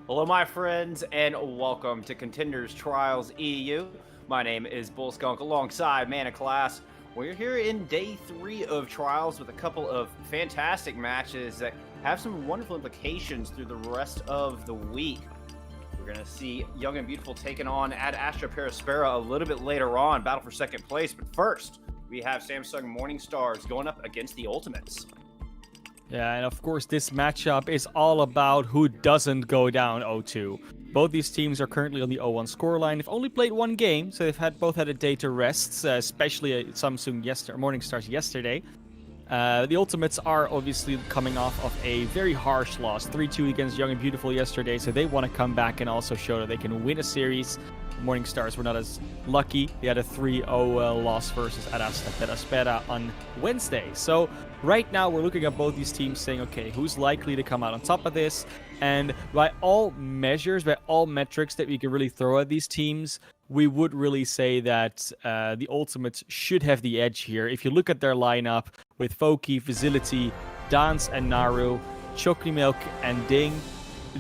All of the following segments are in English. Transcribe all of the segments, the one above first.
Hello, my friends, and welcome to Contenders Trials EU. My name is Bull Skunk alongside Mana Class. We're here in day 3 of Trials with a couple of fantastic matches that have some wonderful implications through the rest of the week. We're going to see Young and Beautiful taking on Ad Astra Perispera a little bit later on, battle for second place. But first, we have Samsung Morning Stars going up against the Ultimates. Yeah, and of course, this matchup is all about who doesn't go down 0-2. Both these teams are currently on the 0-1 scoreline. They've only played one game, so they've both had a day to rest, especially Samsung Morning Stars yesterday. The Ultimates are obviously coming off of a very harsh loss, 3-2 against Young and Beautiful yesterday, so they want to come back and also show that they can win a series. Morning Stars were not as lucky. They had a 3-0 loss versus Ad Astra Perispera on Wednesday. So right now we're looking at both these teams saying, okay, who's likely to come out on top of this? And by all measures, by all metrics that we can really throw at these teams, we would really say that the Ultimates should have the edge here. If you look at their lineup with Foki, Facility, Dance and Naru, Chokri Milk and Ding,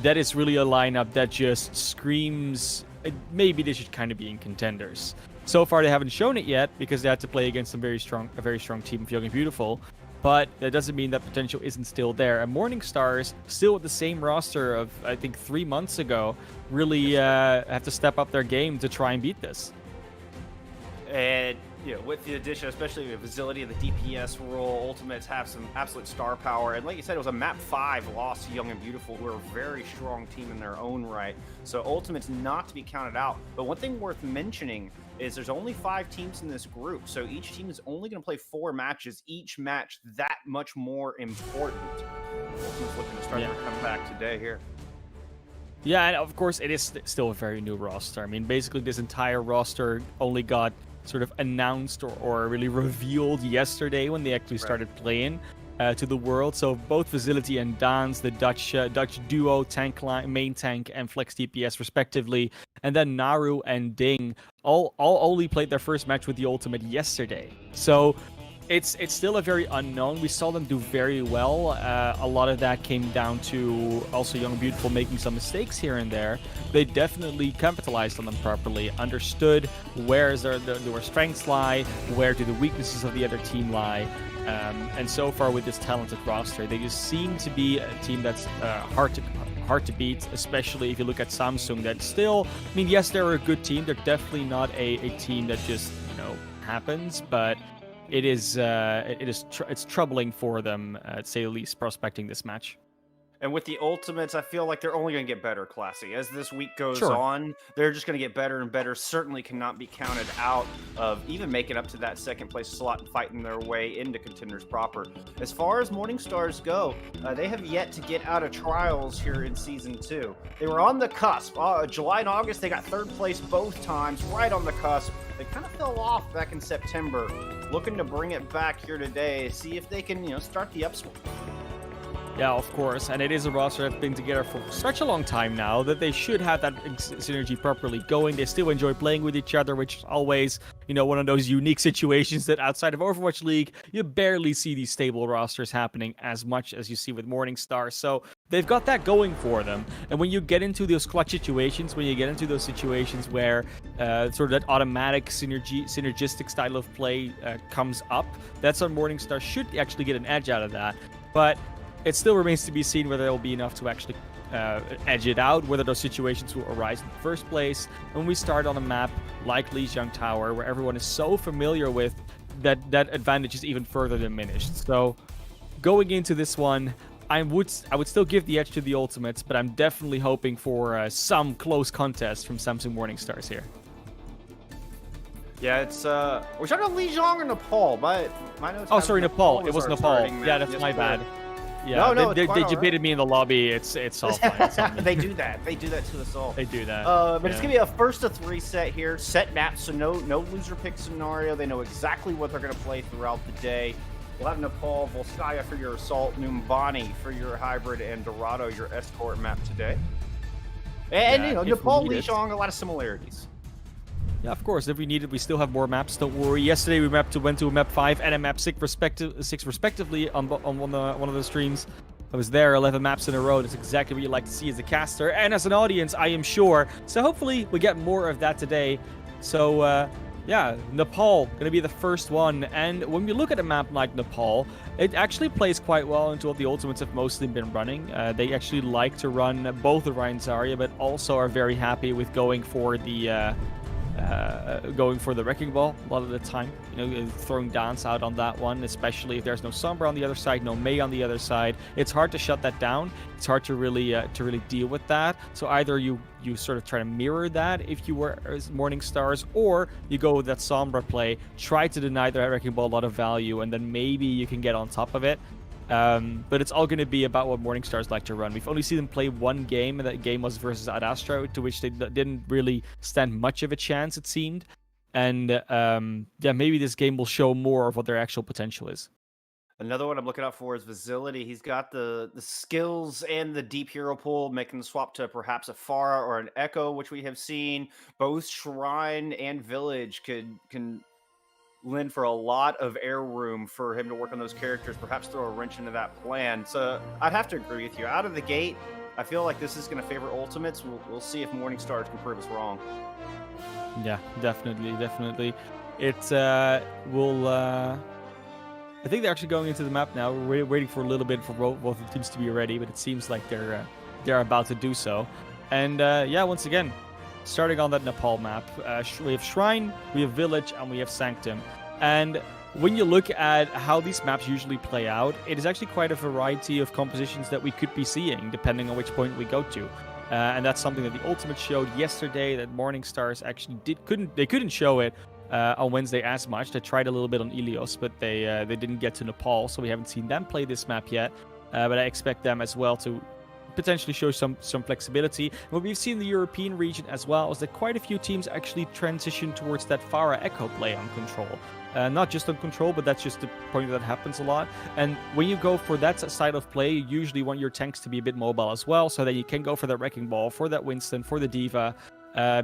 that is really a lineup that just screams maybe they should kind of be in Contenders. So far, they haven't shown it yet because they had to play against a very strong team of Young and Beautiful. But that doesn't mean that potential isn't still there. And Morning Stars, still with the same roster of, I think, 3 months ago, really have to step up their game to try and beat this. And with the addition, especially the facility of the DPS role, Ultimates have some absolute star power. And like you said, it was a map 5 loss to Young and Beautiful, who are a very strong team in their own right. So Ultimates not to be counted out. But one thing worth mentioning is there's only 5 teams in this group. So each team is only going to play 4 matches, each match that much more important. Ultimates looking to start their comeback today here. Yeah, and of course, it is still a very new roster. I mean, basically, this entire roster only got sort of announced or really revealed yesterday when they actually started playing to the world. So both Facility and Dance, the Dutch duo, tank line, main tank and flex DPS respectively, and then Naru and Ding all only played their first match with the Ultimate yesterday. So it's still a very unknown. We saw them do very well. A lot of that came down to also Young and Beautiful making some mistakes here and there. They definitely capitalized on them properly, understood where their strengths lie, where do the weaknesses of the other team lie. And so far with this talented roster, they just seem to be a team that's hard to beat, especially if you look at Samsung. That still, I mean, yes, they're a good team. They're definitely not a team that just happens, but it's troubling for them, to say the least, prospecting this match. And with the Ultimates, I feel like they're only going to get better, Classy. As this week goes on, they're just going to get better and better. Certainly cannot be counted out of even making up to that second place slot and fighting their way into Contenders proper. As far as Morning Stars go, they have yet to get out of Trials here in Season 2. They were on the cusp. July and August, they got 3rd place both times, right on the cusp. They kind of fell off back in September. Looking to bring it back here today, see if they can, start the upswing. Yeah, of course, and it is a roster that's been together for such a long time now that they should have that synergy properly going. They still enjoy playing with each other, which is always, one of those unique situations that outside of Overwatch League, you barely see these stable rosters happening as much as you see with Morning Stars. So they've got that going for them. And when you get into those clutch situations, when you get into those situations where sort of that automatic synergistic style of play comes up, that's when Morning Stars should actually get an edge out of that. But it still remains to be seen whether there will be enough to actually edge it out, whether those situations will arise in the first place. When we start on a map like Lijiang Tower, where everyone is so familiar with, that advantage is even further diminished. So going into this one, I would still give the edge to the Ultimates, but I'm definitely hoping for some close contest from Samsung Morning Stars here. Yeah, it's we're talking about Lijiang or Nepal, but my notes. Oh, sorry, Nepal. It was Nepal. Yeah, that's my bad. Yeah, no, they debated me in the lobby. It's all fine. They do that. They do that to us all. They do that. But it's gonna be a 1st of 3 set here. Set map, so no loser pick scenario. They know exactly what they're gonna play throughout the day. We'll have Nepal, Volskaya for your assault, Numbani for your hybrid, and Dorado your escort map today. And Nepal, Lijiang, a lot of similarities. Yeah, of course. If we need it, we still have more maps. Don't worry. Yesterday we went to a map 5 and a map 6 respectively on one of the streams. I was there 11 maps in a row. That's exactly what you like to see as a caster and as an audience, I am sure. So hopefully we get more of that today. So yeah, Nepal going to be the first one. And when we look at a map like Nepal, it actually plays quite well into what the Ultimates have mostly been running. They actually like to run both the Ryan Zarya, but also are very happy with going for the Wrecking Ball a lot of the time. You know, throwing Dance out on that one, especially if there's no Sombra on the other side, no Mei on the other side. It's hard to shut that down. It's hard to really deal with that. So either you sort of try to mirror that if you were Morning Stars, or you go with that Sombra play, try to deny the Wrecking Ball a lot of value, and then maybe you can get on top of it. But it's all going to be about what Morning Stars like to run. We've only seen them play one game, and that game was versus Ad Astra, to which they didn't really stand much of a chance, it seemed. And yeah, maybe this game will show more of what their actual potential is. Another one I'm looking out for is Facility. He's got the skills and the deep hero pool, making the swap to perhaps a Pharah or an Echo, which we have seen. Both Shrine and Village can lend for a lot of air room for him to work on those characters, perhaps throw a wrench into that plan. So I'd have to agree with you. Out of the gate, I feel like this is going to favor Ultimates. We'll see if Morning Stars can prove us wrong. Yeah, definitely. It's I think they're actually going into the map now. We're waiting for a little bit for both the teams to be ready, but it seems like they're about to do so. And yeah, once again, starting on that Nepal map, we have Shrine, we have Village, and we have Sanctum. And when you look at how these maps usually play out, it is actually quite a variety of compositions that we could be seeing, depending on which point we go to. And that's something that the Ultimate showed yesterday, that Morning Stars actually couldn't show it on Wednesday as much. They tried a little bit on Ilios, but they didn't get to Nepal, so we haven't seen them play this map yet. But I expect them as well to potentially show some flexibility. What we've seen in the European region as well is that quite a few teams actually transition towards that Pharah Echo play on Control. Not just on Control, but that's just the point that happens a lot. And when you go for that side of play, you usually want your tanks to be a bit mobile as well, so that you can go for that Wrecking Ball, for that Winston, for the Diva,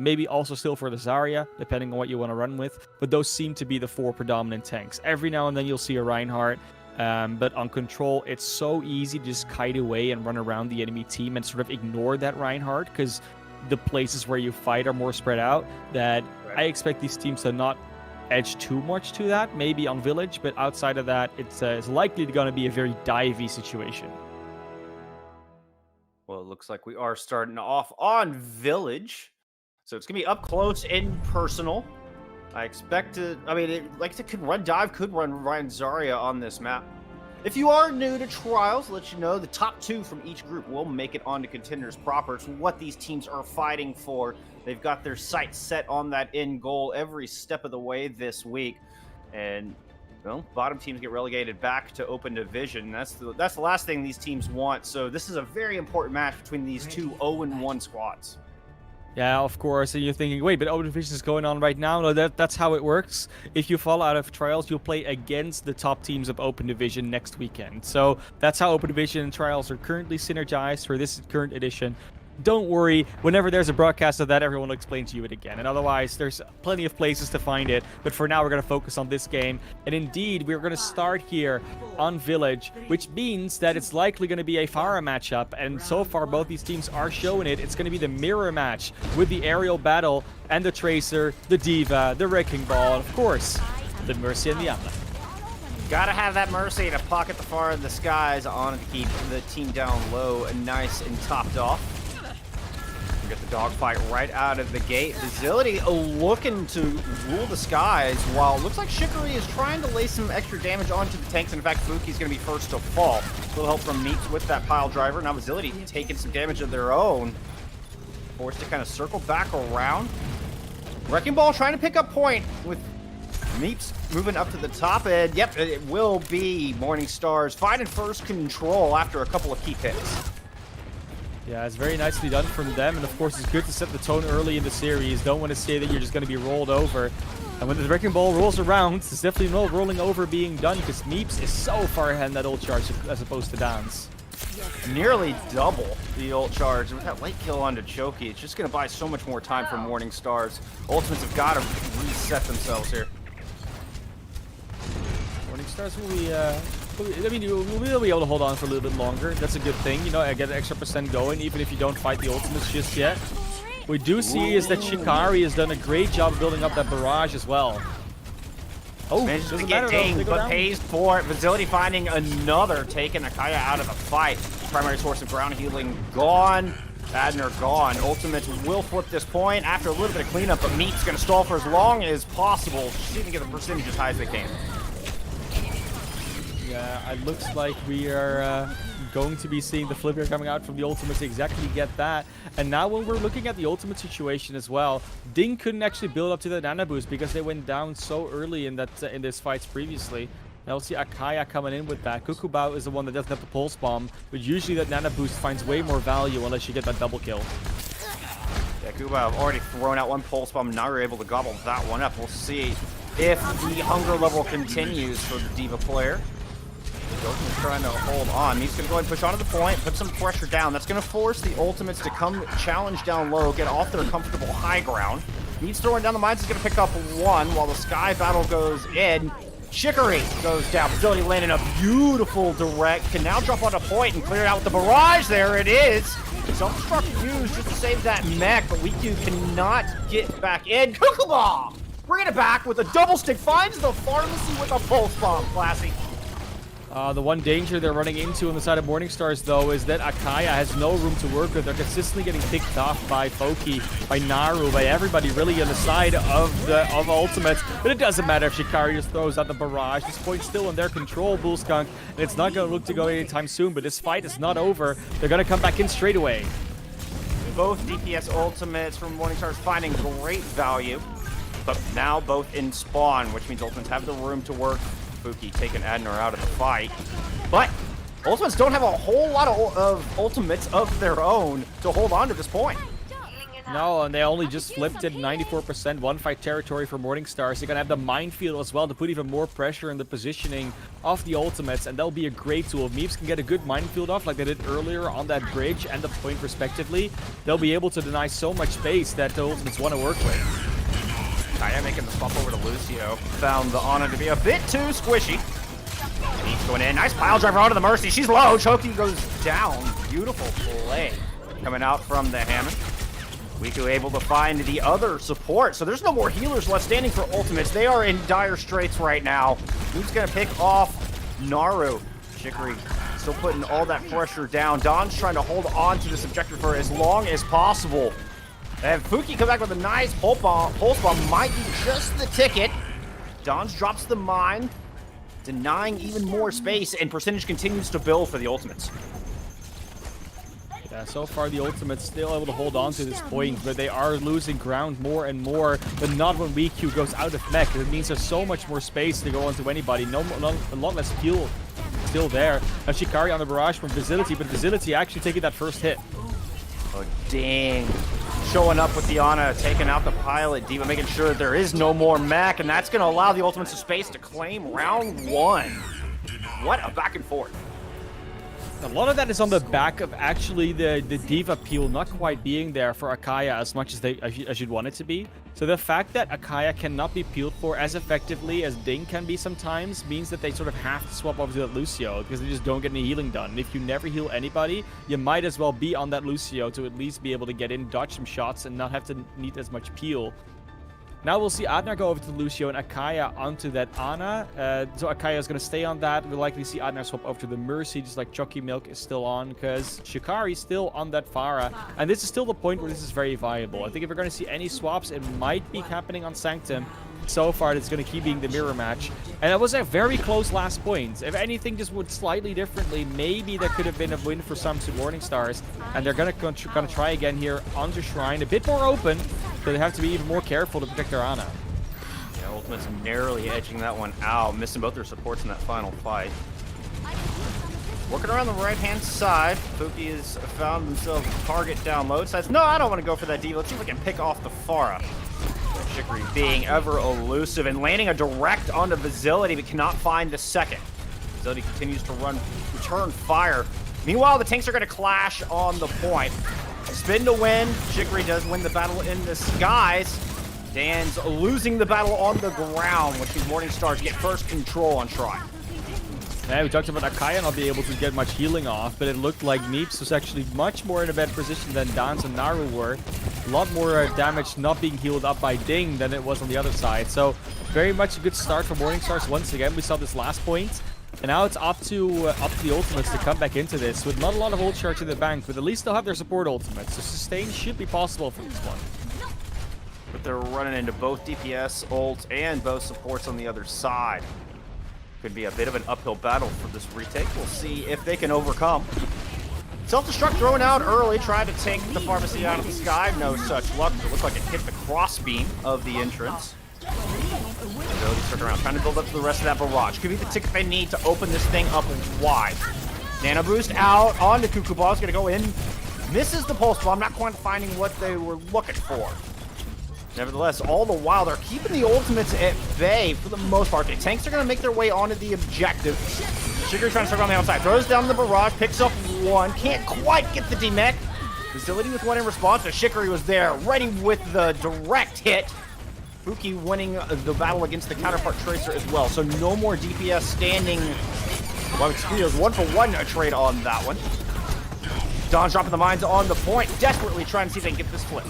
maybe also still for the Zarya, depending on what you want to run with. But those seem to be the four predominant tanks. Every now and then you'll see a Reinhardt, but on Control, it's so easy to just kite away and run around the enemy team and sort of ignore that Reinhardt, because the places where you fight are more spread out, that I expect these teams to not edge too much to that, maybe on Village, but outside of that, it's likely going to be a very divey situation. Well, it looks like we are starting off on Village, so it's going to be up close and personal. I expect to, could run dive, could run Ryan Zarya on this map. If you are new to Trials, let you know the top two from each group will make it onto Contenders proper. It's what these teams are fighting for. They've got their sights set on that end goal every step of the way this week. And, well, bottom teams get relegated back to Open Division. That's the last thing these teams want. So this is a very important match between these two 0-1 squads. Yeah, of course, and you're thinking, wait, but Open Division is going on right now? No, that's how it works. If you fall out of Trials, you'll play against the top teams of Open Division next weekend. So that's how Open Division and Trials are currently synergized for this current edition. Don't worry, whenever there's a broadcast of that, everyone will explain to you it again. And otherwise, there's plenty of places to find it. But for now, we're going to focus on this game. And indeed, we're going to start here on Village, which means that it's likely going to be a Pharah matchup. And so far, both these teams are showing it. It's going to be the mirror match with the aerial battle and the Tracer, the Diva, the Wrecking Ball, and of course, the Mercy and the Atla. Gotta have that Mercy to pocket the Pharah in the skies on to keep the team down low and nice and topped off. We get the dogfight right out of the gate. Facility looking to rule the skies, while it looks like Shikari is trying to lay some extra damage onto the tanks. In fact, Fuki's going to be first to fall. A little help from Meeps with that pile driver. Now Facility taking some damage of their own. Forced to kind of circle back around. Wrecking Ball trying to pick up point with Meeps moving up to the top. And yep, it will be Morning Stars finding first control after a couple of key picks. Yeah, it's very nicely done from them, and of course it's good to set the tone early in the series. Don't want to say that you're just going to be rolled over. And when the Wrecking Ball rolls around, there's definitely no rolling over being done, because Meeps is so far ahead in that ult charge as opposed to Dance. Nearly double the ult charge. With that late kill onto Choki, it's just going to buy so much more time for Morning Stars. Ultimates have got to reset themselves here. Morning Stars will be I mean, we'll be able to hold on for a little bit longer. That's a good thing. You know, I get an extra % going, even if you don't fight the ultimates just yet. What we do see is that Shikari has done a great job building up that barrage as well. Oh, manages to get dinged, but pays for it. Facility finding another, taking Akaya out of the fight. Primary source of ground healing gone. Adner gone. Ultimates will flip this point after a little bit of cleanup, but Meat's going to stall for as long as possible. Just even get the percentage as high as they can. Yeah, it looks like we are going to be seeing the flipper coming out from the ultimate to exactly get that. And now when we're looking at the ultimate situation as well, Ding couldn't actually build up to the nano boost because they went down so early in this fights previously. Now we'll see Akaya coming in with that. Kukubao is the one that doesn't have the pulse bomb, but usually that nano boost finds way more value unless you get that double kill. Yeah, Kukubao already thrown out one pulse bomb. Now you're able to gobble that one up. We'll see if the hunger level continues for the D.Va player. Goku's trying to hold on. He's going to go ahead and push onto the point, put some pressure down. That's going to force the ultimates to come challenge down low, get off their comfortable high ground. He's throwing down the mines. He's going to pick up one while the Sky battle goes in. Chicory goes down. Facility landing a beautiful direct. Can now drop on a point and clear it out with the barrage. There it is. Self-destruct used just to save that mech, but Wiku cannot get back in. Kukuball! Bringing it back with a double stick. Finds the pharmacy with a pulse bomb. Classy. The one danger they're running into on the side of Morningstars, though, is that Akaya has no room to work with. They're consistently getting picked off by Foki, by Naru, by everybody really on the side of Ultimates. But it doesn't matter if Shikari just throws out the barrage. This point's still in their control, Bullskunk, and it's not going to look to go anytime soon. But this fight is not over. They're going to come back in straight away. Both DPS Ultimates from Morningstars finding great value, but now both in spawn, which means Ultimates have the room to work. Fuki taking Adner out of the fight. But Ultimates don't have a whole lot of ultimates of their own to hold on to this point. No, and they only just flipped it 94% one-fight territory for Morningstars. They're going to have the minefield as well to put even more pressure in the positioning of the ultimates, and that'll be a great tool. If Meeps can get a good minefield off like they did earlier on that bridge and the point respectively, they'll be able to deny so much space that the ultimates want to work with. Kaya making the swap over to Lucio. Found the Ana to be a bit too squishy. He's going in. Nice pile driver onto the Mercy. She's low. Choki goes down. Beautiful play coming out from the Hammond. Wiku able to find the other support. So there's no more healers left standing for Ultimates. They are in dire straits right now. Who's going to pick off Naru? Chicory still putting all that pressure down. Don's trying to hold on to this objective for as long as possible. And Fuki come back with a nice pulse bomb. Might be just the ticket. Dons drops the mine, denying even more space, and percentage continues to build for the Ultimates. Yeah, so far the Ultimates still able to hold on to this point, but they are losing ground more and more, but not when WeQ goes out of mech. It means there's so much more space to go onto anybody. A lot less fuel still there. And Shikari on the barrage from Facility, but Facility actually taking that first hit. Oh, dang. Showing up with the Ana, taking out the pilot. D.Va making sure that there is no more mech, and that's going to allow the Ultimates the space to claim round one. What a back and forth. A lot of that is on the back of actually the D.Va peel not quite being there for Akaya as much as you'd want it to be. So the fact that Akaya cannot be peeled for as effectively as Ding can be sometimes means that they sort of have to swap over to that Lucio because they just don't get any healing done. And if you never heal anybody, you might as well be on that Lucio to at least be able to get in, dodge some shots, and not have to need as much peel. Now we'll see Adnar go over to Lucio and Akaya onto that Ana. So Akaya is going to stay on that. We'll likely see Adnar swap over to the Mercy, just like Chucky Milk is still on, because Shikari's still on that Pharah. And this is still the point where this is very viable. I think if we're going to see any swaps, it might be happening on Sanctum. So far, it's going to keep being the mirror match. And that was a very close last point. If anything just went slightly differently, maybe there could have been a win for some Morningstars. And they're going to try again here onto Shrine. A bit more open, so they have to be even more careful to protect their Ana. Yeah, Ultimate's narrowly edging that one out, missing both their supports in that final fight. Working around the right-hand side, Fuki has found themselves a target down low. Says, no, I don't want to go for that D. Let's see if we can pick off the Pharah. Chicory being ever elusive and landing a direct onto Facility, but cannot find the second. Facility continues to return fire. Meanwhile, the tanks are going to clash on the point. Spin to win. Chicory does win the battle in the skies. Dan's losing the battle on the ground, which means Morningstars get first control on Shrine. Yeah, we talked about Akaya not being able to get much healing off, but it looked like Meeps was actually much more in a better position than Dance and Naru were. A lot more damage not being healed up by Ding than it was on the other side. So very much a good start for Morningstars once again. We saw this last point. And now it's up to the ultimates to come back into this with not a lot of ult charge in the bank, but at least they'll have their support ultimates. So sustain should be possible for this one. But they're running into both DPS, ult, and both supports on the other side. Could be a bit of an uphill battle for this retake. We'll see if they can overcome. Self-destruct thrown out early, tried to take the pharmacy out of the sky. No such luck. It looked like it hit the crossbeam of the entrance. Ability to turn around, trying to build up to the rest of that barrage. Could be the ticket they need to open this thing up wide. Nano boost out onto Cuckoo Ball. Is going to go in. Misses the pulse bomb, not quite finding what they were looking for. Nevertheless, all the while, they're keeping the ultimates at bay for the most part. The tanks are going to make their way onto the objective. Shigiri trying to circle on the outside. Throws down the barrage, picks up one. Can't quite get the demech. Facility with one in response, but Shigiri was there, ready with the direct hit. Fuki winning the battle against the counterpart Tracer as well. So no more DPS standing. Well, it's 1-for-1 trade on that one. Don's dropping the mines on the point, desperately trying to see if they can get this flip.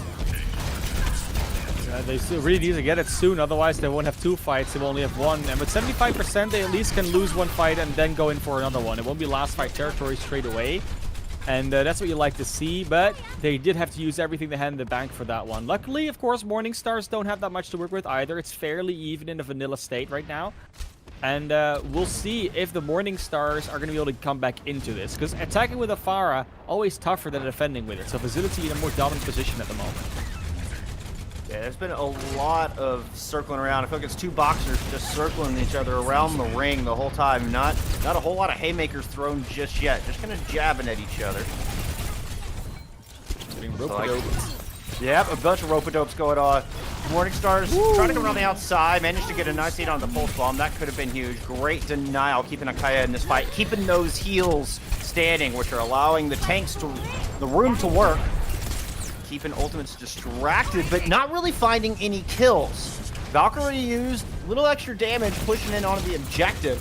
They still really need to get it soon, otherwise they won't have two fights, they will only have one. And with 75%, they at least can lose one fight and then go in for another one. It won't be last fight territory straight away. And that's what you like to see, but they did have to use everything they had in the bank for that one. Luckily, of course, Morningstars don't have that much to work with either. It's fairly even in a vanilla state right now. And we'll see if the Morningstars are going to be able to come back into this. Because attacking with a Pharah, always tougher than defending with it. So Facility in a more dominant position at the moment. Yeah, there's been a lot of circling around. I feel like it's two boxers just circling each other around the ring the whole time. Not a whole lot of haymakers thrown just yet. Just kind of jabbing at each other. Yep, a bunch of rope-a-dopes going on. Morningstars trying to come around the outside. Managed to get a nice hit on the pulse bomb. That could have been huge. Great denial, keeping Akaya in this fight. Keeping those heals standing, which are allowing the tanks the room to work. Keeping ultimates distracted, but not really finding any kills. Valkyrie used a little extra damage, pushing in onto the objective.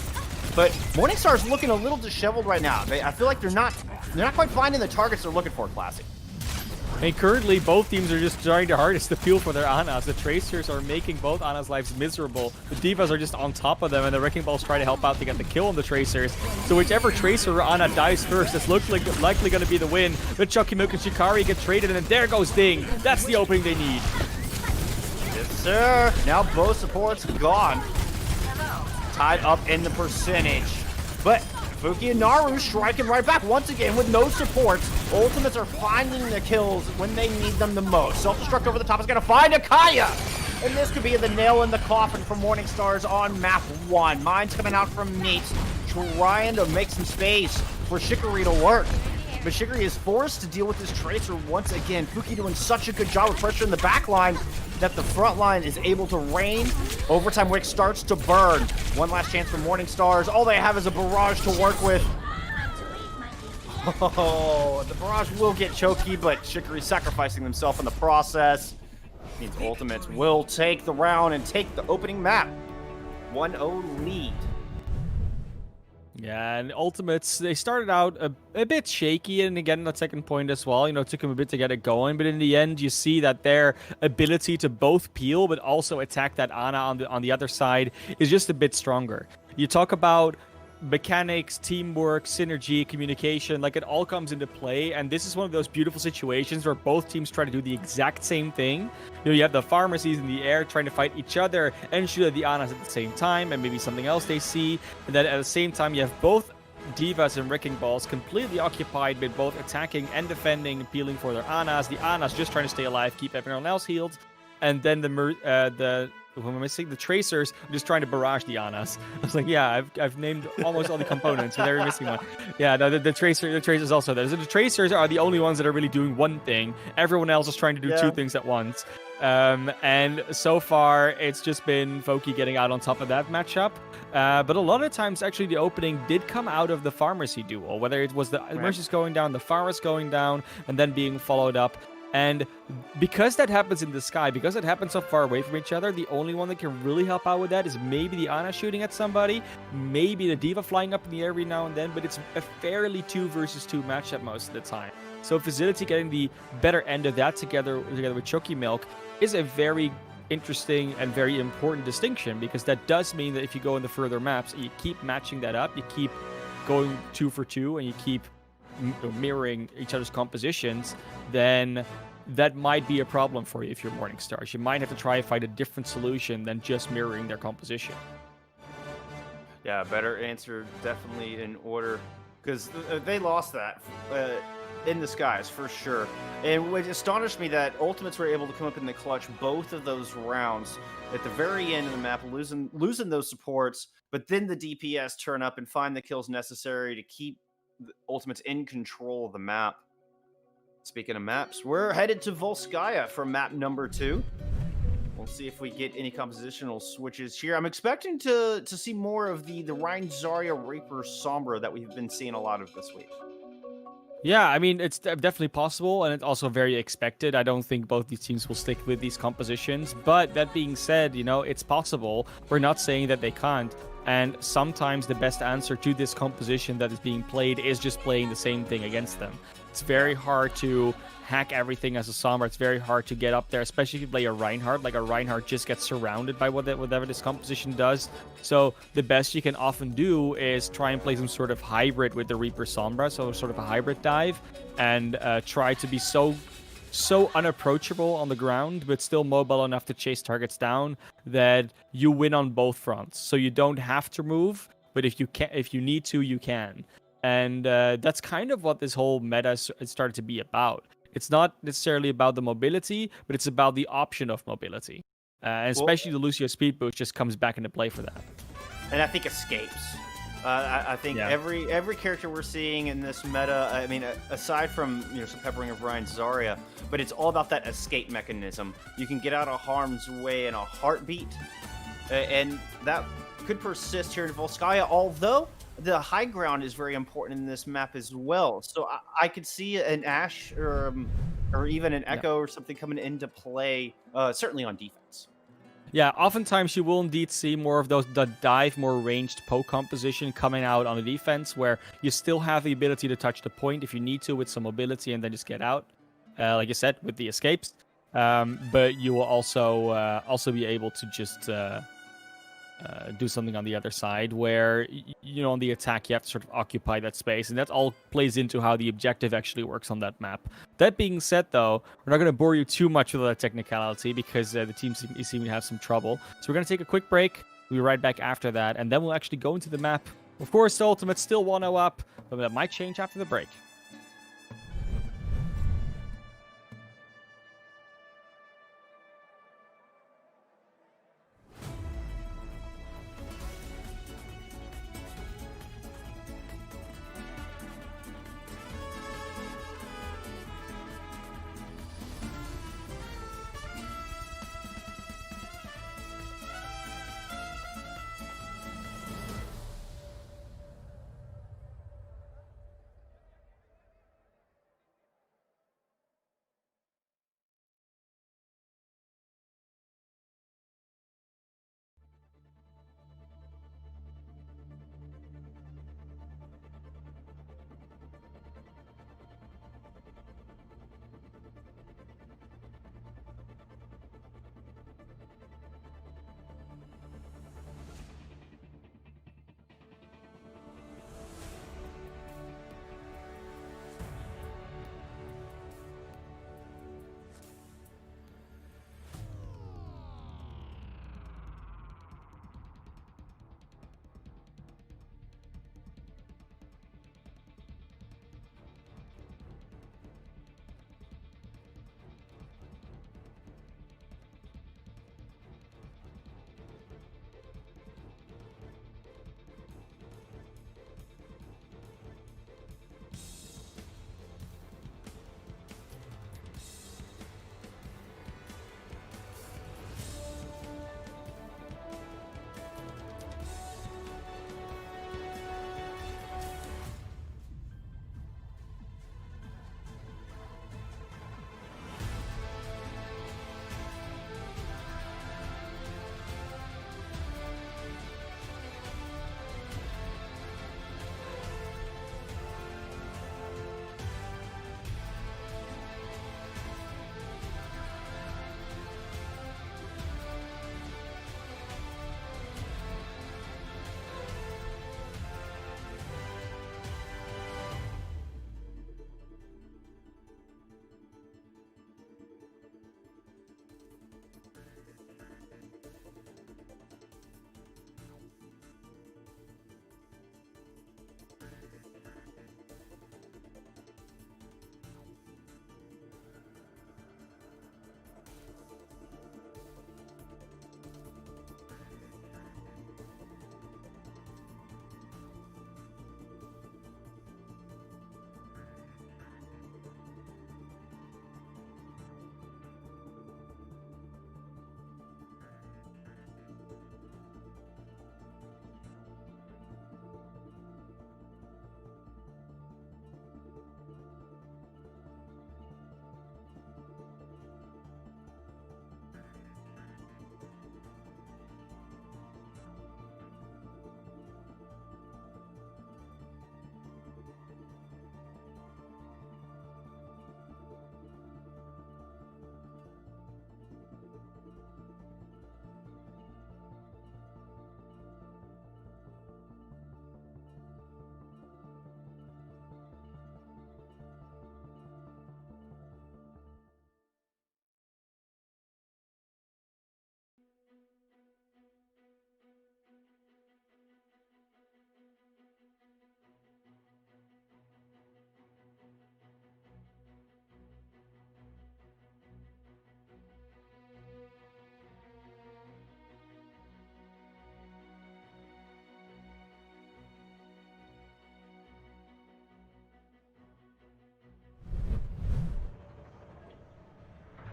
But Morningstar's looking a little disheveled right now. I feel like they're not quite finding the targets they're looking for, Classy. Hey, currently, both teams are just trying their hardest to peel for their Anas. The Tracers are making both Anas' lives miserable. The Divas are just on top of them, and the Wrecking Balls try to help out to get the kill on the Tracers. So whichever Tracer or Ana dies first, that's likely going to be the win. But Chucky Milk and Shikari get traded, and then there goes Ding. That's the opening they need. Yes, sir. Now both supports gone. Tied up in the percentage. But Fuki and Naru striking right back once again with no supports. Ultimates are finding the kills when they need them the most. Self-destruct over the top is going to find Akaya. And this could be the nail in the coffin for Morningstars on map 1. Mines coming out from Meats, trying to make some space for Shikari to work. But Shikari is forced to deal with this Tracer once again. Fuki doing such a good job of pressure in the back line that the front line is able to reign. Overtime Wick starts to burn. One last chance for Morningstars. All they have is a barrage to work with. Oh, the barrage will get choky, but Shikari sacrificing themselves in the process. Means ultimates will take the round and take the opening map. 1-0 lead. Yeah, and Ultimates, they started out a bit shaky, and again, that second point as well, it took them a bit to get it going, but in the end, you see that their ability to both peel, but also attack that Ana on the other side is just a bit stronger. You talk about mechanics, teamwork, synergy, communication, like it all comes into play, and this is one of those beautiful situations where both teams try to do the exact same thing. You have the pharmacies in the air trying to fight each other and shoot at the Anas at the same time, and maybe something else they see, and then at the same time you have both Divas and Wrecking Balls completely occupied with both attacking and defending, appealing for their Anas. The Anas just trying to stay alive, keep everyone else healed, and then who am I missing? The Tracers just trying to barrage the Anas. I was like, yeah, I've named almost all the components, and they're missing one. Yeah, no, the Tracers also there. So the Tracers are the only ones that are really doing one thing. Everyone else is trying to do two things at once. And so far, it's just been Voki getting out on top of that matchup. But a lot of times, actually, the opening did come out of the Pharmacy duel, whether it was the Mercy's going down, the Pharah's going down, and then being followed up And because that happens in the sky, because it happens so far away from each other, the only one that can really help out with that is maybe the Ana shooting at somebody, maybe the D.Va flying up in the air every now and then, but it's a fairly 2 versus 2 matchup most of the time. So Facility getting the better end of that together with Chucky Milk is a very interesting and very important distinction, because that does mean that if you go in the further maps, you keep matching that up, you keep going 2 for 2, and you keep mirroring each other's compositions, then that might be a problem for you if you're Morning Stars. You might have to try and find a different solution than just mirroring their composition. Yeah, better answer definitely in order, because they lost that in the skies for sure. And what astonished me that Ultimates were able to come up in the clutch both of those rounds at the very end of the map, losing those supports, but then the DPS turn up and find the kills necessary to keep the Ultimates in control of the map. Speaking of maps, we're headed to Volskaya for map number 2. We'll see if we get any compositional switches here. I'm expecting to see more of the Rein Zarya Reaper Sombra that we've been seeing a lot of this week. Yeah, I mean, it's definitely possible, and it's also very expected. I don't think both these teams will stick with these compositions, but that being said, it's possible. We're not saying that they can't, and sometimes the best answer to this composition that is being played is just playing the same thing against them. It's very hard to hack everything as a Sombra. It's very hard to get up there, especially if you play a Reinhardt. Like, a Reinhardt just gets surrounded by whatever this composition does. So the best you can often do is try and play some sort of hybrid with the Reaper Sombra, so sort of a hybrid dive, and try to be so unapproachable on the ground, but still mobile enough to chase targets down that you win on both fronts. So you don't have to move, but if you need to, you can. And that's kind of what this whole meta started to be about. It's not necessarily about the mobility, but it's about the option of mobility. And especially the Lucio speed boost just comes back into play for that. And I think escapes. I think every character we're seeing in this meta, I mean, aside from some peppering of Rein Zarya, but it's all about that escape mechanism. You can get out of harm's way in a heartbeat, and that could persist here in Volskaya, although the high ground is very important in this map as well. So I could see an Ashe or even an Echo or something coming into play, certainly on defense. Yeah, oftentimes you will indeed see more of the dive, more ranged poke composition coming out on the defense, where you still have the ability to touch the point if you need to with some mobility and then just get out, like you said, with the escapes. But you will also be able to just do something on the other side where, on the attack, you have to sort of occupy that space. And that all plays into how the objective actually works on that map. That being said, though, we're not going to bore you too much with that technicality because the teams seem to have some trouble. So we're going to take a quick break. We'll be right back after that. And then we'll actually go into the map. Of course, the Ultimate's still 1-0 up, but that might change after the break.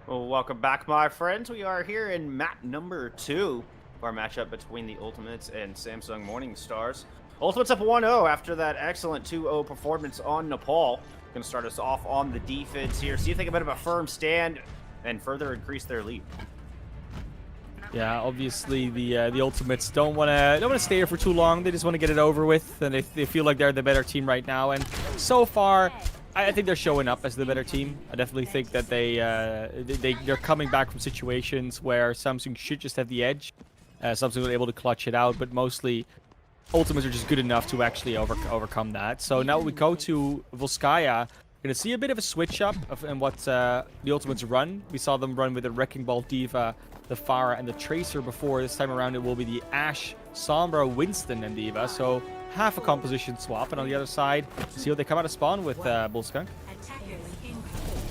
Well, welcome back, my friends. We are here in map number 2 of our matchup between the Ultimates and Samsung Morning Stars. Ultimates up 1-0 after that excellent 2-0 performance on Nepal. Going to start us off on the defense here. See if they can get a bit of a firm stand and further increase their lead. Yeah, obviously the Ultimates don't want to stay here for too long. They just want to get it over with, and they feel like they're the better team right now. And so far, I think they're showing up as the better team. I definitely think that they're coming back from situations where Samsung should just have the edge. Samsung was able to clutch it out, but mostly Ultimates are just good enough to actually overcome that. So now we go to Volskaya. We're going to see a bit of a switch up in what the Ultimates run. We saw them run with the Wrecking Ball D.Va, the Pharah, and the Tracer before. This time around it will be the Ashe, Sombra, Winston, and D.Va. So half a composition swap. And on the other side, see what they come out of spawn with Bullskunk.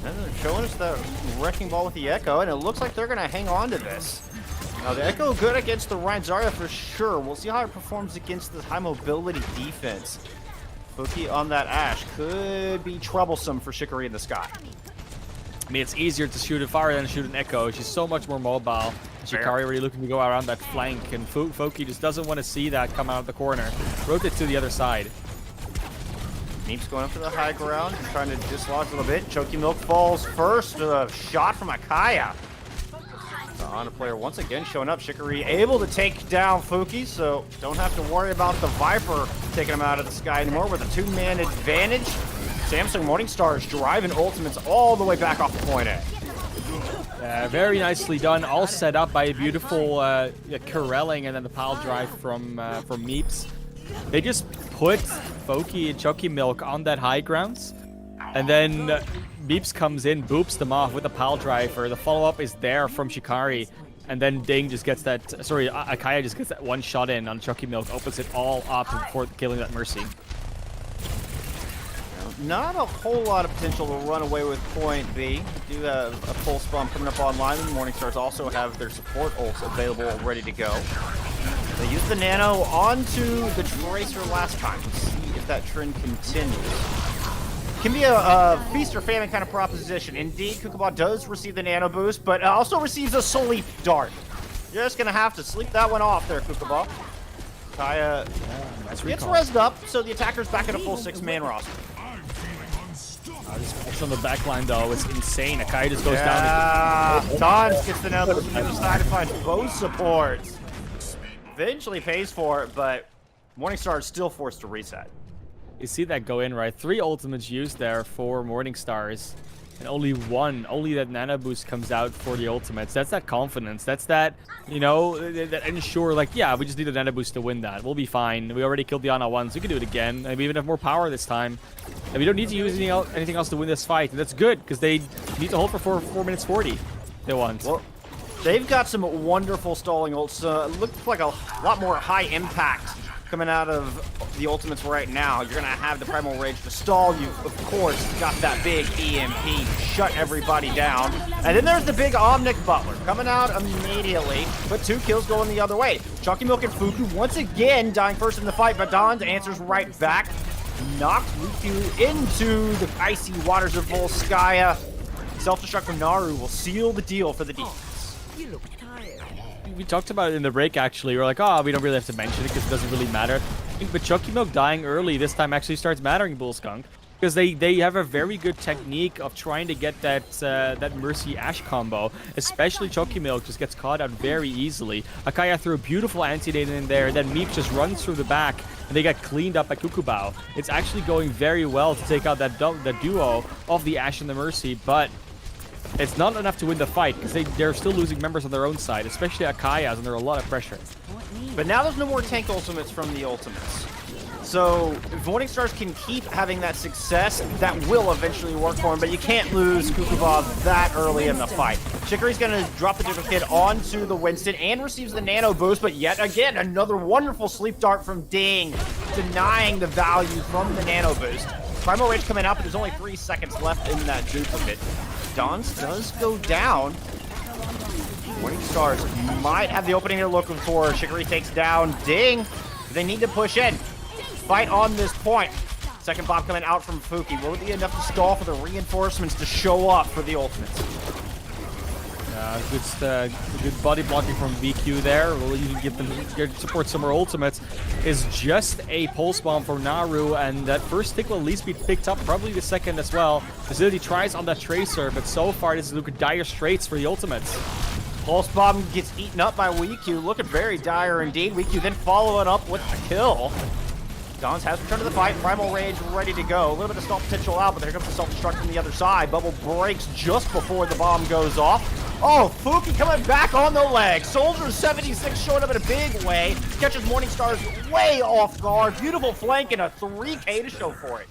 And they're showing us the Wrecking Ball with the Echo, and it looks like they're going to hang on to this. Now, the Echo good against the Rein Zarya for sure. We'll see how it performs against the high mobility defense. Fuki on that Ashe could be troublesome for Shikari in the sky. I mean, it's easier to shoot a Pharah than to shoot an Echo. She's so much more mobile. Shikari really looking to go around that flank, and Foki just doesn't want to see that come out of the corner. Rotate to the other side. Neep's going up to the high ground, trying to dislodge a little bit. Choky Milk falls first. A shot from Akaya. The Honda player once again showing up. Shikari able to take down Fuki, so don't have to worry about the Viper taking him out of the sky anymore with a two-man advantage. Samsung Morning Stars driving Ultimates all the way back off the point A. Very nicely done. All set up by a beautiful corralling and then the pile drive from Meeps. They just put Foki and Choky Milk on that high grounds, and then Meeps comes in, boops them off with a pile driver. The follow-up is there from Shikari, and then Ding just gets that. Sorry, Akaya just gets that one shot in on Choky Milk, opens it all up before killing that Mercy. Not a whole lot of potential to run away with point B. We do have a pulse bomb coming up online. The Morning Stars also have their support ults available, ready to go. They used the Nano onto the Tracer last time. Let's see if that trend continues. Can be a feast or famine kind of proposition. Indeed, Kukaba does receive the Nano boost, but also receives a sleep dart. You're just going to have to sleep that one off there, Kukaba. Kaya gets rezzed up, so the attacker's back at a full 6-man roster. This on the back line, though, it's insane. Akaya just goes down. Dons gets the Nano boost on the other side to find both supports. Eventually pays for it, but Morningstar is still forced to reset. You see that go in, right? 3 ultimates used there for Morningstars, and only that Nano boost comes out for the ultimates. That's that confidence. That's that, you know, that ensure, like, yeah, we just need a Nano boost to win that. We'll be fine. We already killed the Ana once. We can do it again, and we even have more power this time. And we don't need to use anything else to win this fight. And that's good, because they need to hold for 4 minutes 40. They want. Well, they've got some wonderful stalling ults. Looks like a lot more high impact coming out of the ultimates right now. You're going to have the Primal Rage to stall you. Of course, got that big EMP, shut everybody down. And then there's the big Omnic Butler coming out immediately, but 2 kills going the other way. Choky Milk and Fuku once again dying first in the fight, but Don answers right back. Knocks Luku into the icy waters of Volskaya. Self-destruct from Naru will seal the deal for the defense. You look tired. We talked about it in the break, actually. We're like, oh, we don't really have to mention it because it doesn't really matter. But Choky Milk dying early this time actually starts mattering, Bullskunk, because they have a very good technique of trying to get that Mercy Ashe combo. Especially Choky Milk just gets caught out very easily. Akaya threw a beautiful anti-nade in there, then Meep just runs through the back, and they get cleaned up by Kukubao. It's actually going very well to take out that duo of the Ashe and the Mercy, but it's not enough to win the fight, because they're still losing members on their own side, especially Akaya's under a lot of pressure. But now there's no more tank ultimates from the ultimates. So if Morning Stars can keep having that success, that will eventually work for him, but you can't lose Kukubov that early in the fight. Shikari's going to drop the duplicate onto the Winston and receives the Nano boost, but yet again, another wonderful sleep dart from Ding, denying the value from the Nano boost. Primal Rage coming out, but there's only 3 seconds left in that duplicate. Dons does go down. Morning Stars might have the opening they're looking for. Shikari takes down Ding. They need to push in. Fight on this point. Second bomb coming out from Fuki. Will it be enough to stall for the reinforcements to show up for the ultimates? Good body blocking from VQ there. We'll even give them support some more ultimates. Is just a pulse bomb from Naru, and that first tick will at least be picked up, probably the second as well. Facility tries on that Tracer, but so far this is looking dire straits for the ultimates. Pulse bomb gets eaten up by WeQ, looking very dire indeed. WeQ then following up with a kill. Dons has returned to the fight. Primal Rage ready to go. A little bit of stall potential out, but here comes the self-destruct from the other side. Bubble breaks just before the bomb goes off. Oh, Fuki coming back on the leg. Soldier 76 showing up in a big way. Catches Morningstar's way off guard. Beautiful flank and a 3K to show for it.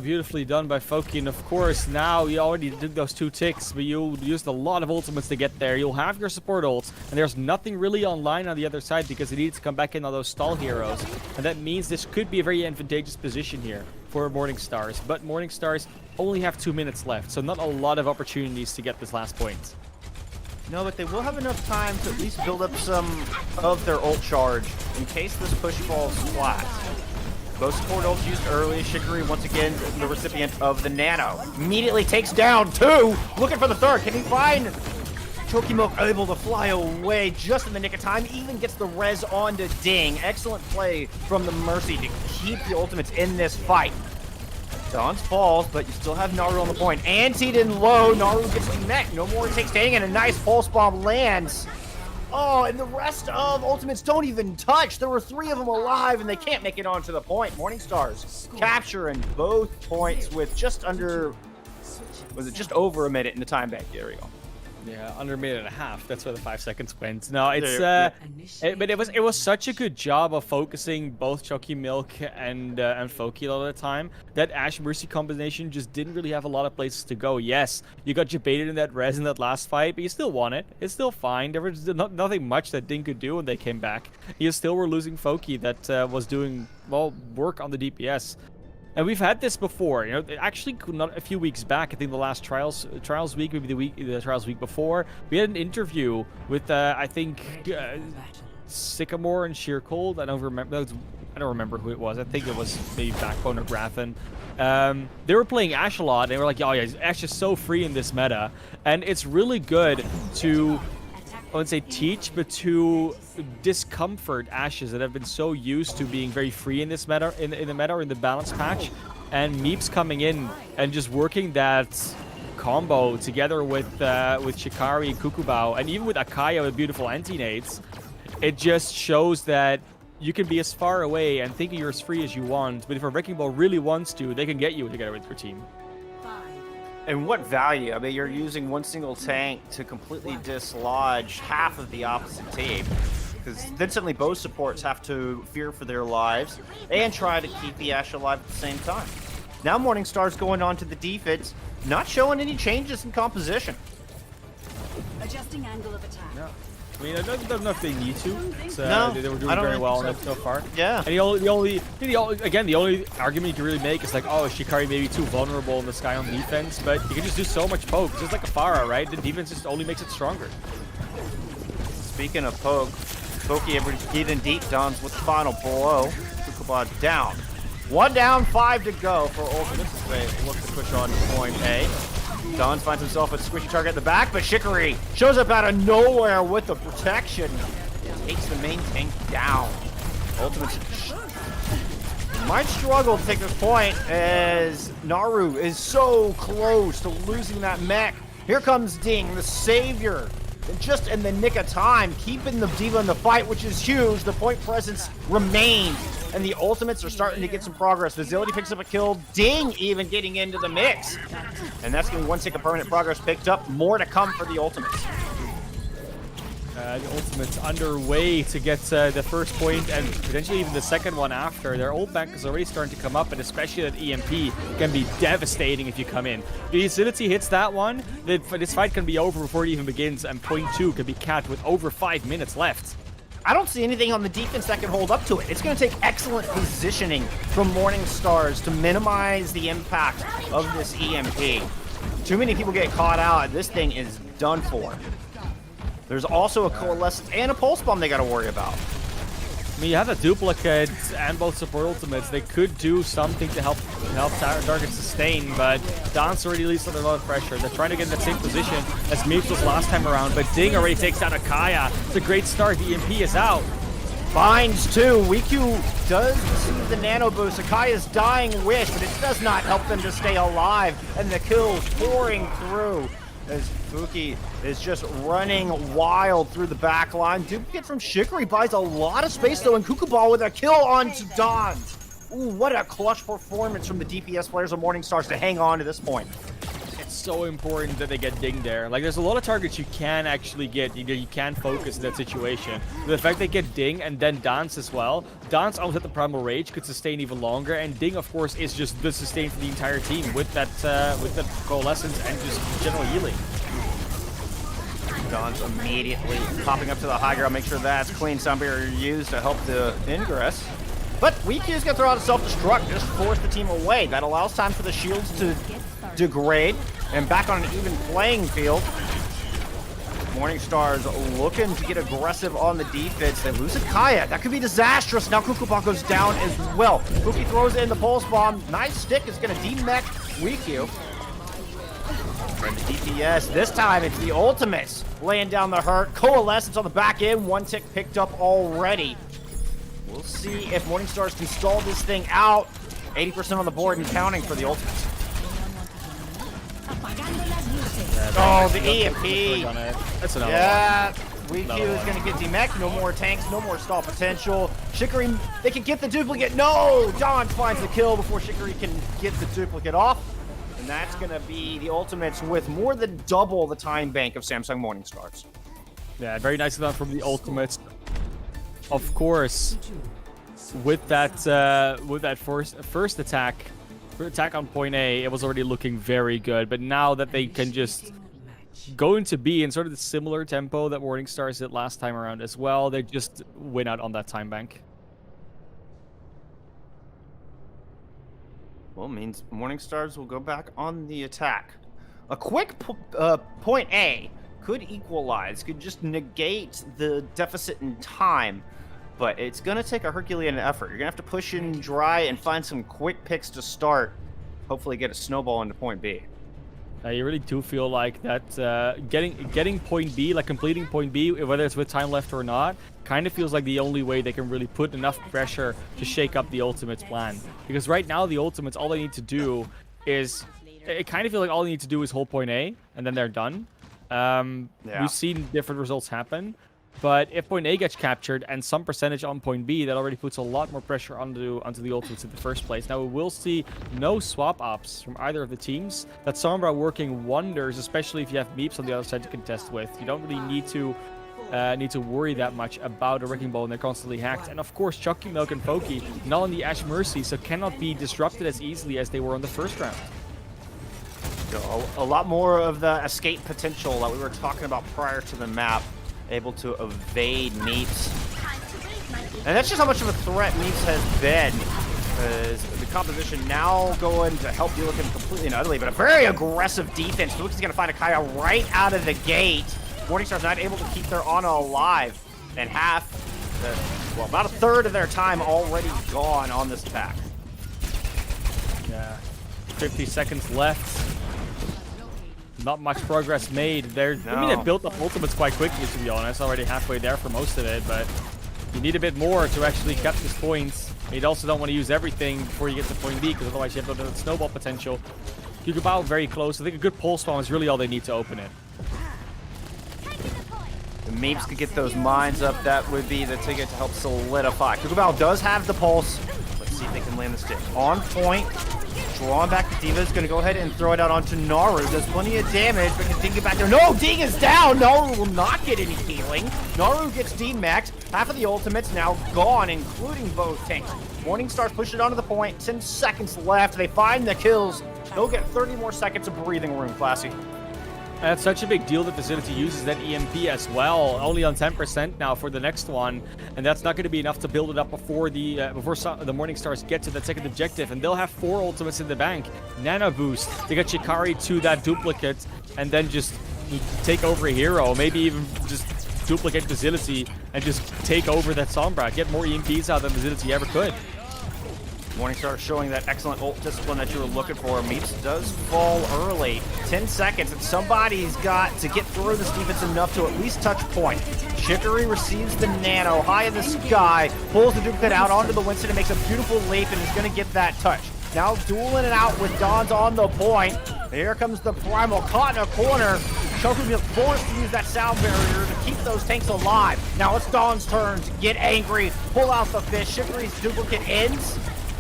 Beautifully done by Foki, and of course now you already did those 2 ticks, but you used a lot of ultimates to get there. You'll have your support ults, and there's nothing really online on the other side because they need to come back in on those stall heroes, and that means this could be a very advantageous position here for Morningstars. But Morningstars only have 2 minutes left, so not a lot of opportunities to get this last point. No, but they will have enough time to at least build up some of their ult charge in case this push falls flat. Both support ults used early. Shikari, once again, the recipient of the nano. Immediately takes down 2. Looking for the 3rd. Can he find Chokimilk able to fly away just in the nick of time? Even gets the res onto Ding. Excellent play from the Mercy to keep the ultimates in this fight. Dons falls, but you still have Naru on the point. Antied in low. Naru gets the neck. No more takes Ding, and a nice pulse bomb lands. Oh, and the rest of ultimates don't even touch. There were 3 of them alive, and they can't make it onto the point. Morningstars capturing both points with just under, was it just over a minute in the time bank? There we go. Yeah, under a minute and a half. That's where the 5 seconds went. No, it's but it was such a good job of focusing both Chokimilk and Foki a lot of the time that Ashe Mercy combination just didn't really have a lot of places to go. Yes, you got jebaited in that res in that last fight, but you still won it. It's still fine. There was nothing much that Ding could do when they came back. You still were losing Foki that was doing work on the DPS. And we've had this before, you know, actually not a few weeks back. I think the last trials week, maybe the trials week before, we had an interview with I think Sycamore and Sheer Cold. I don't remember who it was. I think it was maybe Backbone or Grafin. They were playing Ashe a lot, and they were like, "Oh yeah, Ashe is so free in this meta," and it's really good to, I wouldn't say teach, but to discomfort Ashes that have been so used to being very free in this meta, in the meta or in the balance patch, and Meeps coming in and just working that combo together with Shikari and Kukubao, and even with Akaya with beautiful anti-nades. It just shows that you can be as far away and thinking you're as free as you want, but if a Wrecking Ball really wants to, they can get you together with your team. And what value? I mean, you're using one single tank to completely dislodge half of the opposite team. Because then suddenly both supports have to fear for their lives and try to keep the Ashe alive at the same time. Now Morningstar's going on to the defense, not showing any changes in composition. Adjusting angle of attack. No. I mean, I don't know if they need to. No, they were doing very well on it so far. Yeah. And the only argument you can really make is like, oh, Shikari may be too vulnerable in the sky on defense, but you can just do so much poke. It's just like a Pharah, right? The defense just only makes it stronger. Speaking of poke, Foki ever get in deep. Dons with the final blow. Kukubad down. 1 down, 5 to go for Ultimate. They look to push on to point A. Dons finds himself a squishy target at the back, but Shikari shows up out of nowhere with the protection. Takes the main tank down. Ultimate might struggle to take this point as Naru is so close to losing that mech. Here comes Ding, the savior. And just in the nick of time, keeping the D.Va in the fight, which is huge. The point presence remains, and the ultimates are starting to get some progress. Facility picks up a kill. Ding even getting into the mix. And that's going to be 1 tick of permanent progress picked up. More to come for the ultimates. The ultimate's underway to get the first point and potentially even the second one after. Their ult bank is already starting to come up, and especially that EMP can be devastating if you come in. If the facility hits that one, this fight can be over before it even begins, and point 2 can be capped with over 5 minutes left. I don't see anything on the defense that can hold up to it. It's going to take excellent positioning from Morningstars to minimize the impact of this EMP. Too many people get caught out, and this thing is done for. There's also a Coalescence and a Pulse Bomb they got to worry about. I mean, you have a duplicate and both support ultimates. They could do something to help target sustain, but Dance already leaves under a lot of pressure. They're trying to get in that same position as Meeps was last time around, but Ding already takes down Akaya. It's a great start. The EMP is out. Finds too. WeQ does receive the nano boost. Akaya's dying wish, but it does not help them to stay alive, and the kills pouring through as Fuki is just running wild through the back line. Duplicate from Shikari buys a lot of space though, and Kukubal with a kill onto Dons. Ooh, what a clutch performance from the DPS players of Morningstars to hang on to this point. It's so important that they get Ding there. Like, there's a lot of targets you can actually get. You can focus in that situation. The fact they get Ding and then Dance as well. Dance almost at the Primal Rage could sustain even longer, and Ding, of course, is just the sustain for the entire team with that Coalescence and just general healing. Dons immediately popping up to the high ground. Make sure that's clean. Sound barrier used to help the ingress. But WeQ's gonna throw out a self-destruct, just force the team away. That allows time for the shields to degrade and back on an even playing field. Morningstars looking to get aggressive on the defense. They lose Akaya. That could be disastrous. Now Kukubal goes down as well. Fuki throws in the pulse bomb. Nice stick is gonna demech WeQ. And the DPS, this time it's the ultimates laying down the hurt. Coalescence on the back end. One tick picked up already. We'll see if Morningstars can stall this thing out. 80% on the board and counting for the ultimates. Oh, the EMP. That's another Yeah, WeQ is going to get demech. No more tanks, no more stall potential. Shikari, they can get the duplicate. No! Don finds the kill before Shikari can get the duplicate off. And that's going to be the ultimates with more than double the time bank of Samsung Morningstars. Yeah, very nicely done from the ultimates. Of course, with that first attack on point A, it was already looking very good. But now that they can just go into B in sort of the similar tempo that Morningstars did last time around as well, they just win out on that time bank. Well, means Morningstars will go back on the attack. A quick point A could equalize, could just negate the deficit in time, but it's going to take a Herculean effort. You're going to have to push in dry and find some quick picks to start, hopefully get a snowball into point B. You really do feel like that getting point B, like completing point B, whether it's with time left or not, kind of feels like the only way they can really put enough pressure to shake up the Ultimates plan. Because right now, the Ultimates, all they need to do is... It kind of feels like all they need to do is hold point A, and then they're done. We've seen different results happen. But if point A gets captured and some percentage on point B, that already puts a lot more pressure onto the Ultimates in the first place. Now, we will see no swap ups from either of the teams. That Sombra working wonders, especially if you have Meeps on the other side to contest with. You don't really need to worry that much about a Wrecking Ball, and they're constantly hacked. And of course, Chucky Milk and Foki not on the Ash Mercy, so cannot be disrupted as easily as they were on the first round. A lot more of the escape potential that we were talking about prior to the map. Able to evade Meeps. And that's just how much of a threat Meeps has been. As the composition now going to help deal with him completely and utterly, but a very aggressive defense. Fuki's going to find Akaya right out of the gate. Morningstar's not able to keep their Ana alive. And about a third of their time already gone on this attack. Yeah, 50 seconds left. Not much progress made. I mean, it built up ultimates quite quickly, to be honest. Already halfway there for most of it, but you need a bit more to actually capture this point. You also don't want to use everything before you get to point B, because otherwise you have the snowball potential. Kukubao very close. I think a good pulse bomb is really all they need to open it. The Meeps could get those mines up. That would be the ticket to help solidify. Kukubao does have the pulse. Let's see if they can land the stick. On point. Drawing back the Diva is going to go ahead and throw it out onto Naru. Does plenty of damage, but can Ding get back there? No, Ding is down! Naru will not get any healing. Naru gets D-maxed. Half of the ultimates now gone, including both tanks. Morningstars push it onto the point. 10 seconds left. They find the kills. They'll get 30 more seconds of breathing room, Classy. That's such a big deal that Vicinity uses that EMP as well. Only on 10% now for the next one. And that's not going to be enough to build it up before the Morningstars get to the second objective. And they'll have 4 ultimates in the bank. Nano boost. They got Shikari to that duplicate. And then just take over a hero. Maybe even just duplicate Facility and just take over that Sombra, get more EMPs out than Facility ever could. Morningstar showing that excellent ult discipline that you were looking for. Meeps does fall early. 10 seconds, and somebody's got to get through this defense enough to at least touch point. Chicory receives the nano high in the sky, pulls the duplicate out onto the Winston and makes a beautiful leap and is going to get that touch. Now dueling it out with Don's on the point. Here comes the Primal, caught in a corner. Shoku's being forced to use that sound barrier to keep those tanks alive. Now it's Don's turn to get angry, pull out the fish. Chicory's duplicate ends,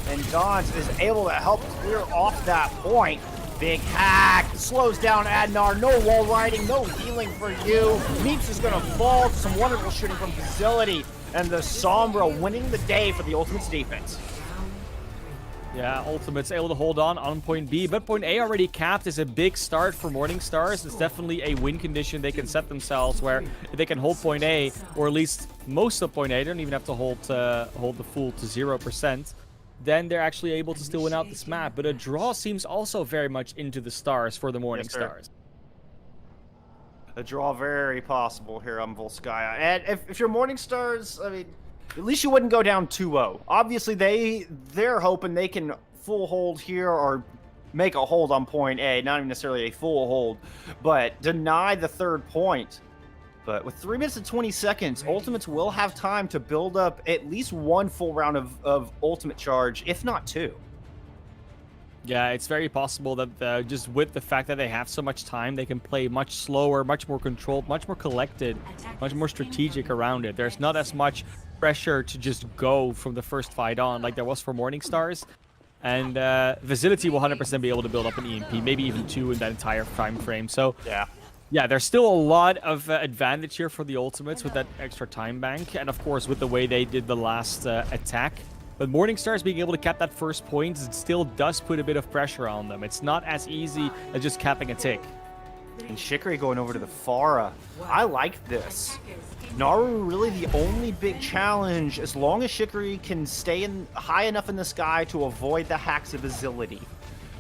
and Dons is able to help clear off that point. Big hack, slows down Adnar, no wall riding, no healing for you. Meeps is gonna fall to some wonderful shooting from Facility, and the Sombra winning the day for the Ultimates defense. Yeah, Ultimate's able to hold on point B, but point A already capped is a big start for Morningstars. It's definitely a win condition they can set themselves where if they can hold point A, or at least most of point A, they don't even have to hold the full to 0%, then they're actually able to still win out this map. But a draw seems also very much into the stars for the Morningstars. A draw very possible here on Volskaya. And if you're Morningstars, I mean, at least you wouldn't go down 2-0. Obviously, they're hoping they can full hold here or make a hold on point A. Not even necessarily a full hold, but deny the third point. But with 3 minutes and 20 seconds, Ultimates will have time to build up at least one full round of Ultimate charge, if not two. Yeah, it's very possible that just with the fact that they have so much time, they can play much slower, much more controlled, much more collected, much more strategic around it. There's not as much pressure to just go from the first fight on like there was for Morningstars. And Facility will 100% be able to build up an EMP, maybe even two in that entire time frame. So yeah, there's still a lot of advantage here for the Ultimates with that extra time bank. And of course, with the way they did the last attack. But Morningstars being able to cap that first point, it still does put a bit of pressure on them. It's not as easy as just capping a tick. And Chicory going over to the Pharah. I like this. Naru really the only big challenge as long as Chicory can stay high enough in the sky to avoid the hack's ability.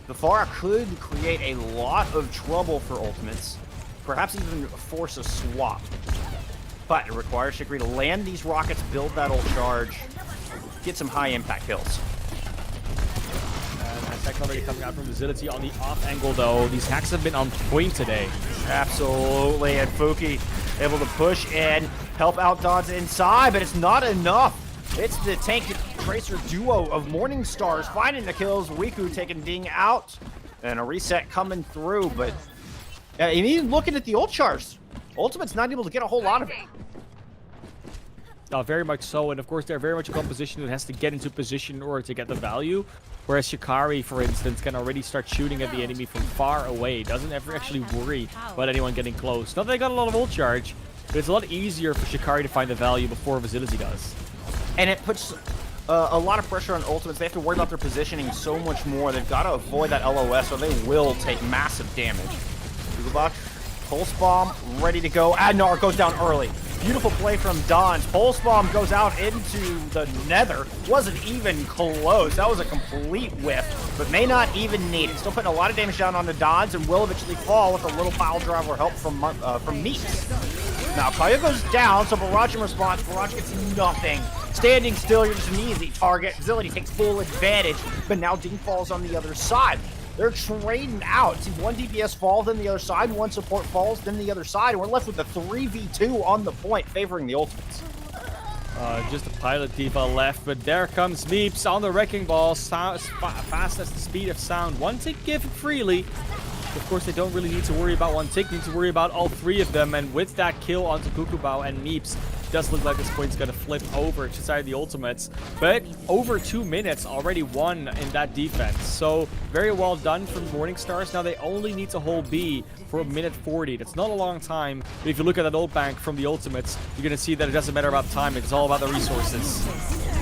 The Pharah could create a lot of trouble for Ultimates, perhaps even force a swap. But it requires Chicory to land these rockets, build that ult charge, get some high impact kills. And attack already coming out from Facility on the off angle though. These hacks have been on point today. Absolutely, and Fuki able to push in, help out Dons inside, but it's not enough. It's the tank tracer duo of Morningstars finding the kills. Riku taking Ding out, and a reset coming through, but even looking at the ult charge, Ultimate's not able to get a whole lot of it. Very much so, and of course they're very much a composition that has to get into position in order to get the value. Whereas Shikari, for instance, can already start shooting at the enemy from far away. Doesn't ever actually worry about anyone getting close. Not that they got a lot of ult charge, but it's a lot easier for Shikari to find the value before Facility does. And it puts a lot of pressure on Ultimates. They have to worry about their positioning so much more. They've got to avoid that LOS or they will take massive damage. Pulse Bomb ready to go. Adnar goes down early. Beautiful play from Dons. Pulse Bomb goes out into the nether. Wasn't even close. That was a complete whiff, but may not even need it. Still putting a lot of damage down on the Dons and will eventually fall with a little pile driver help from Meeps. Now, Kaya goes down, so Barrage in response. Barrage gets nothing. Standing still, you're just an easy target. Facility takes full advantage, but now Ding falls on the other side. They're trading out. See, one DPS falls, then the other side. One support falls, then the other side. And we're left with a 3v2 on the point, favoring the Ultimates. Just a pilot diva left, but there comes Meeps on the wrecking ball, as fast as the speed of sound. One tick given freely. Of course, they don't really need to worry about one tick. They need to worry about all three of them. And with that kill onto Kukubao and Meeps, it does look like this point's going to flip over to side of the Ultimates. But over 2 minutes already won in that defense. So very well done from Morningstars. Now they only need to hold B for 1:40. That's not a long time. But if you look at that ult bank from the Ultimates, you're going to see that it doesn't matter about time. It's all about the resources.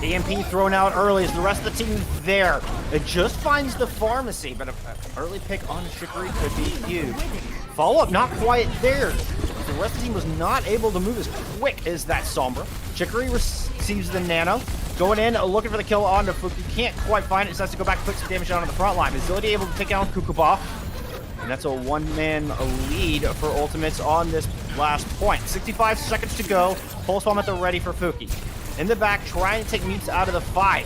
EMP thrown out early as the rest of the team there. It just finds the pharmacy, but an early pick on Chicory could be huge. Follow-up not quite there. The rest of the team was not able to move as quick as that Sombra. Chicory receives the nano. Going in, looking for the kill on the Fuki. Can't quite find it, so has to go back and put some damage down on the front line. Facility able to take down Kukuba. And that's a one-man lead for Ultimates on this last point. 65 seconds to go. Pulse bomb at the ready for Fuki. In the back, trying to take Mutes out of the fight.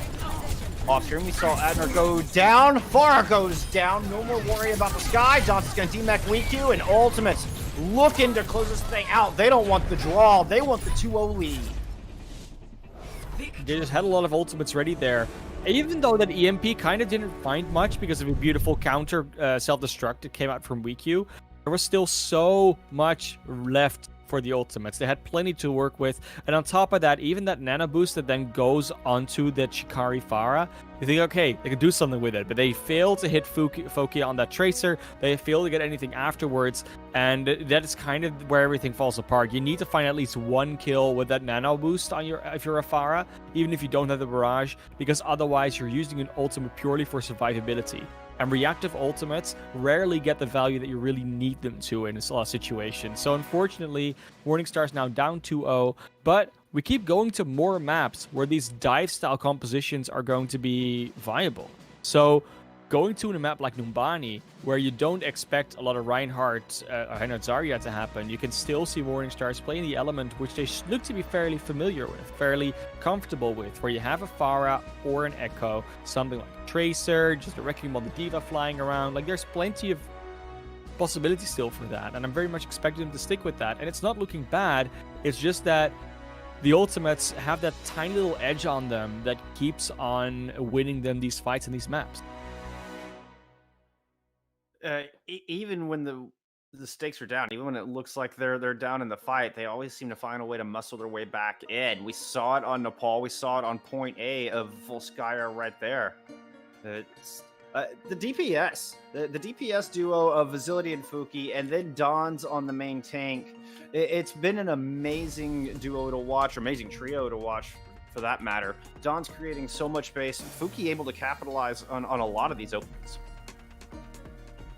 Off screen, we saw Adner go down. Farah goes down. No more worry about the sky. Johnson's going to DMAC Weeku, and Ultimates looking to close this thing out. They don't want the draw. They want the 2-0 lead. They just had a lot of ultimates ready there. Even though that EMP kind of didn't find much because of a beautiful counter self-destruct that came out from Weeku, there was still so much left for the ultimates. They had plenty to work with, and on top of that, even that nano boost that then goes onto the Chikari Farah, you think, okay, they could do something with it, but they failed to hit Foki on that tracer. They failed to get anything afterwards, and that is kind of where everything falls apart. You need to find at least one kill with that nano boost on your, if you're a Farah, even if you don't have the barrage, because otherwise you're using an ultimate purely for survivability. And reactive ultimates rarely get the value that you really need them to in a situation. So unfortunately, Morningstar is now down 2-0, but we keep going to more maps where these dive-style compositions are going to be viable. So going to a map like Numbani, where you don't expect a lot of Reinhardt or Zarya to happen, you can still see Morningstars playing the element which they look to be fairly familiar with, fairly comfortable with, where you have a Farah or an Echo, something like a Tracer, just a Wrecking Ball, the Diva flying around. Like, there's plenty of possibility still for that, and I'm very much expecting them to stick with that. And it's not looking bad, it's just that the ultimates have that tiny little edge on them that keeps on winning them these fights and these maps. Even when the stakes are down, even when it looks like they're down in the fight, they always seem to find a way to muscle their way back in. We saw it on Nepal. We saw it on point A of Volskaya right there. It's, the DPS, the DPS duo of Vazility and Fuki, and then Don's on the main tank. It's been an amazing duo to watch, amazing trio to watch for that matter. Don's creating so much space. Fuki able to capitalize on a lot of these openings.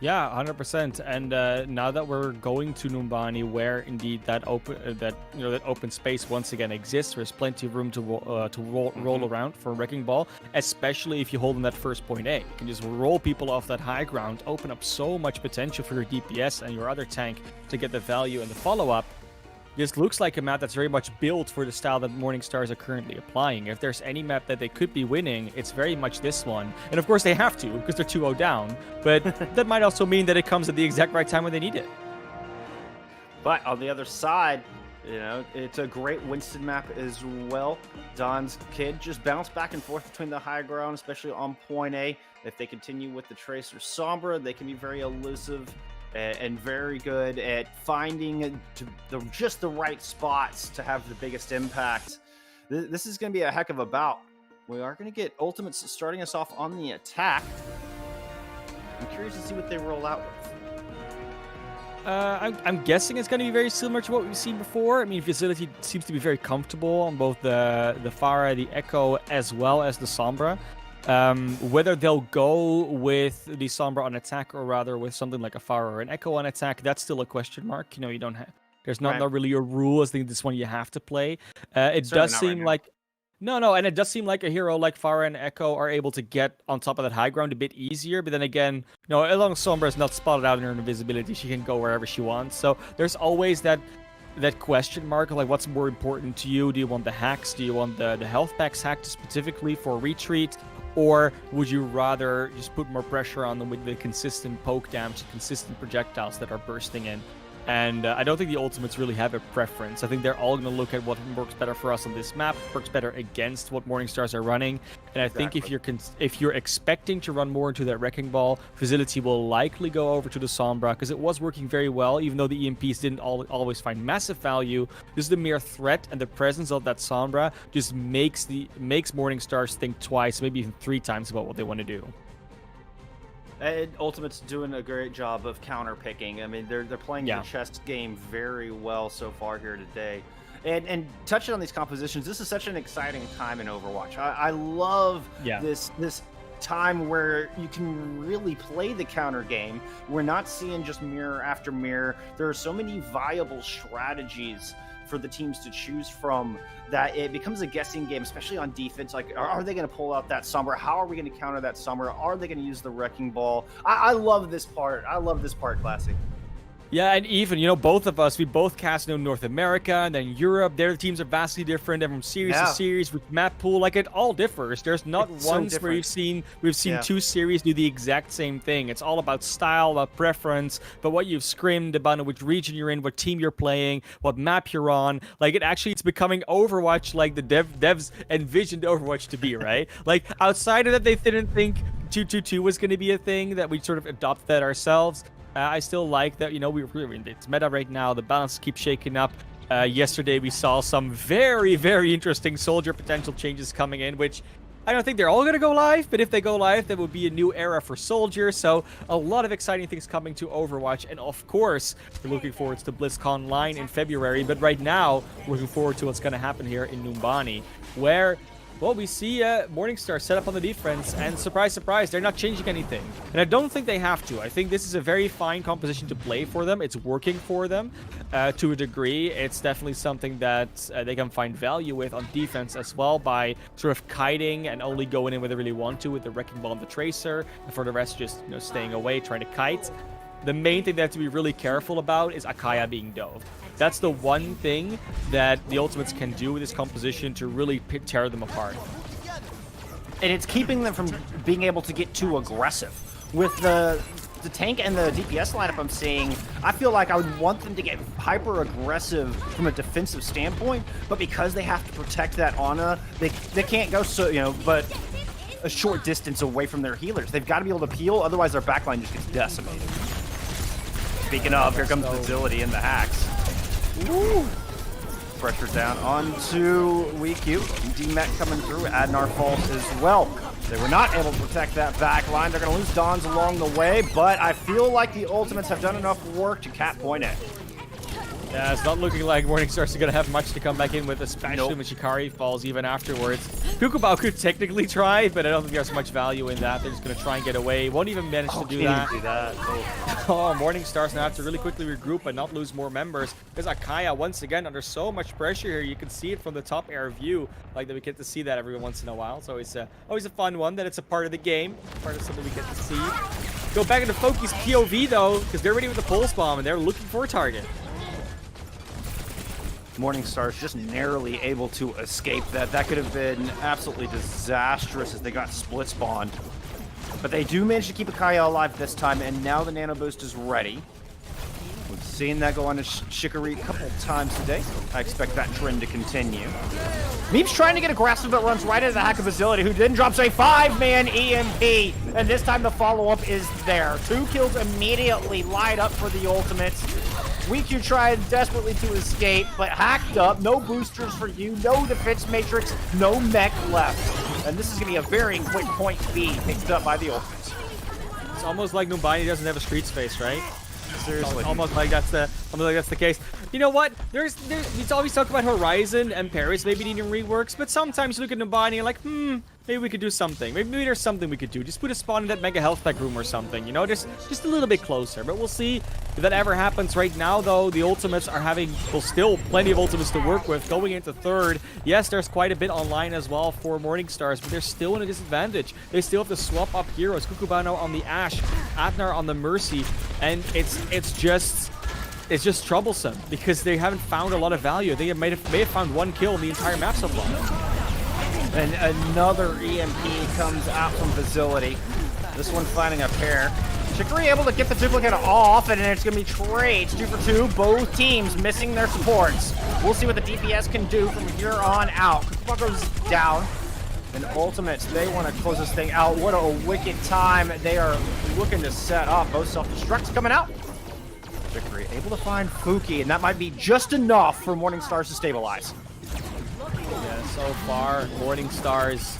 Yeah, 100%. And now that we're going to Numbani, where indeed that open space once again exists, there's plenty of room to roll around for a Wrecking Ball, especially if you hold in that first point A. You can just roll people off that high ground, open up so much potential for your DPS and your other tank to get the value and the follow-up. This looks like a map that's very much built for the style that Morningstars are currently applying. If there's any map that they could be winning, it's very much this one. And of course they have to, because they're 2-0 down. But that might also mean that it comes at the exact right time when they need it. But on the other side, you know, it's a great Winston map as well. Don's kid just bounced back and forth between the high ground, especially on point A. If they continue with the Tracer Sombra, they can be very elusive and very good at finding just the right spots to have the biggest impact. This is going to be a heck of a bout. We are going to get ultimates starting us off on the attack. I'm curious to see what they roll out with. I'm guessing it's going to be very similar to what we've seen before. I mean, Facility seems to be very comfortable on both the Farah, the Echo, as well as the Sombra. Whether they'll go with the Sombra on attack or rather with something like a Farah or an Echo on attack, that's still a question mark. You know, you don't have, there's not really a rule as this one you have to play. It does seem like and it does seem like a hero like Farah and Echo are able to get on top of that high ground a bit easier. But then again, you know, as long as Sombra is not spotted out in her invisibility, she can go wherever she wants. So there's always that question mark of like, what's more important to you? Do you want the hacks? Do you want the health packs hacked specifically for retreat? Or would you rather just put more pressure on them with the consistent poke damage, consistent projectiles that are bursting in? And I don't think the ultimates really have a preference. I think they're all going to look at what works better for us on this map, works better against what Morningstars are running. And I think if you're expecting to run more into that Wrecking Ball, Facility will likely go over to the Sombra, because it was working very well, even though the EMPs didn't always find massive value. Just the mere threat and the presence of that Sombra just makes Morningstars think twice, maybe even 3 times about what they want to do. And Ultimate's doing a great job of counter picking. I mean, they're playing the chess game very well so far here today. And touching on these compositions, this is such an exciting time in Overwatch. I love this time where you can really play the counter game. We're not seeing just mirror after mirror. There are so many viable strategies for the teams to choose from that it becomes a guessing game, especially on defense. Like, are they going to pull out that Sombra? How are we going to counter that Sombra? Are they going to use the Wrecking Ball? I love this part. I love this part, Classic. Yeah, and even, both of us, we both cast North America and then Europe. Their teams are vastly different. They're from series to series with map pool. Like, it all differs. There's not once where we've seen two series do the exact same thing. It's all about style, about preference, about what you've scrimmed, about which region you're in, what team you're playing, what map you're on. Like, it's becoming Overwatch like the devs envisioned Overwatch to be, right? Like, outside of that, they didn't think 2-2-2 was going to be a thing, that we'd sort of adopt that ourselves. I still like that, it's meta right now. The balance keeps shaking up. Yesterday, we saw some very, very interesting soldier potential changes coming in, which I don't think they're all going to go live, but if they go live, that would be a new era for Soldier. So a lot of exciting things coming to Overwatch. And of course, we're looking forward to BlizzCon line in February. But right now, we're looking forward to what's going to happen here in Numbani, where... well, we see Morningstar set up on the defense, and surprise, surprise, they're not changing anything. And I don't think they have to. I think this is a very fine composition to play for them. It's working for them to a degree. It's definitely something that they can find value with on defense as well, by sort of kiting and only going in where they really want to with the Wrecking Ball and the Tracer, and for the rest just staying away, trying to kite. The main thing they have to be really careful about is Akaya being dove. That's the one thing that the Ultimates can do with this composition to really tear them apart. And it's keeping them from being able to get too aggressive. With the tank and the DPS lineup I'm seeing, I feel like I would want them to get hyper-aggressive from a defensive standpoint, but because they have to protect that Ana, they can't go but a short distance away from their healers. They've got to be able to peel, otherwise their backline just gets decimated. Speaking of, here comes Facility and the hacks. Woo! Pressure down onto WeQ. DMAC coming through. Adnar falls as well. They were not able to protect that back line. They're going to lose Dons along the way, but I feel like the Ultimates have done enough work to cap point it. Yeah, it's not looking like Morningstar's going to have much to come back in with, especially when Shikari falls even afterwards. Kukubao could technically try, but I don't think there's much value in that. They're just going to try and get away. Won't even manage to do that. Oh, Morningstar's now have to really quickly regroup and not lose more members. Because Akaya, once again, under so much pressure here. You can see it from the top air view. Like that we get to see that every once in a while. So it's always a fun one, that it's a part of the game. Part of something we get to see. Go back into Foki's POV, though, because they're ready with the Pulse Bomb, and they're looking for a target. Morningstar's just narrowly able to escape that. That could have been absolutely disastrous as they got split spawned. But they do manage to keep Akaya alive this time, and now the Nano Boost is ready. We've seen that go on to Shikari a couple times today. I expect that trend to continue. Meep's trying to get aggressive, but runs right into the hack of Facility, who then drops a 5-man EMP. And this time the follow-up is there. 2 kills immediately light up for the Ultimates. WeQ tried desperately to escape, but hacked up. No boosters for you, no defense matrix, no mech left. And this is going to be a very quick point B picked up by the Ultimates. It's almost like Numbani doesn't have a street space, right? Seriously. Almost like that's the case. You know what? We always talk about Horizon and Paris maybe needing reworks, but sometimes you look at Numbani and you're like, maybe we could do something. Maybe there's something we could do. Just put a spawn in that Mega Health Pack room or something, just a little bit closer. But we'll see if that ever happens. Right now, though, the Ultimates are having, still plenty of Ultimates to work with going into third. Yes, there's quite a bit online as well for Morningstars, but they're still in a disadvantage. They still have to swap up heroes. Kukubano on the Ashe, Adnar on the Mercy, and it's just troublesome because they haven't found a lot of value. They may have found 1 kill in the entire map so far. And another EMP comes out from Facility. This one finding a pair. Shikari able to get the duplicate off, and it's going to be trades. 2 for 2. Both teams missing their supports. We'll see what the DPS can do from here on out. Kukubako's down. And Ultimates, they want to close this thing out. What a wicked time they are looking to set up. Both self-destructs coming out. Shikari able to find Fuki, and that might be just enough for Morningstars to stabilize. Yeah, so far, Morningstars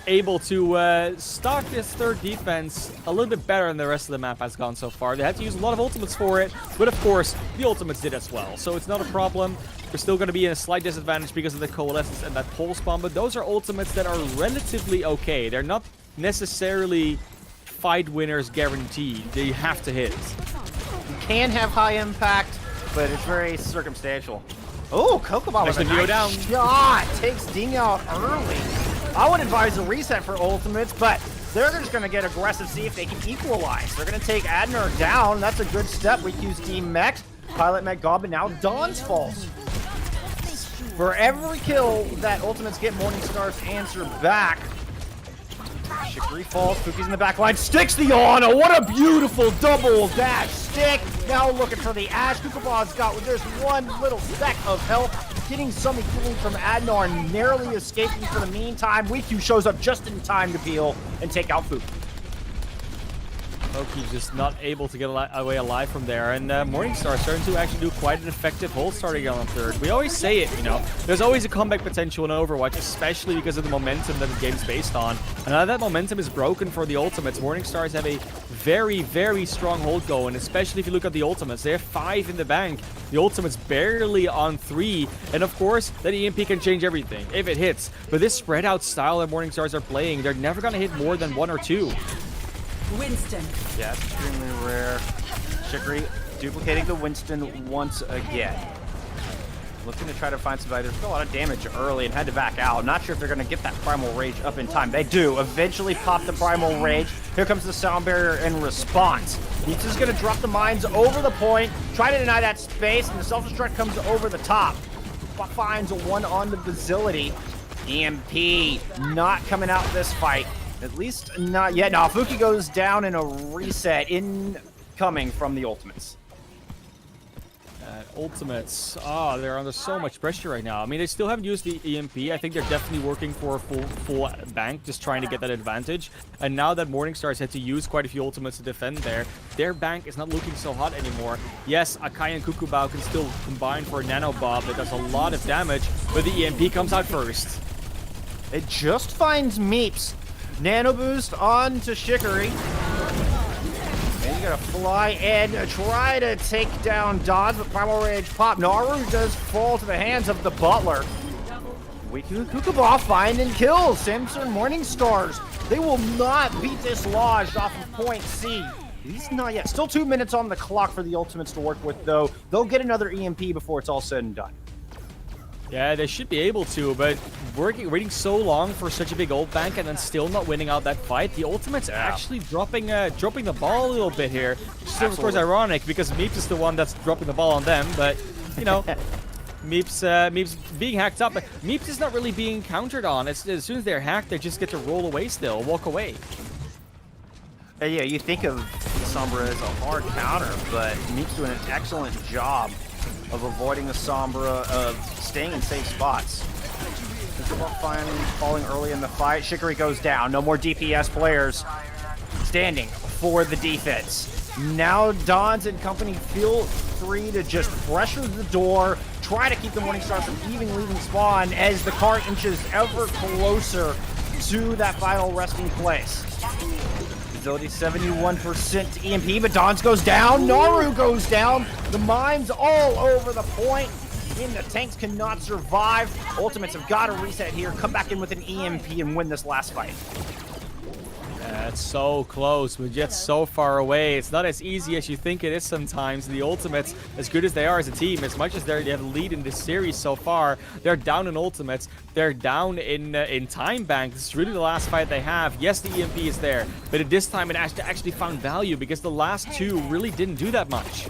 able to stock this third defense a little bit better than the rest of the map has gone so far. They had to use a lot of ultimates for it, but of course, the ultimates did as well. So it's not a problem. They're still going to be in a slight disadvantage because of the Coalescence and that Pulse Bomb, but those are ultimates that are relatively okay. They're not necessarily fight winners guaranteed. They have to hit. You can have high impact, but it's very circumstantial. Oh, Kokoball with a nice shot. Takes Ding out early. I would advise a reset for ultimates, but They're just going to get aggressive, see if they can equalize. They're going to take Adner down. That's a good step. We use Team Mech. Pilot Mech gone, but now Dawn's falls. For every kill that Ultimates get, Morningstar's answer back. Shikri falls, Fuki's in the back line, sticks the Ana. What a beautiful double dash stick. Now looking for the Ash. Kukuba's got just one little speck of health. Getting some healing from Adnar, narrowly escaping for the meantime. WeQ shows up just in time to peel and take out Fuki. Loki's just not able to get away alive from there, and Morningstar starting to actually do quite an effective hold starting on third. We always say it, you know, there's always a comeback potential in Overwatch, especially because of the momentum that the game's based on. And now that momentum is broken for the Ultimates, Morningstars have a very, very strong hold going, especially if you look at the Ultimates. They have 5 in the bank. The Ultimates barely on 3, and of course, that EMP can change everything if it hits. But this spread out style that Morningstars are playing, they're never gonna hit more than 1 or 2. Winston. Yeah, it's extremely rare. Shikri duplicating the Winston once again. Looking to try to find somebody. There's a lot of damage early and had to back out. Not sure if they're going to get that Primal Rage up in time. They do. Eventually pop the Primal Rage. Here comes the Sound Barrier in response. He's just going to drop the mines over the point, try to deny that space, and the Self-Destruct comes over the top. Finds one on the Facility. EMP not coming out this fight. At least not yet. Now, Fuki goes down in a reset incoming from the Ultimates. Ultimates, they're under so much pressure right now. I mean, they still haven't used the EMP. I think they're definitely working for a full bank, just trying to get that advantage. And now that Morningstar's had to use quite a few Ultimates to defend there, their bank is not looking so hot anymore. Yes, Akai and Kukubao can still combine for a Nano Bob that does a lot of damage, but the EMP comes out first. It just finds Meeps. Nano Boost on to Shikari. And you gotta fly and try to take down Dodge, but Primal Rage pop. Naru does fall to the hands of the Butler. Kukuba finding kills. Samson Morningstars. They will not be dislodged off of point C. At least not yet. Still 2 minutes on the clock for the Ultimates to work with, though. They'll get another EMP before it's all said and done. Yeah, they should be able to, but waiting so long for such a big ult bank and then still not winning out that fight, the Ultimates actually dropping the ball a little bit here. Which is of course ironic because Meeps is the one that's dropping the ball on them, but you know, Meeps being hacked up. But Meeps is not really being countered on. As soon as they're hacked, they just get to roll away still, walk away. Yeah, you think of Sombra as a hard counter, but Meeps doing an excellent job of avoiding the Sombra, of staying in safe spots. Finally falling early in the fight. Shikari goes down. No more DPS players standing for the defense. Now Dons and company feel free to just pressure the door, try to keep the Morningstar from even leaving spawn as the car inches ever closer to that final resting place. Facility 71% EMP, but Dons goes down. Naru goes down. The mines all over the point. And the tanks cannot survive. Ultimates have got to reset here, come back in with an EMP and win this last fight. It's so close, but yet so far away. It's not as easy as you think it is sometimes. The Ultimates, as good as they are as a team, as much as they have a lead in this series so far, they're down in Ultimates. They're down in Time Bank. This is really the last fight they have. Yes, the EMP is there, but at this time it actually found value because the last two really didn't do that much.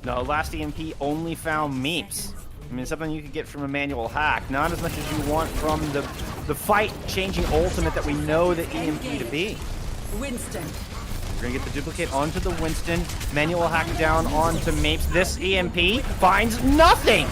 No, last EMP only found Meeps. I mean, something you could get from a manual hack. Not as much as you want from the fight-changing ultimate that we know the EMP to be. Winston. We're going to get the duplicate onto the Winston. Manual hack down onto Meeps. This EMP finds nothing.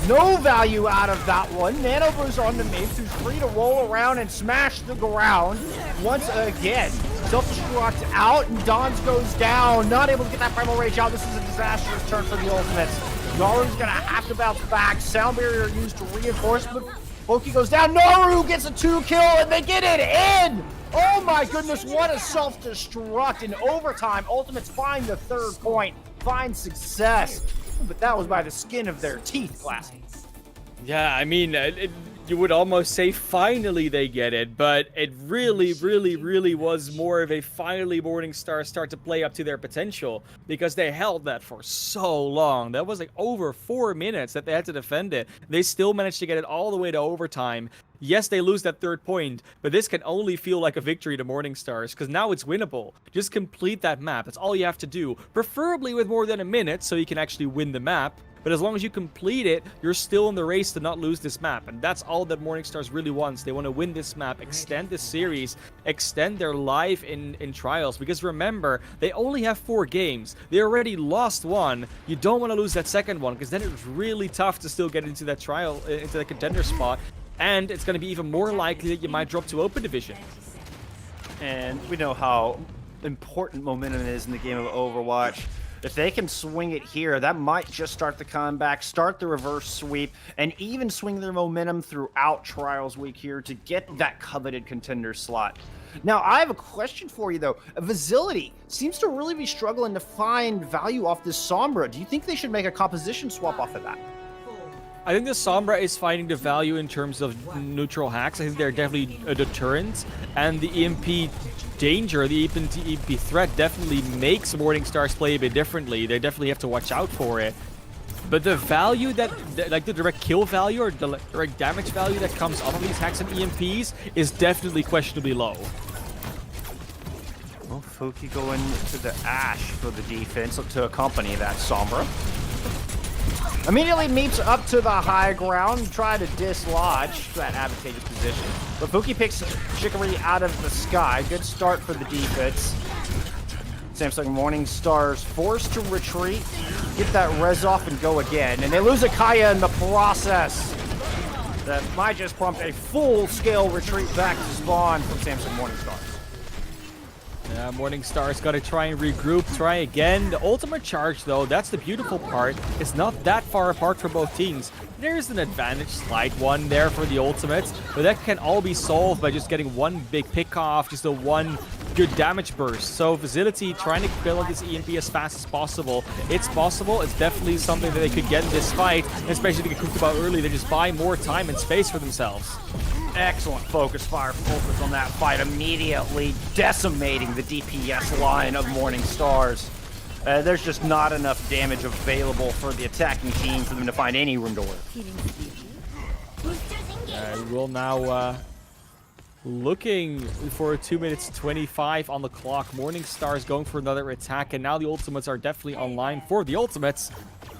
No value out of that one. Nano Boost onto Meeps, who's free to roll around and smash the ground once again. Self-destruct out, and Dons goes down. Not able to get that Primal Rage out. This is a disastrous turn for the Ultimates. Naru's gonna have to bounce back. Sound Barrier used to reinforce, but Loki goes down. Naru gets a 2-kill, and they get it in! Oh my goodness, what a self-destruct in overtime. Ultimates find the 3rd point, find success. But that was by the skin of their teeth, Classy. Yeah, I mean, you would almost say finally they get it, but it really, really, really was more of a finally Morningstar start to play up to their potential because they held that for so long. That was like over 4 minutes that they had to defend it. They still managed to get it all the way to overtime. Yes, they lose that 3rd point, but this can only feel like a victory to Morningstars, because now it's winnable. Just complete that map. That's all you have to do. Preferably with more than a minute, so you can actually win the map. But as long as you complete it, you're still in the race to not lose this map. And that's all that Morningstars really wants. They want to win this map, extend this series, extend their life in Trials. Because remember, they only have 4 games. They already lost 1. You don't want to lose that 2nd one, because then it's really tough to still get into that trial, into the contender spot. And it's going to be even more likely that you might drop to Open Division. And we know how important momentum is in the game of Overwatch. If they can swing it here, that might just start the comeback, start the reverse sweep, and even swing their momentum throughout Trials Week here to get that coveted contender slot. Now, I have a question for you, though. Vizility seems to really be struggling to find value off this Sombra. Do you think they should make a composition swap off of that? I think the Sombra is finding the value in terms of neutral hacks. I think they're definitely a deterrent. And the EMP danger, the EMP threat definitely makes Morningstars play a bit differently. They definitely have to watch out for it. But the value that, like the direct kill value or the direct damage value that comes off of these hacks and EMPs is definitely questionably low. Well, Fuki going to the Ash for the defense to accompany that Sombra. Immediately meets up to the high ground, try to dislodge that advantageous position. But Fuki picks Chicory out of the sky. Good start for the defense. Samsung Morningstars forced to retreat, get that res off and go again. And they lose a Kaya in the process. That might just prompt a full-scale retreat back to spawn from Samsung Morningstars. Yeah, Morningstar's got to try and regroup, try again. The ultimate charge, though, that's the beautiful part. It's not that far apart for both teams. There's an advantage, slight one there for the ultimates, but that can all be solved by just getting one big pick-off, just a one good damage burst. So Vizility trying to kill this EMP as fast as possible. It's possible. It's definitely something that they could get in this fight, especially to get cooked about early. They just buy more time and space for themselves. Excellent focus fire on that fight, immediately decimating the DPS line of Morningstars. There's just not enough damage available for the attacking team for them to find any room to work. We'll now looking for 2 minutes 25 on the clock. Morningstars going for another attack, and now the ultimates are definitely online for the ultimates.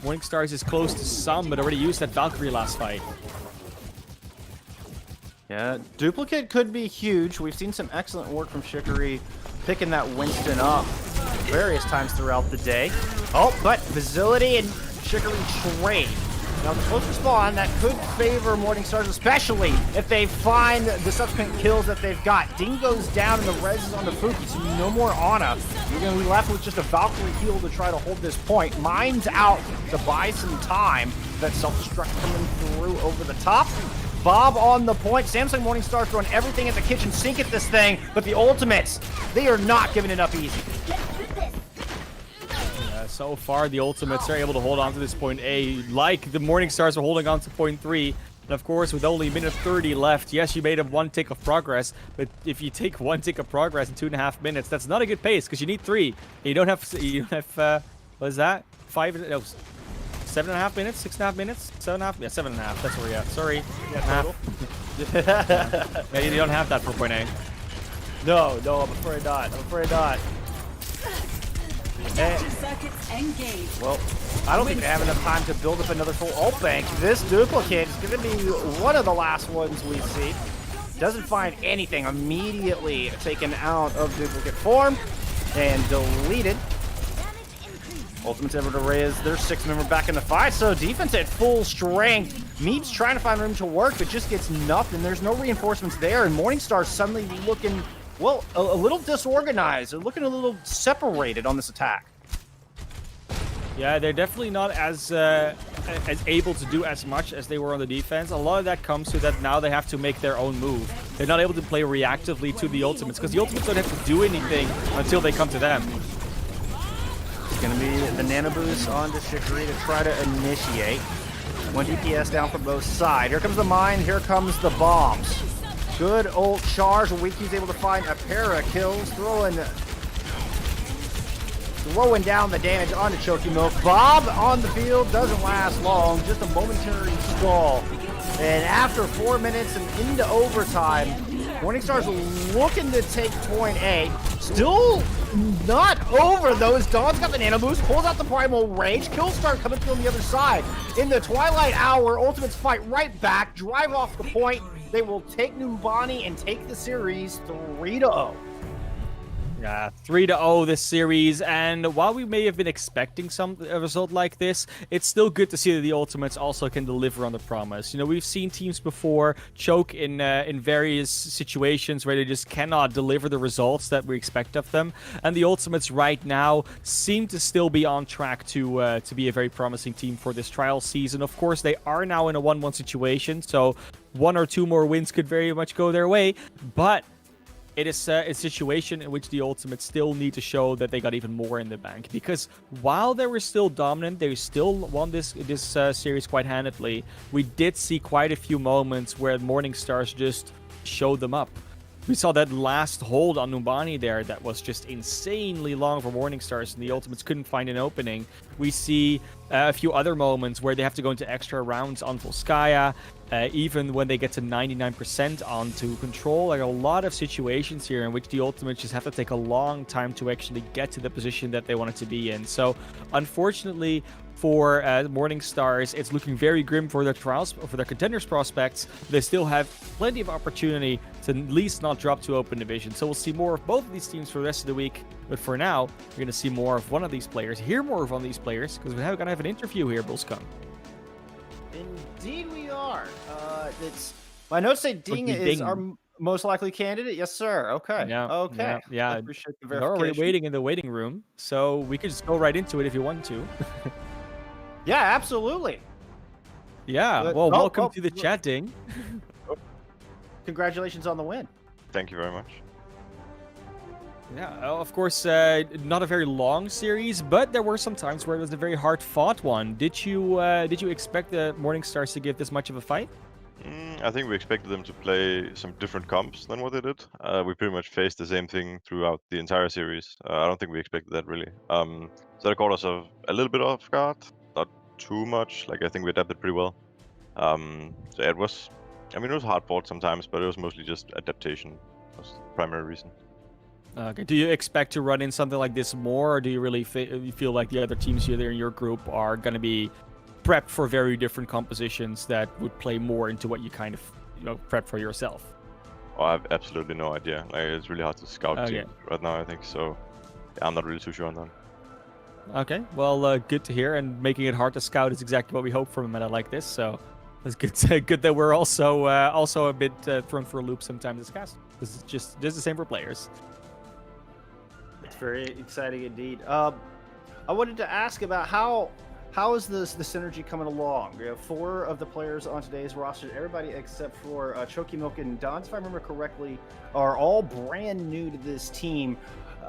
Morningstars is close to some, but already used that Valkyrie last fight. Yeah, duplicate could be huge. We've seen some excellent work from Chicory picking that Winston up various times throughout the day. Oh, but Vizility and Chicory trade. Now, the closer spawn, that could favor Morningstars, especially if they find the subsequent kills that they've got. Ding goes down and the res is on the Fuki, so no more Ana. You're going to be left with just a Valkyrie heal to try to hold this point. Mine's out to buy some time. That self-destruct coming through over the top. Bob on the point. Samsung Morningstar throwing everything at the kitchen sink at this thing, but the ultimates, they are not giving it up easy. So far, the ultimates are able to hold on to this point A, like the Morningstars are holding on to point 3. And of course, with only a minute 30 left, yes, you made a 1 tick of progress, but if you take 1 tick of progress in 2.5 minutes, that's not a good pace because you need 3. You don't have what is that? 7.5 minutes, 6.5 minutes, 7.5. Yeah, 7.5. That's where we're at. Sorry. Yeah, Yeah, you don't have that for point A. No, I'm afraid not. I'm afraid not. Well, I don't think they have enough time to build up another full ult bank. This duplicate is going to be one of the last ones we see. Doesn't find anything. Immediately taken out of duplicate form and deleted. Ultimate's able to raise their 6th member back in the fight, so defense at full strength. Meeb's trying to find room to work, but just gets nothing. There's no reinforcements there, and Morningstar suddenly looking, well, a little disorganized. They're looking a little separated on this attack. Yeah, they're definitely not as able to do as much as they were on the defense. A lot of that comes to that now they have to make their own move. They're not able to play reactively to the ultimates, because the ultimates don't have to do anything until they come to them. It's going to be the nano boost onto Chicory to try to initiate. 1 DPS down from both sides. Here comes the mine. Here comes the bombs. Good ult charge. Wiki's able to find a pair of kills. Throwing down the damage onto Choky Milk. Bob on the field. Doesn't last long. Just a momentary stall. And after 4 minutes and into overtime, Morningstar's looking to take point A. Still not over those. Dawn's got the nano boost, pulls out the primal rage. Killstar coming through on the other side. In the twilight hour, Ultimates fight right back, drive off the point. They will take Numbani and take the series 3-0. 3-0 this series, and while we may have been expecting a result like this, it's still good to see that the Ultimates also can deliver on the promise. You know, we've seen teams before choke in various situations where they just cannot deliver the results that we expect of them, and the Ultimates right now seem to still be on track to be a very promising team for this trial season. Of course, they are now in a 1-1 situation, so 1 or 2 more wins could very much go their way, but it is a situation in which the Ultimates still need to show that they got even more in the bank. Because while they were still dominant, they still won this series quite handedly. We did see quite a few moments where Morningstars just showed them up. We saw that last hold on Numbani there that was just insanely long for Morningstars, and the Ultimates couldn't find an opening. We see a few other moments where they have to go into extra rounds on Volskaya, even when they get to 99% onto Control. Like a lot of situations here in which the Ultimates just have to take a long time to actually get to the position that they wanted to be in. So, unfortunately, for Morningstars, it's looking very grim for their trials, for their Contenders prospects. They still have plenty of opportunity to at least not drop to open division. So we'll see more of both of these teams for the rest of the week. But for now, we're going to see more of one of these players, hear more of one of these players, because we're going to have an interview here, Bullscum. Indeed we are. My notes say Ding is our most likely candidate. Yes, sir. Okay. Yeah. Okay. Yeah. I appreciate the They're verification. already waiting in the waiting room, so we could just go right into it if you want to. Yeah, absolutely. Yeah. Well, welcome to the chat, Ding. Congratulations on the win. Thank you very much. Yeah, of course, not a very long series, but there were some times where it was a very hard-fought one. Did you expect the Morningstars to give this much of a fight? I think we expected them to play some different comps than what they did. We pretty much faced the same thing throughout the entire series. I don't think we expected that really. So that caught us a little bit off guard, not too much. Like I think we adapted pretty well. So yeah, it was hard fought sometimes, but it was mostly just adaptation. Was the primary reason. Okay. Do you expect to run in something like this more, or do you really feel like the other teams here in your group are going to be prepped for very different compositions that would play more into what you kind of prep for yourself? Oh, I have absolutely no idea. Like it's really hard to scout teams right now, I think. So yeah, I'm not really too sure on that. Okay, well, good to hear. And making it hard to scout is exactly what we hope from a meta like this. So it's good. Good that we're also a bit thrown for a loop sometimes as cast. This is just the same for players. It's very exciting indeed. I wanted to ask about how is the synergy coming along? We have 4 of the players on today's roster. Everybody except for Choky Milk and Dons, if I remember correctly, are all brand new to this team.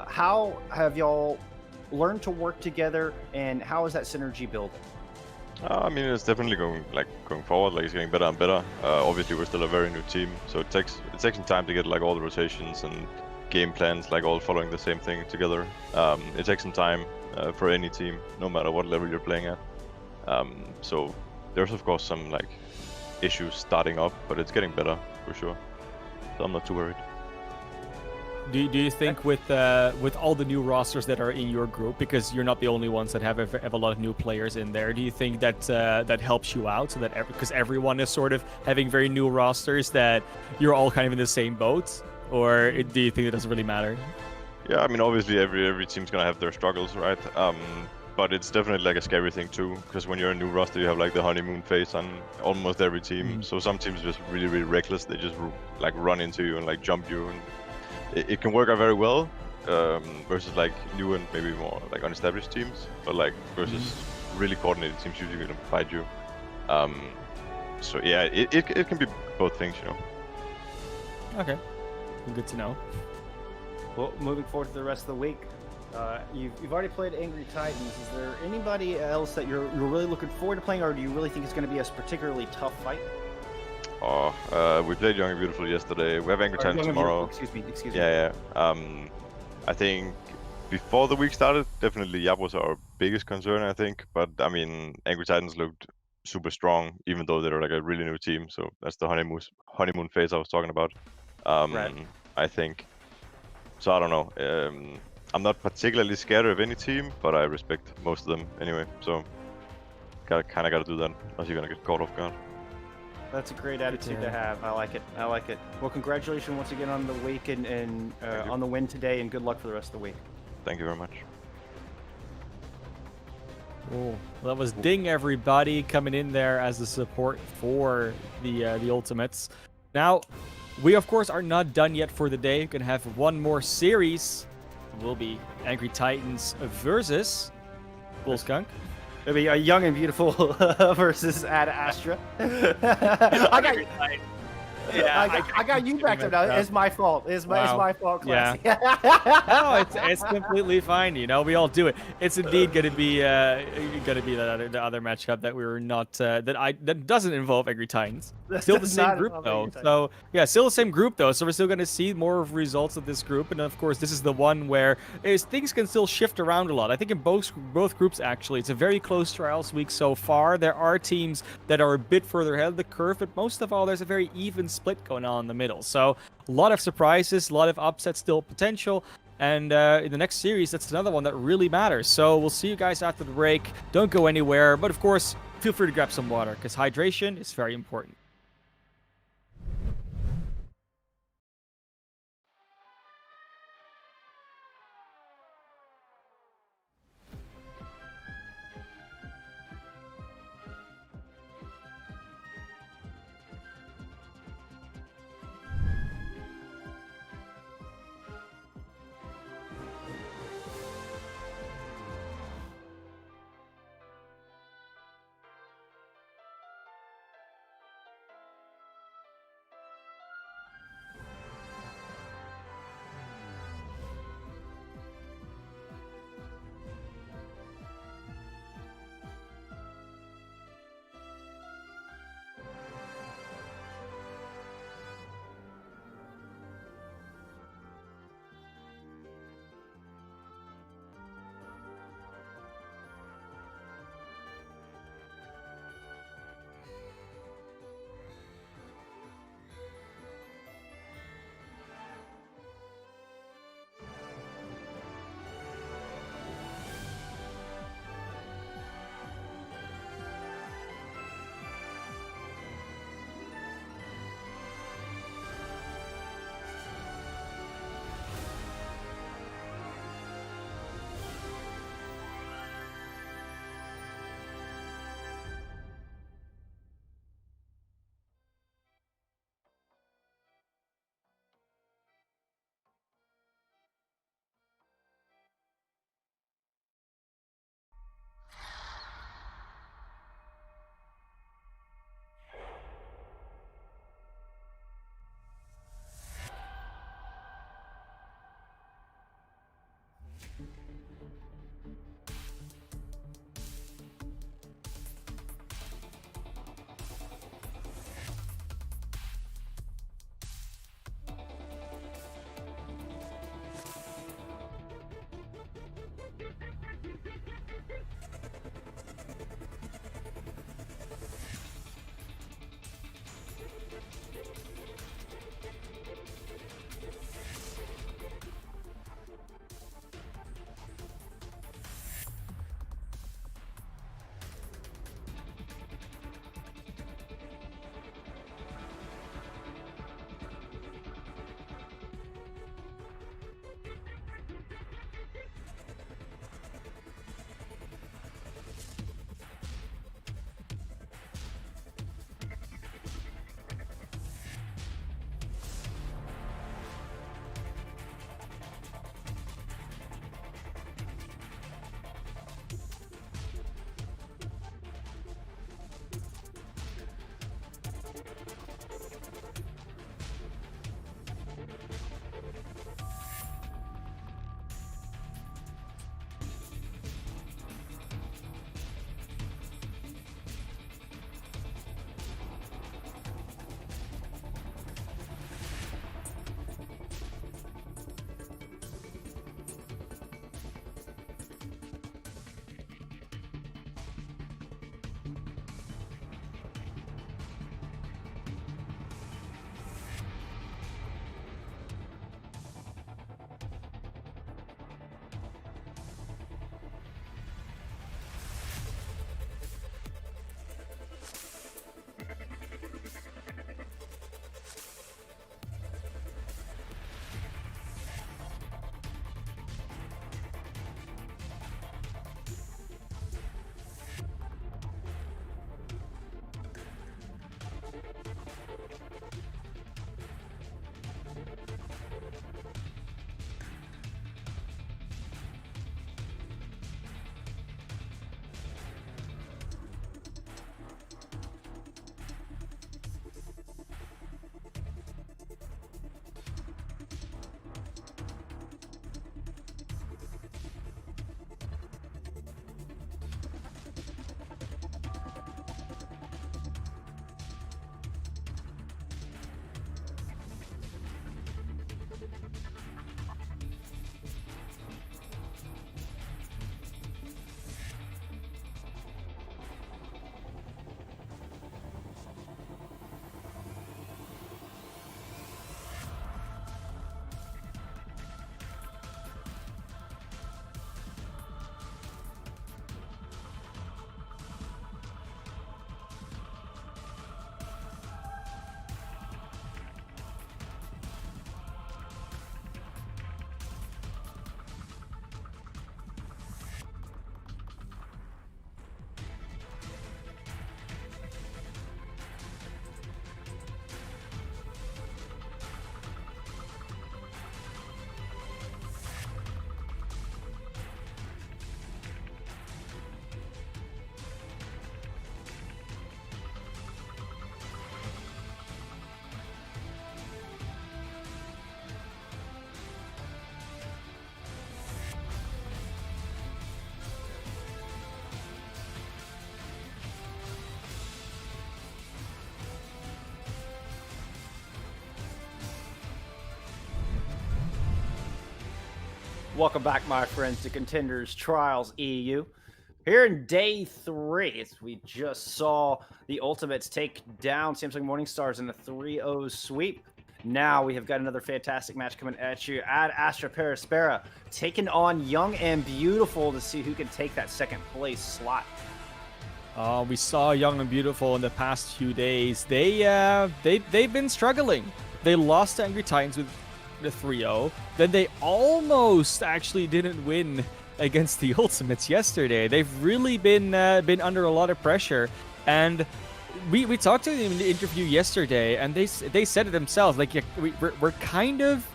How have y'all learned to work together, and how is that synergy building? I mean, it's definitely going forward. Like it's getting better and better. Obviously, we're still a very new team, so it takes some time to get like all the rotations and game plans like all following the same thing together. It takes some time for any team, no matter what level you're playing at. So there's of course some like issues starting up, but it's getting better for sure. So I'm not too worried. Do you think with all the new rosters that are in your group, because you're not the only ones that have a lot of new players in there, do you think that that helps you out, so that because everyone is sort of having very new rosters, that you're all kind of in the same boat, or do you think it doesn't really matter? Yeah, I mean, obviously every team's gonna have their struggles, right? But it's definitely like a scary thing too, because when you're a new roster, you have like the honeymoon phase on almost every team. So some teams are just really, really reckless. They just like run into you and like jump you, and it can work out very well versus like new and maybe more like unestablished teams. But like versus really coordinated teams, usually gonna fight you. So yeah, it can be both things, you know. Okay, good to know. Well, moving forward to the rest of the week, you've already played Angry Titans. Is there anybody else that you're really looking forward to playing, or do you really think it's going to be a particularly tough fight? We played Young and Beautiful yesterday. We have Angry Titans tomorrow. Excuse me. Yeah. I think before the week started, definitely Yap was our biggest concern, I think. But I mean, Angry Titans looked super strong, even though they're like a really new team. So that's the honeymoon phase I was talking about. Right. I think. So I don't know. I'm not particularly scared of any team, but I respect most of them anyway. So kind of got to do that, unless you're gonna get caught off guard. That's a great attitude to have. I like it. I like it. Well, congratulations once again on the week and on the win today, and good luck for the rest of the week. Thank you very much. Cool. Well, that was Ding, everybody, coming in there as the support for the Ultimates. Now, we of course are not done yet for the day. We're gonna have one more series. It will be Angry Titans versus Bullskunk. It'll be a young and beautiful versus Ad Astra. I got I got you back there now. It's my fault. It's my fault, Classy. No, it's completely fine. You know, we all do it. It's indeed going to be the other matchup that we were not that doesn't involve Angry Titans. Still the same group though. So yeah, still the same group though. So we're still going to see more of results of this group, and of course this is the one where things can still shift around a lot. I think in both groups actually, it's a very close trials week so far. There are teams that are a bit further ahead of the curve, but most of all, there's a very even split going on in the middle. So a lot of surprises, a lot of upsets still potential. And in the next series, that's another one that really matters. So we'll see you guys after the break. Don't go anywhere. But of course, feel free to grab some water because hydration is very important. Welcome back, my friends, to Contenders Trials EU. Here in day 3, we just saw the Ultimates take down Samsung Morningstars in a 3-0 sweep. Now we have got another fantastic match coming at you. Ad Astra Perispera taking on Young and Beautiful to see who can take that second place slot. We saw Young and Beautiful in the past few days. They've been struggling. They lost to Angry Titans with the 3-0. Then they almost actually didn't win against the Ultimates yesterday. They've really been under a lot of pressure. And we talked to them in the interview yesterday, and they said it themselves. Like, we're kind of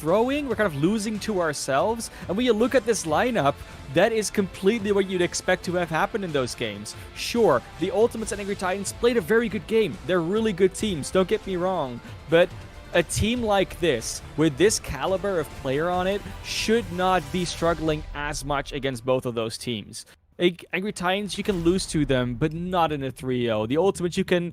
losing to ourselves. And when you look at this lineup, that is completely what you'd expect to have happened in those games. Sure, the Ultimates and Angry Titans played a very good game. They're really good teams, don't get me wrong. But a team like this, with this caliber of player on it, should not be struggling as much against both of those teams. Angry Titans, you can lose to them, but not in a 3-0. The Ultimates, you can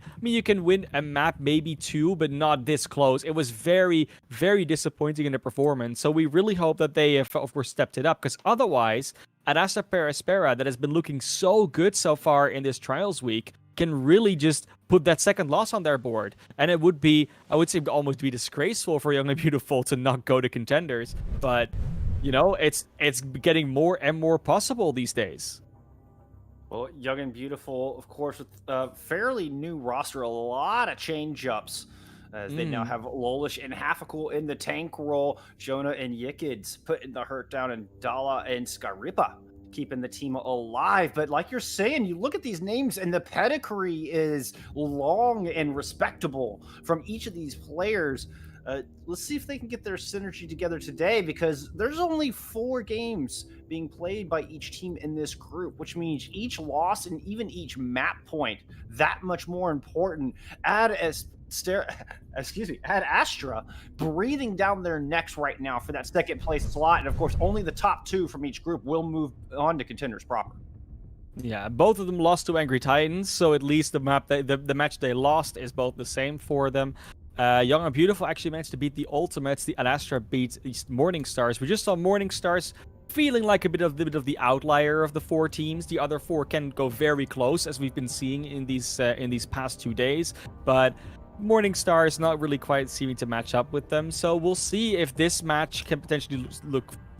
win a map, maybe 2, but not this close. It was very, very disappointing in the performance. So we really hope that they, of course, stepped it up, because otherwise, Ad Astra Perispera, that has been looking so good so far in this Trials week, can really just put that second loss on their board. And it would be, I would say, almost be disgraceful for Young and Beautiful to not go to Contenders. But, you know, it's getting more and more possible these days. Well, Young and Beautiful, of course, with a fairly new roster, a lot of change-ups, as they now have Lolish and Hafakul in the tank role, Jonah and Yikids putting the hurt down, and Dala and Skaripa keeping the team alive. But like you're saying, you look at these names and the pedigree is long and respectable from each of these players. Let's see if they can get their synergy together today, because there's only 4 games being played by each team in this group, which means each loss and even each map point that much more important. Ad Astra breathing down their necks right now for that second place slot, and of course only the top 2 from each group will move on to Contenders proper. Yeah, both of them lost to Angry Titans, so at least the match they lost is both the same for them. Young and Beautiful actually managed to beat the Ultimates. The Ad Astra beat the Morningstars. We just saw Morningstars feeling like a bit of the outlier of the 4 teams. The other 4 can go very close, as we've been seeing in these past 2 days, but Morningstar not really quite seeming to match up with them. So we'll see if this match can potentially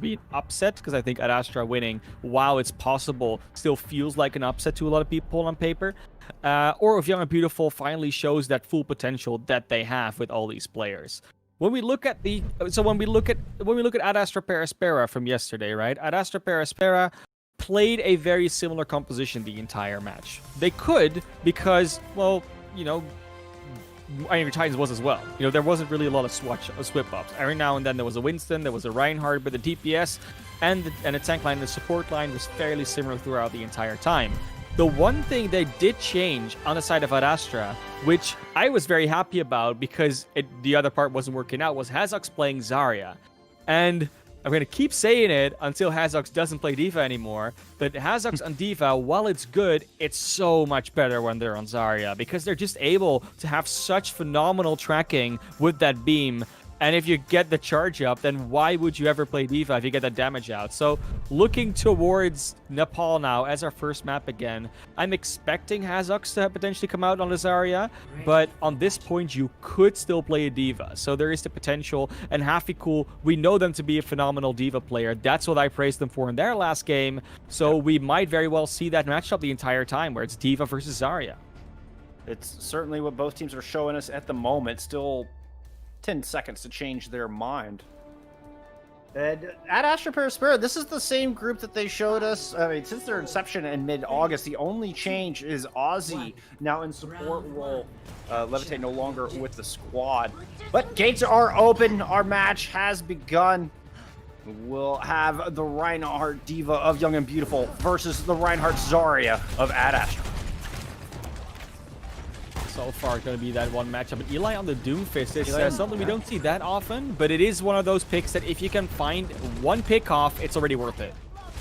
be an upset, because I think Ad Astra winning, while it's possible, still feels like an upset to a lot of people on paper. Or if Young and Beautiful finally shows that full potential that they have with all these players. When we look at Ad Astra Perispera from yesterday, right? Ad Astra Perispera played a very similar composition the entire match. They could, because, well, you know, Angry Titans was as well. You know, there wasn't really a lot of swip ups. Every now and then there was a Winston, there was a Reinhardt, but the DPS and the tank line and the support line was fairly similar throughout the entire time. The one thing they did change on the side of Ad Astra, which I was very happy about because the other part wasn't working out, was Hazux playing Zarya. And I'm going to keep saying it until Hazux doesn't play D.Va anymore, but Hazux on D.Va, while it's good, it's so much better when they're on Zarya, because they're just able to have such phenomenal tracking with that beam. And if you get the charge up, then why would you ever play D.Va if you get that damage out? So looking towards Nepal now as our first map again, I'm expecting Hazux to potentially come out on the Zarya, but on this point you could still play a D.Va. So there is the potential, and Hafakul, we know them to be a phenomenal D.Va player. That's what I praised them for in their last game. So we might very well see that matchup the entire time, where it's D.Va versus Zarya. It's certainly what both teams are showing us at the moment. Still 10 seconds to change their mind. And at Astra Perispera, this is the same group that they showed us. I mean, since their inception in mid-August, the only change is Aussie now in support role. Levitate no longer with the squad. But gates are open. Our match has begun. We'll have the Reinhardt D.Va of Young and Beautiful versus the Reinhardt Zarya of Ad Astra. So far going to be that one matchup. But Eli on the Doomfist is something we don't see that often, but it is one of those picks that if you can find one pick off, it's already worth it.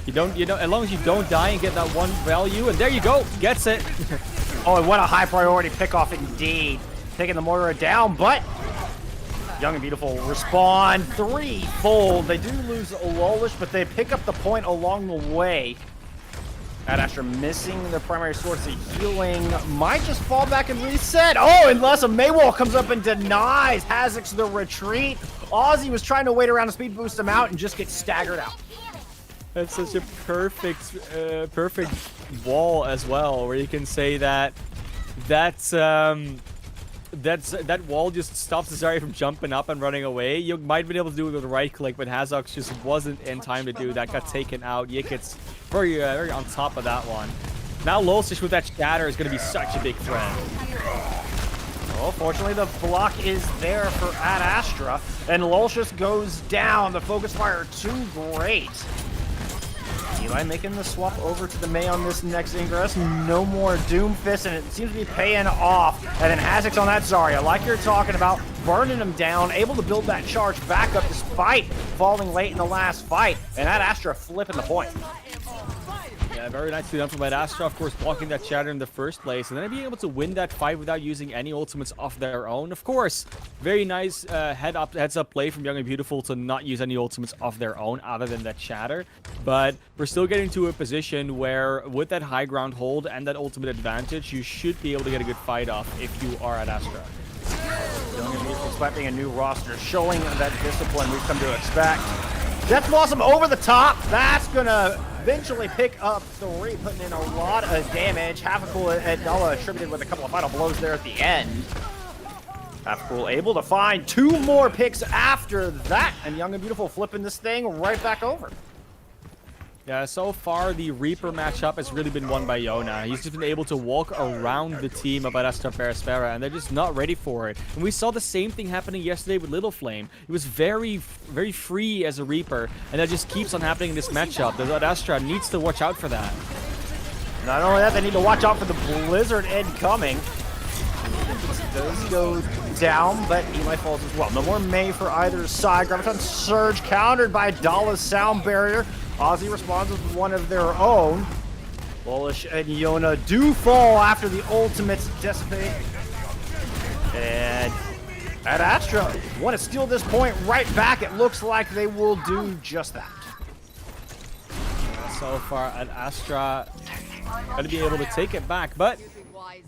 You know, as long as you don't die and get that one value, and there you go, gets it. Oh, and what a high priority pick off indeed. Taking the mortar down, but Young and Beautiful respond threefold. They do lose Lolish, but they pick up the point along the way. Ad Astra missing their primary source of healing. Might just fall back and reset. Oh, unless a Maywall comes up and denies Hazix the retreat. Aussie was trying to wait around to speed boost him out and just get staggered out. That's such a perfect wall as well, where you can say that that wall just stops Zarya from jumping up and running away. You might have been able to do it with a right click, but Hazox just wasn't in time to do that. Got taken out. Yik gets very on top of that one. Now Lolsish with that shatter is going to be such a big threat. Well, fortunately, the block is there for Ad Astra, and Lolsish goes down. The focus fire too great. Eli making the swap over to the Mei on this next ingress. No more Doomfist, and it seems to be paying off. And then Hazix on that Zarya, like you're talking about, burning him down, able to build that charge back up despite falling late in the last fight. And that Astra flipping the point. Yeah, very nicely done from Ad Astra, of course, blocking that shatter in the first place, and then being able to win that fight without using any ultimates of their own. Of course, very nice heads up play from Young and Beautiful to not use any ultimates of their own other than that shatter. But we're still getting to a position where, with that high ground hold and that ultimate advantage, you should be able to get a good fight off if you are Ad Astra. Young and Beautiful expecting a new roster, showing that discipline we've come to expect. Death Blossom over the top. That's gonna eventually pick up 3, putting in a lot of damage. Half-a-Cool and Nala attributed with a couple of final blows there at the end. Half-a-Cool able to find 2 more picks after that, and Young and Beautiful flipping this thing right back over. Yeah, so far the Reaper matchup has really been won by Yona. He's just been able to walk around the team of Ad Astra Perisfera, and they're just not ready for it. And we saw the same thing happening yesterday with Little Flame. He was very free as a Reaper, and that just keeps on happening in this matchup. The Ad Astra needs to watch out for that. Not only that, they need to watch out for the Blizzard incoming. Does go down, but Eli falls as well. No more Mei for either side. Graviton Surge countered by Dala's Sound Barrier. Aussie responds with one of their own. Lolish and Yona do fall after the ultimates dissipate. And Ad Astra want to steal this point right back. It looks like they will do just that. So far, Ad Astra going to be able to take it back, but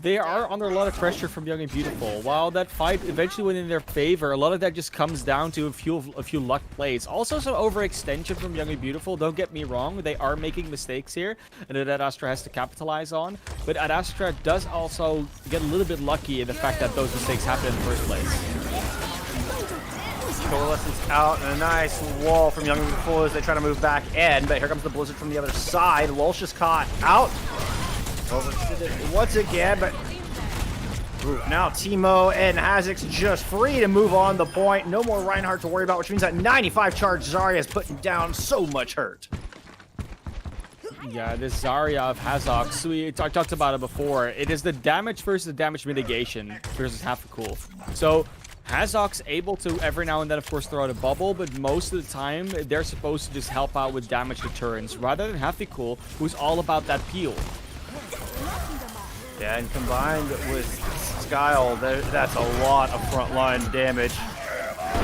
they are under a lot of pressure from Young and Beautiful. While that fight eventually went in their favor, a lot of that just comes down to a few luck plays. Also, some overextension from Young and Beautiful. Don't get me wrong, they are making mistakes here, and that Ad Astra has to capitalize on. But Ad Astra does also get a little bit lucky in the fact that those mistakes happen in the first place. Coalescence out, and a nice wall from Young and Beautiful as they try to move back in. But here comes the Blizzard from the other side. Walsh is caught out. Once again, but now Teemo and Hazix just free to move on the point. No more Reinhardt to worry about, which means that 95 charge Zarya is putting down so much hurt. Yeah, this Zarya of Hazox, I talked about it before. It is the damage versus the damage mitigation versus Half-a-Cool. So Hazox able to every now and then, of course, throw out a bubble, but most of the time they're supposed to just help out with damage deterrence rather than Half-a-Cool, who's all about that peel. Yeah, and combined with Skyle, that's a lot of frontline damage.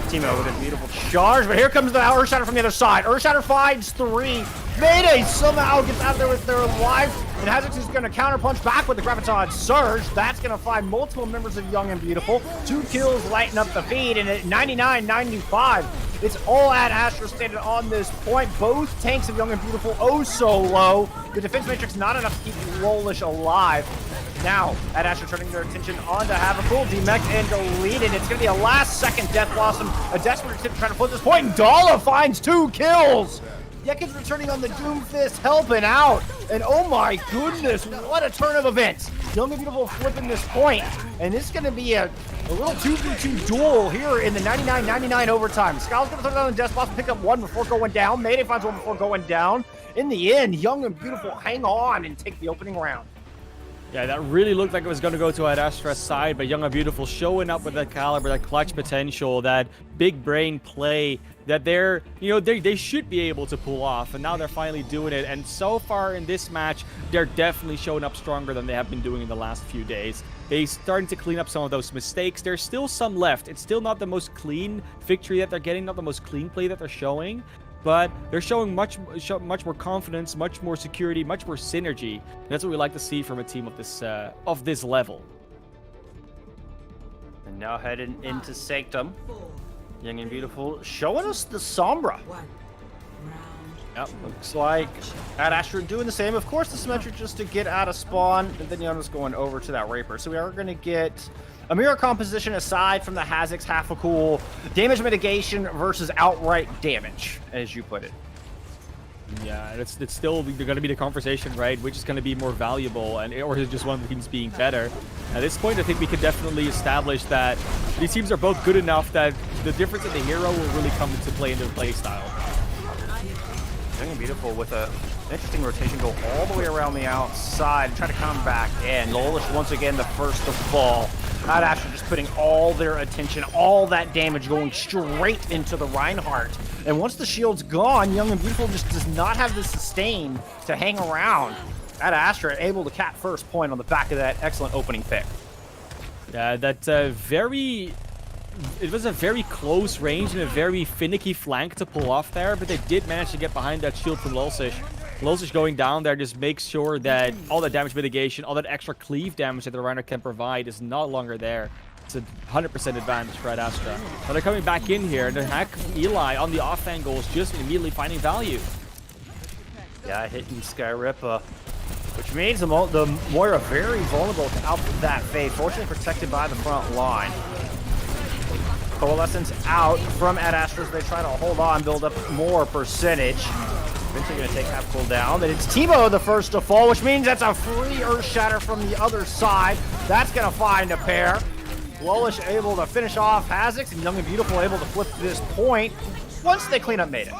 Teemo with a beautiful charge, but here comes the Earthshatter from the other side. Earthshatter finds 3. Mayday somehow gets out there with their life, and Hazix is going to counterpunch back with the Graviton Surge. That's going to find multiple members of Young and Beautiful. 2 kills lighten up the feed, and at 99-95, it's all Ad Astra standing on this point. Both tanks of Young and Beautiful oh so low. The defense matrix not enough to keep Lolish alive. Now, Ad Astra turning their attention onto Half-a-Cool, demech and deleted. It's going to be a last-second Death Blossom, a desperate attempt to try to flip this point, and Dala finds 2 kills! Yekin's returning on the Doomfist, helping out. And oh my goodness, what a turn of events. Young and Beautiful flipping this point. And this is going to be a little 2v2 duel here in the 99-99 overtime. Skyle's going to throw down the Death Blossom, pick up 1 before going down. Mayday finds 1 before going down. In the end, Young and Beautiful hang on and take the opening round. Yeah, that really looked like it was going to go to Ad Astra's side, but Young and Beautiful showing up with that caliber, that clutch potential, that big brain play that they should be able to pull off, and now they're finally doing it. And so far in this match, they're definitely showing up stronger than they have been doing in the last few days. They're starting to clean up some of those mistakes. There's still some left. It's still not the most clean victory that they're getting, not the most clean play that they're showing, but they're showing much more confidence, much more security, much more synergy. And that's what we like to see from a team of this level. And now heading into Sanctum. Young and Beautiful showing us the Sombra. Yep, looks like Ad Astra doing the same. Of course, the Symmetric just to get out of spawn, and then Yona's going over to that Raper. So we are going to get a mirror composition aside from the Hazix, half a cool damage mitigation versus outright damage, as you put it. Yeah, it's still going to be the conversation, right? Which is going to be more valuable, or is it just one of the teams being better? At this point, I think we can definitely establish that these teams are both good enough that the difference in the hero will really come into play in their play style. Young and Beautiful with an interesting rotation, go all the way around the outside, try to come back in. Lolish once again the first to fall. Ad Astra just putting all their attention, all that damage going straight into the Reinhardt. And once the shield's gone, Young and Beautiful just does not have the sustain to hang around. Ad Astra able to cap first point on the back of that excellent opening pick. Yeah, it was a very close range and a very finicky flank to pull off there, but they did manage to get behind that shield from Lolsish. Lolsish going down there just makes sure that all that damage mitigation, all that extra cleave damage that the Reinhardt can provide is no longer there. It's a 100% advantage for Ad Astra. But they're coming back in here, and the hack Eli on the off angle is just immediately finding value. Yeah, hitting Skyripa, which means the Moira very vulnerable to out that fade. Fortunately protected by the front line. Coalescence out from Ad Astra as they try to hold on, build up more percentage. Eventually going to take half cooldown. Then it's Timo the first to fall, which means that's a free Earth Shatter from the other side. That's going to find a pair. Lolish able to finish off Hazix, and Young and Beautiful able to flip this point once they clean up Maiden.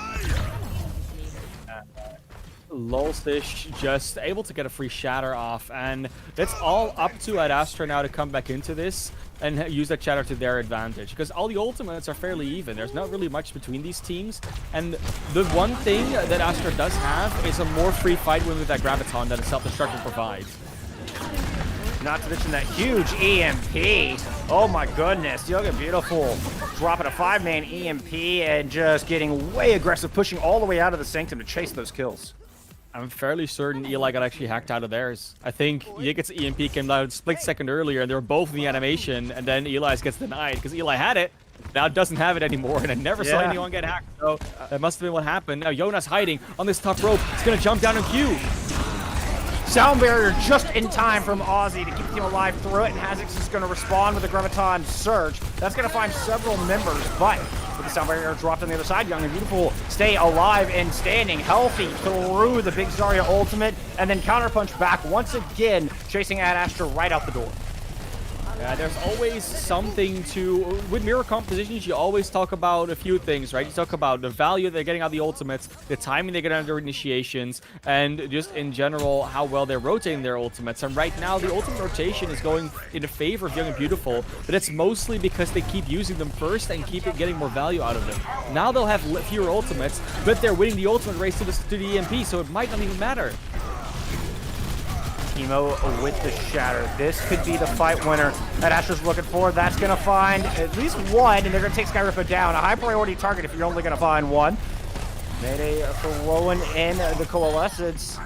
Lolsish just able to get a free shatter off, and it's all up to Ad Astra now to come back into this and use that shatter to their advantage, because all the ultimates are fairly even. There's not really much between these teams, and the one thing that Astra does have is a more free fight win with that Graviton that a self-destruct will provide. Not to mention that huge EMP. Oh my goodness, Young and Beautiful dropping a 5-man EMP and just getting way aggressive, pushing all the way out of the Sanctum to chase those kills. I'm fairly certain Eli got actually hacked out of theirs. I think Yigit's EMP came out a split second earlier, and they were both in the animation, and then Eli's gets denied because Eli had it, now doesn't have it anymore, and I never saw anyone get hacked, so that must have been what happened. Now Yona's hiding on this top rope. He's going to jump down and Q. Sound barrier just in time from Aussie to keep the team alive through it, and Hazix is going to respond with a Graviton Surge. That's going to find several members, but with the sound barrier dropped on the other side, Young and Beautiful stay alive and standing healthy through the big Zarya ultimate, and then counterpunch back once again, chasing Ad Astra right out the door. Yeah, there's always something to... With mirror compositions, you always talk about a few things, right? You talk about the value they're getting out of the ultimates, the timing they get out of their initiations, and just in general, how well they're rotating their ultimates. And right now, the ultimate rotation is going in the favor of Young and Beautiful, but it's mostly because they keep using them first and keep getting more value out of them. Now they'll have fewer ultimates, but they're winning the ultimate race to the EMP, so it might not even matter. Timo with the shatter. This could be the fight winner that Astra's looking for. That's going to find at least one, and they're going to take Skyripa down. A high priority target if you're only going to find one. Mayday throwing in the Coalescence.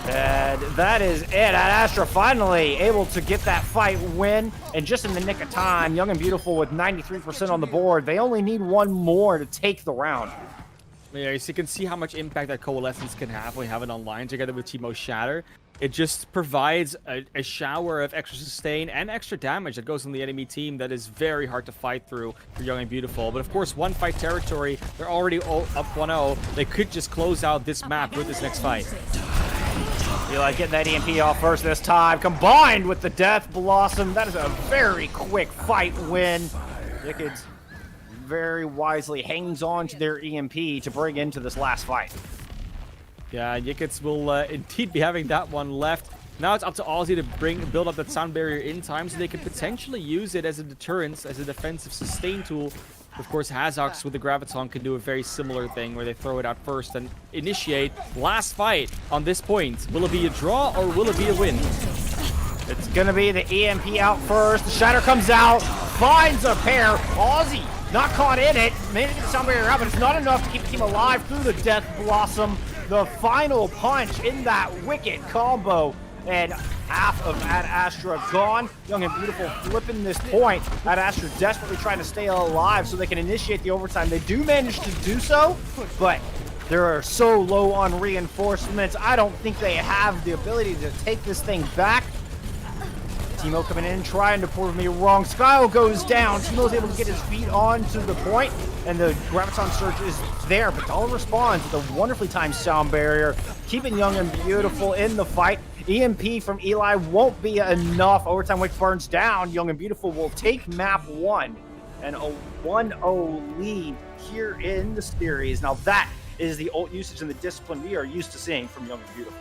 And that is it. Ad Astra finally able to get that fight win, and just in the nick of time. Young and Beautiful with 93% on the board. They only need one more to take the round. Yeah, so you can see how much impact that Coalescence can have when you have it online together with Timo's Shatter. It just provides a shower of extra sustain and extra damage that goes on the enemy team that is very hard to fight through for Young and Beautiful. But of course, one fight territory, they're already up 1-0. They could just close out this map with this next fight. Eli getting that EMP off first this time, combined with the Death Blossom. That is a very quick fight win. Yickeds very wisely hangs on to their EMP to bring into this last fight. Yeah, Yickets will indeed be having that one left. Now it's up to Aussie to build up that sound barrier in time so they can potentially use it as a deterrence, as a defensive sustain tool. Of course, Hazox with the Graviton can do a very similar thing where they throw it out first and initiate last fight on this point. Will it be a draw or will it be a win? It's going to be the EMP out first. The Shatter comes out, finds a pair. Aussie not caught in it. Managed to get some barrier out, but it's not enough to keep the team alive through the Death Blossom. The final punch in that wicked combo. And half of Ad Astra gone. Young and Beautiful flipping this point. Ad Astra desperately trying to stay alive so they can initiate the overtime. They do manage to do so, but they're so low on reinforcements. I don't think they have the ability to take this thing back. Timo coming in, trying to prove me wrong. Skyle goes down. Timo's able to get his feet onto the point, and the Graviton Surge is there. But Dollar responds with a wonderfully timed sound barrier, keeping Young and Beautiful in the fight. EMP from Eli won't be enough. Overtime Wake burns down. Young and Beautiful will take map 1 and a 1-0 lead here in the series. Now that is the ult usage and the discipline we are used to seeing from Young and Beautiful.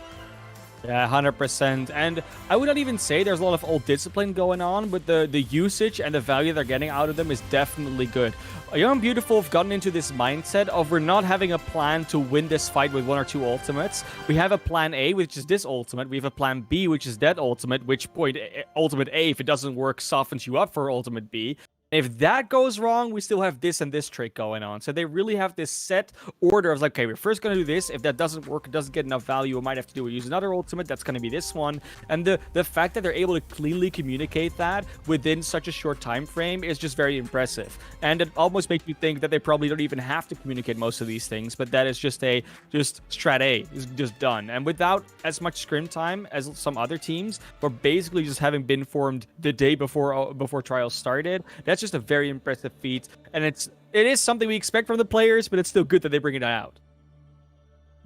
Yeah, 100%. And I would not even say there's a lot of old discipline going on, but the usage and the value they're getting out of them is definitely good. Young and Beautiful have gotten into this mindset of we're not having a plan to win this fight with 1 or 2 ultimates. We have a plan A, which is this ultimate. We have a plan B, which is that ultimate, which point ultimate A, if it doesn't work, softens you up for ultimate B. If that goes wrong, we still have this and this trick going on. So they really have this set order of like, okay, we're first going to do this. If that doesn't work, it doesn't get enough value, we might have to use another ultimate. That's going to be this one. And the fact that they're able to cleanly communicate that within such a short time frame is just very impressive. And it almost makes you think that they probably don't even have to communicate most of these things, but that is just strat A is just done. And without as much scrim time as some other teams, we're basically just having been formed the day before trials started. That's just a very impressive feat, and it is something we expect from the players, but it's still good that they bring it out.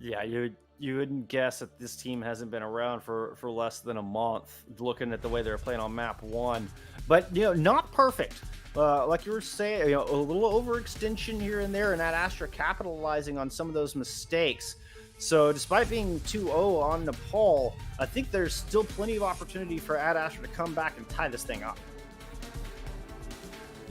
Yeah, you wouldn't guess that this team hasn't been around for less than a month, looking at the way they're playing on map 1. But not perfect. Like you were saying, a little overextension here and there, and Ad Astra capitalizing on some of those mistakes. So despite being 2-0 on Nepal, I think there's still plenty of opportunity for Ad Astra to come back and tie this thing up.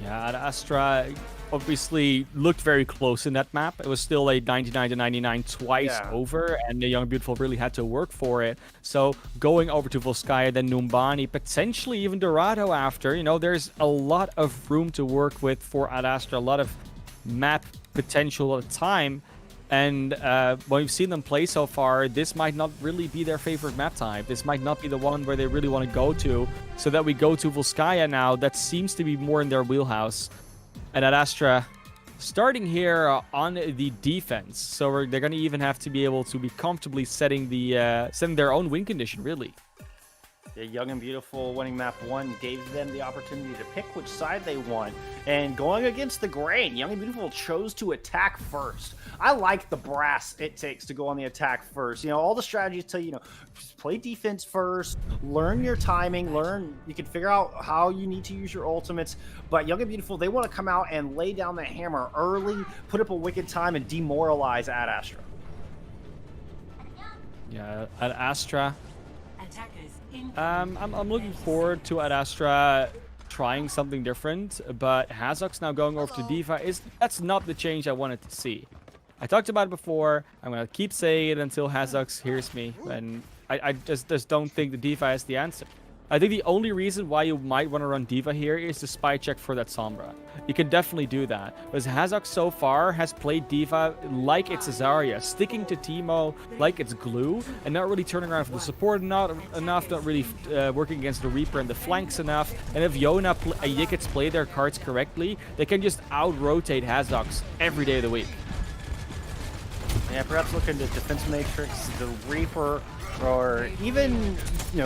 Yeah, Ad Astra obviously looked very close in that map. It was still a 99-99 twice over, and the Young Beautiful really had to work for it. So going over to Volskaya, then Numbani, potentially even Dorado after, there's a lot of room to work with for Ad Astra, a lot of map potential at the time. And when we've seen them play so far, this might not really be their favorite map type. This might not be the one where they really want to go to. So that we go to Volskaya now, that seems to be more in their wheelhouse. And Ad Astra starting here on the defense. So they're going to even have to be able to be comfortably setting their own win condition, really. The Young and Beautiful winning map 1 gave them the opportunity to pick which side they want. And going against the grain, Young and Beautiful chose to attack first. I like the brass it takes to go on the attack first. All the strategies tell you, play defense first, learn your timing, you can figure out how you need to use your ultimates. But Young and Beautiful, they want to come out and lay down the hammer early, put up a wicked time, and demoralize Ad Astra. Yeah, Ad Astra. I'm looking forward to Ad Astra trying something different, but Hazok's now going over to D.Va. That's not the change I wanted to see. I talked about it before. I'm going to keep saying it until Hazok hears me, and I just don't think the D.Va is the answer. I think the only reason why you might want to run D.Va here is to spy check for that Sombra. You can definitely do that. Because Hazok so far has played D.Va like it's a Zarya, sticking to Timo like it's glue, and not really turning around for the support enough, not really working against the Reaper and the flanks enough. And if Yona and Yickets play their cards correctly, they can just out-rotate Hazok every day of the week. Yeah, perhaps look into Defense Matrix, the Reaper, or even,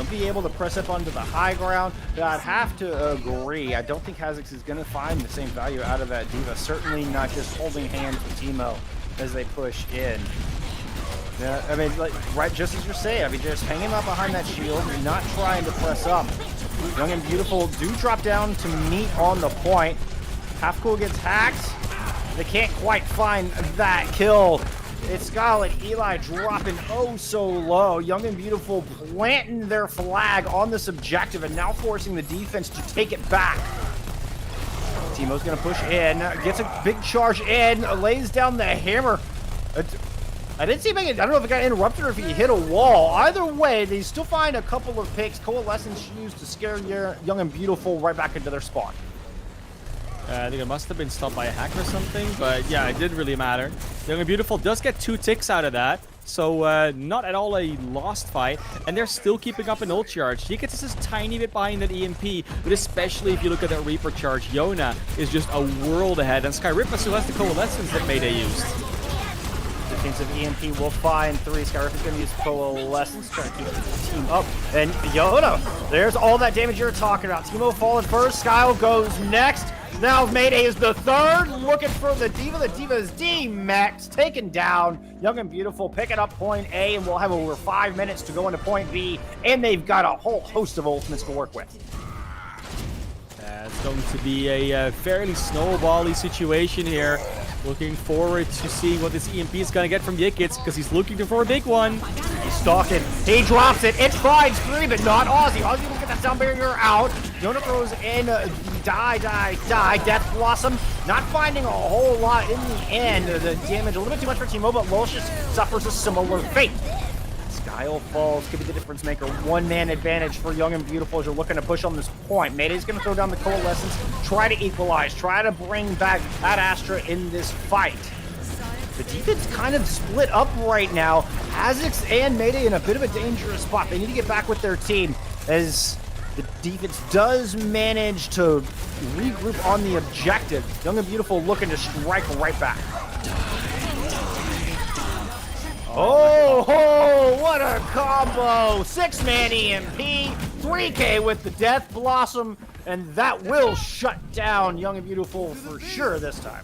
be able to press up onto the high ground. But I'd have to agree. I don't think Hazix is going to find the same value out of that D.Va. Certainly not just holding hands with Timo as they push in. Yeah, I mean, right, just as you're saying, just hanging up behind that shield, not trying to press up. Young and Beautiful do drop down to meet on the point. Half Cool gets hacked. They can't quite find that kill. It's Scarlet Eli dropping so low. Young and Beautiful planting their flag on this objective and now forcing the defense to take it back. Timo's going to push in, gets a big charge in, lays down the hammer. I didn't see him make it. I don't know if it got interrupted or if he hit a wall. Either way, they still find a couple of picks. Coalescence used to scare Young and Beautiful right back into their spawn. I think it must have been stopped by a hack or something, but yeah, it didn't really matter. Young and Beautiful does get 2 ticks out of that, so not at all a lost fight, and they're still keeping up an ult charge. He gets just a tiny bit behind that EMP, but especially if you look at that Reaper charge, Yona is just a world ahead, and Skyrippa still has the Coalescence that Mayday used. Defensive EMP will find 3. Skyrippa's going to use Coalescence, trying to keep the team up. And Yona, there's all that damage you're talking about. Teemo falling first, Skyle goes next. Now Mayday is the third, looking for the D.Va. The D.Va is D-Max, taken down. Young and Beautiful picking up point A, and we'll have over 5 minutes to go into point B, and they've got a whole host of ultimates to work with. It's going to be a fairly snowbally situation here. Looking forward to see what this EMP is going to get from Yikits, because he's looking for a big one. He's stalking. He drops it. It finds 3, but not Ozzy. Ozzy will get that sound barrier out. Yona throws in die. Death Blossom. Not finding a whole lot in the end. The damage a little bit too much for Teemo, but Lolcious suffers a similar fate. Skyle falls, could be the difference maker. 1-man advantage for Young and Beautiful as you're looking to push on this point. Mayday's going to throw down the Coalescence, try to equalize, try to bring back Ad Astra in this fight. The defense kind of split up right now. Hazix and Mayday in a bit of a dangerous spot. They need to get back with their team as the defense does manage to regroup on the objective. Young and Beautiful looking to strike right back. Oh, what a combo! 6-man EMP, 3K with the Death Blossom, and that will shut down Young and Beautiful for sure this time.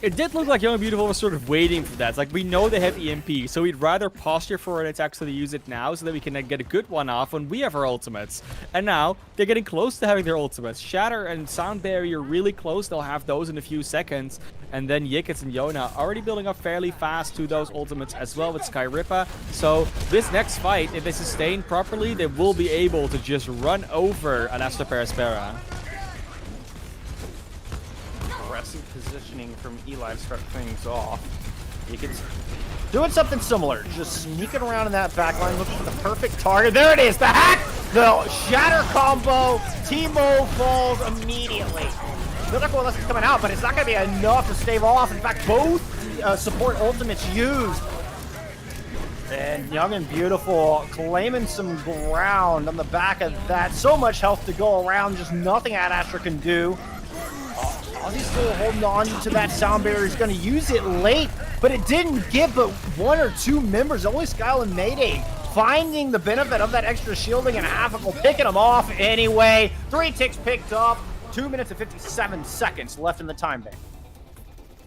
It did look like Young and Beautiful was sort of waiting for that. It's like, we know they have EMP, so we'd rather posture for it to actually use it now so that we can get a good one off when we have our ultimates. And now, they're getting close to having their ultimates. Shatter and Sound Barrier really close. They'll have those in a few seconds. And then Yikits and Yona already building up fairly fast to those ultimates as well with Skyrippa. So this next fight, if they sustain properly, they will be able to just run over an Astra Perispera. Aggressive positioning from Eli to start things off. Yikits doing something similar, just sneaking around in that backline, looking for the perfect target. There it is, the hack! The shatter combo. Teemo falls immediately. Another Coalescence coming out, but it's not going to be enough to stave off. In fact, both support ultimates used. And Young and Beautiful claiming some ground on the back of that. So much health to go around, just nothing Ad Astra can do. Ozzy's still holding on to that sound barrier. He's going to use it late, but it didn't give but 1 or 2 members. Only Skyle and Mayday finding the benefit of that extra shielding, and Hafical picking them off anyway. 3 ticks picked up. 2 minutes and 57 seconds left in the time bank.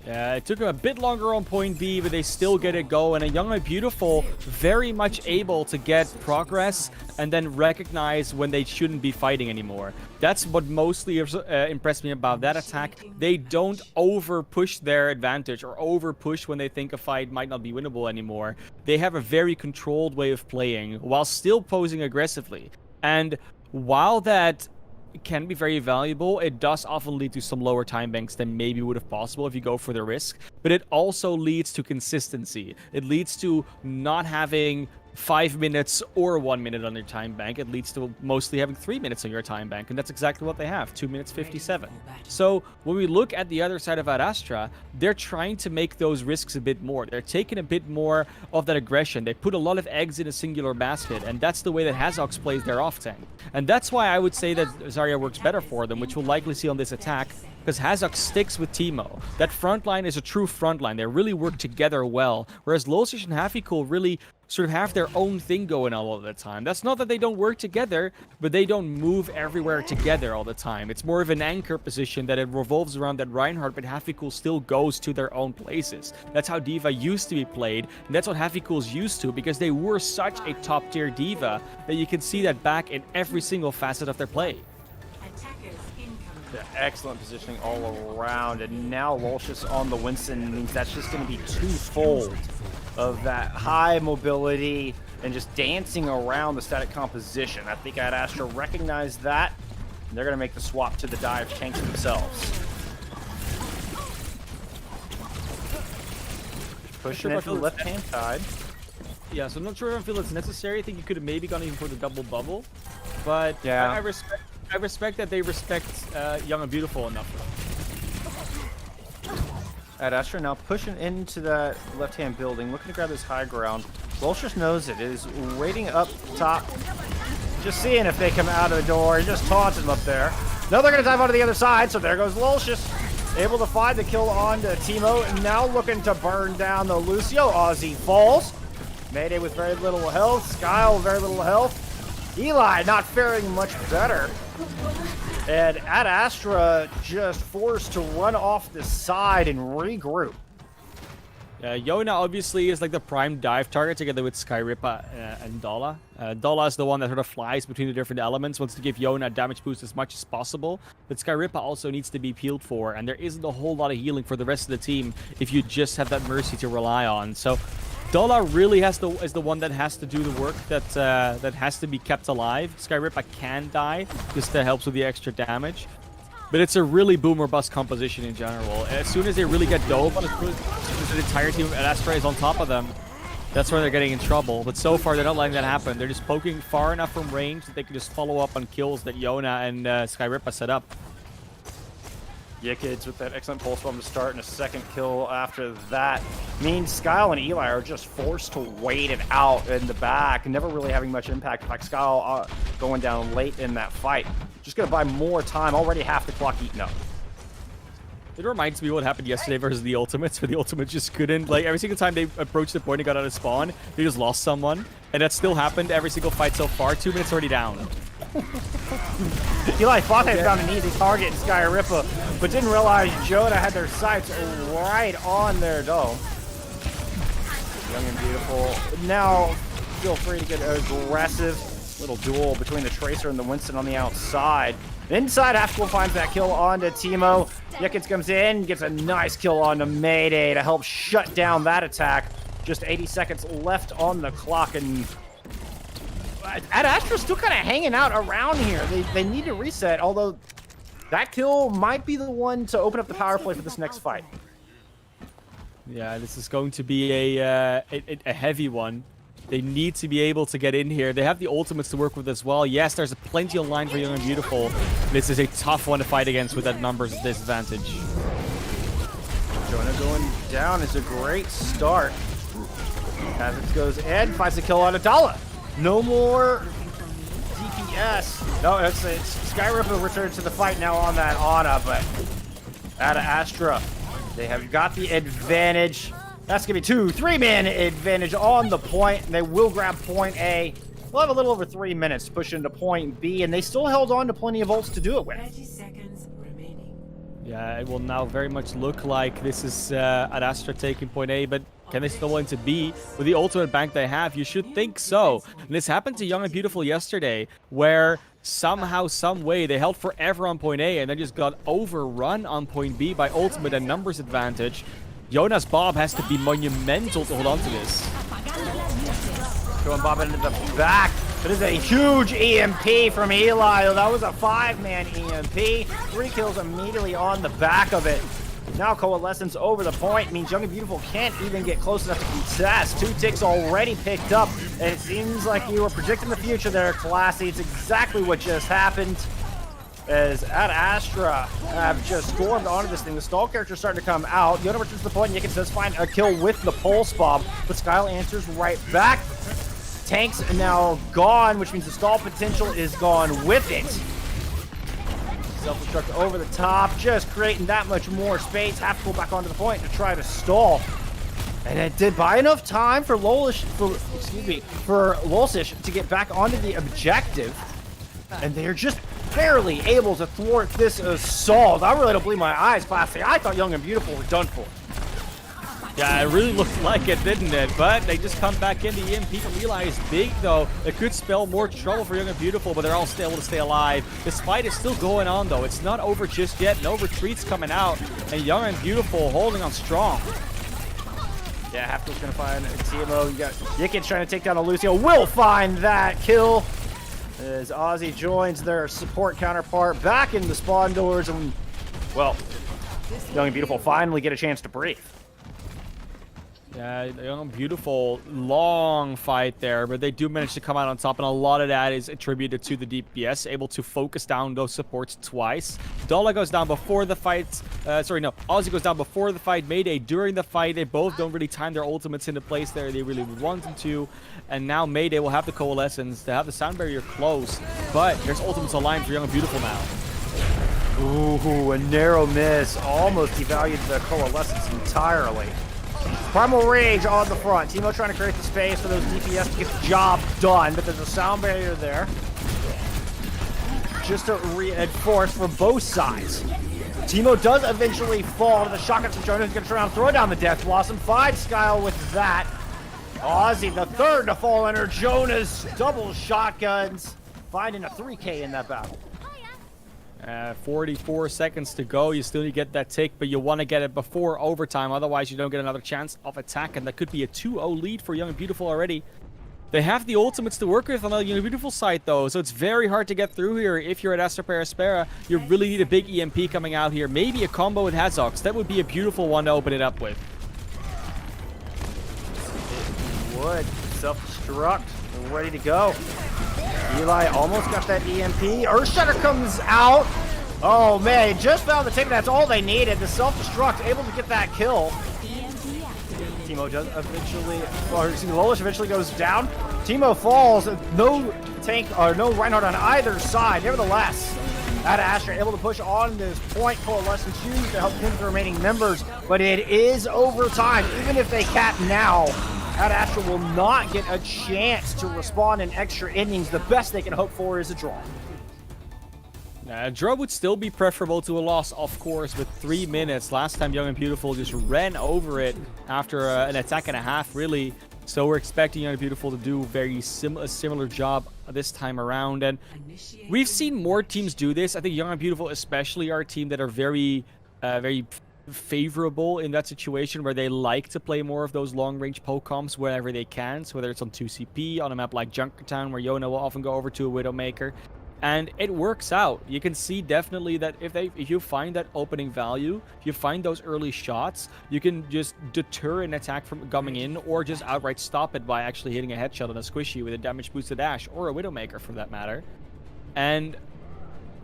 Yeah, it took them a bit longer on point B, but they still get it going. And Young and Beautiful very much able to get progress and then recognize when they shouldn't be fighting anymore. That's what mostly impressed me about that attack. They don't over-push their advantage or over-push when they think a fight might not be winnable anymore. They have a very controlled way of playing while still posing aggressively. And while that can be very valuable, it does often lead to some lower time banks than maybe would have possible if you go for the risk, but it also leads to consistency. It leads to not having 5 minutes or 1 minute on your time bank. It leads to mostly having 3 minutes on your time bank, and that's exactly what they have, 2 minutes 57. So when we look at the other side of Ad Astra, they're trying to make those risks a bit more. They're taking a bit more of that aggression. They put a lot of eggs in a singular basket, and that's the way that Hazox plays their off tank. And that's why I would say that Zarya works better for them, which we'll likely see on this attack, because Hazox sticks with Teemo. That front line is a true front line. They really work together well, whereas Lolcious and Hafikul really sort of have their own thing going on all the time. That's not that they don't work together, but they don't move everywhere together all the time. It's more of an anchor position that it revolves around that Reinhardt, but Hafikul still goes to their own places. That's how D.Va used to be played, and that's what Hafikul's used to, because they were such a top-tier D.Va that you can see that back in every single facet of their play. Yeah, excellent positioning all around, and now Lolcious on the Winston means that's just going to be twofold of that high mobility and just dancing around the static composition. I think Ad Astra recognized that, and they're going to make the swap to the dive tanks themselves. Pushing it to the left-hand side. Yeah, so I'm not sure if I feel it's necessary. I think you could have maybe gone even for the double bubble. But yeah. I respect that they respect Young and Beautiful enough. Ad Astra now pushing into that left-hand building, looking to grab this high ground. Welsh just knows it, is waiting up top, just seeing if they come out of the door. He just taunts him up there. No, they're going to dive onto the other side, so there goes Lolcius. Able to find the kill on to Timo, and now looking to burn down the Lucio. Ozzy falls. Mayday with very little health. Skyle very little health. Eli not faring much better. And Ad Astra just forced to run off the side and regroup. Yona obviously is like the prime dive target together with Skyripa and Dola. Dola is the one that sort of flies between the different elements, wants to give Yona a damage boost as much as possible. But Skyripa also needs to be peeled for, and there isn't a whole lot of healing for the rest of the team if you just have that Mercy to rely on. So Dola really is the one that has to do the work, that has to be kept alive. Skyripa can die, just helps with the extra damage. But it's a really boom or bust composition in general. As soon as they really get dove, as soon as the entire team of Astra is on top of them, that's where they're getting in trouble. But so far, they're not letting that happen. They're just poking far enough from range that they can just follow up on kills that Yona and Skyripa set up. Yikids with that excellent pulse bomb to start, and a second kill after that means Skyle and Eli are just forced to wait it out in the back, never really having much impact. In fact, Skyle going down late in that fight. Just going to buy more time, already half the clock eaten up. It reminds me what happened yesterday versus the Ultimates, where the Ultimates just couldn't, like, every single time they approached the point and got out of spawn, they just lost someone. And that still happened every single fight so far. 2 minutes already down. Eli thought they found an easy target in Skyripa, but didn't realize Joda had their sights right on their dome. Young and Beautiful. Now, feel free to get aggressive. Little duel between the Tracer and the Winston on the outside. Inside, Afkel finds that kill onto Timo. Yikids comes in, gets a nice kill onto Mayday to help shut down that attack. Just 80 seconds left on the clock, and Ad Astra's still kind of hanging out around here. They need to reset, although that kill might be the one to open up the power play for this next fight. Yeah, this is going to be a heavy one. They need to be able to get in here. They have the ultimates to work with as well. Yes, there's plenty on line for Young and Beautiful. This is a tough one to fight against with that numbers disadvantage. Jonah going down is a great start. As it goes in, finds the kill on Adala. No more DPS. No, it's Skyripa returns to the fight now on that Ana, but Ad Astra, they have got the advantage. That's going to be 2-3-man advantage on the point, and they will grab point A. We'll have a little over 3 minutes to push into point B, and they still held on to plenty of ults to do it with. 30 seconds remaining. Yeah, it will now very much look like this is Ad Astra taking point A, but can they still win to B? With the ultimate bank they have, you should think so. And this happened to Young and Beautiful yesterday, where somehow, some way, they held forever on point A and then just got overrun on point B by ultimate and numbers advantage. Jonas Bob has to be monumental to hold on to this. Throwing Bob into the back. It is a huge EMP from Eli. That was a 5-man EMP. 3 kills immediately on the back of it. Now Coalescence over the point means Young and Beautiful can't even get close enough to contest. 2 ticks already picked up, and it seems like you were predicting the future there, Classy. It's exactly what just happened. As Ad Astra have just stormed onto this thing. The stall character's starting to come out. Yona returns to the point, and Yikids does find a kill with the pulse bomb, but Skyle answers right back. Tank's now gone, which means the stall potential is gone with it. Self-destruct over the top, just creating that much more space. Have to pull back onto the point to try to stall. And it did buy enough time for Lolcish to get back onto the objective. And they're just barely able to thwart this assault. I really don't believe my eyes, Classy. I thought Young and Beautiful were done for. Yeah, it really looked like it, didn't it? But they just come back in. The EMP from Eli is big, though. It could spell more trouble for Young and Beautiful, but they're all still able to stay alive. This fight is still going on, though. It's not over just yet. No retreats coming out. And Young and Beautiful holding on strong. Yeah, Hafkel's going to find Timo. You got Yikids trying to take down a Lucio. Will find that kill as Ozzy joins their support counterpart back in the spawn doors. And, well, Young and Beautiful finally get a chance to breathe. Yeah, beautiful, long fight there, but they do manage to come out on top, and a lot of that is attributed to the DPS, able to focus down those supports twice. Dollar goes down before the fight. Ozzy goes down before the fight, Mayday during the fight. They both don't really time their ultimates into place there. They really want them to, and now Mayday will have the Coalescence to have the sound barrier close, but there's ultimates aligned for Young and Beautiful now. Ooh, a narrow miss. Almost devalued the Coalescence entirely. Primal Rage on the front. Teemo trying to create the space for those DPS to get the job done, but there's a sound barrier there. Just to reinforce from both sides. Teemo does eventually fall to the shotgun from Jonas. He's going to turn around and throw down the Death Blossom. 5 Skyle with that. Ozzy, the third to fall under. Jonas, double shotguns. Finding a 3K in that battle. 44 seconds to go. You still need to get that tick, but you want to get it before overtime. Otherwise, you don't get another chance of attack, and that could be a 2-0 lead for Young and Beautiful already. They have the ultimates to work with on the Young and Beautiful side, though, so it's very hard to get through here. If you're at Aspera, you really need a big EMP coming out here. Maybe a combo with Hazox. That would be a beautiful one to open it up with. It would. Self-destruct. Ready to go. Eli almost got that EMP. Earthshatter comes out. Oh man, he just found the tick. That's all they needed. The self-destruct able to get that kill. Teemo does eventually, Lolish eventually goes down. Teemo falls. No tank or no Reinhardt on either side. Nevertheless, Ad Astra able to push on this point. Coalescence used to help him the remaining members, but it is overtime. Even if they cap now, Ad Astra will not get a chance to respond in extra innings. The best they can hope for is a draw. A draw would still be preferable to a loss, of course, with 3 minutes. Last time Young and Beautiful just ran over it after an attack and a half, really. So we're expecting Young and Beautiful to do a similar job this time around. And we've seen more teams do this. I think Young and Beautiful especially are a team that are very favorable in that situation, where they like to play more of those long-range poke comps wherever they can. So whether it's on 2CP, on a map like Junkertown, where Yona will often go over to a Widowmaker, and it works out. You can see definitely that if you find that opening value, if you find those early shots, you can just deter an attack from coming in, or just outright stop it by actually hitting a headshot on a squishy with a damage boosted Ash, or a Widowmaker for that matter. And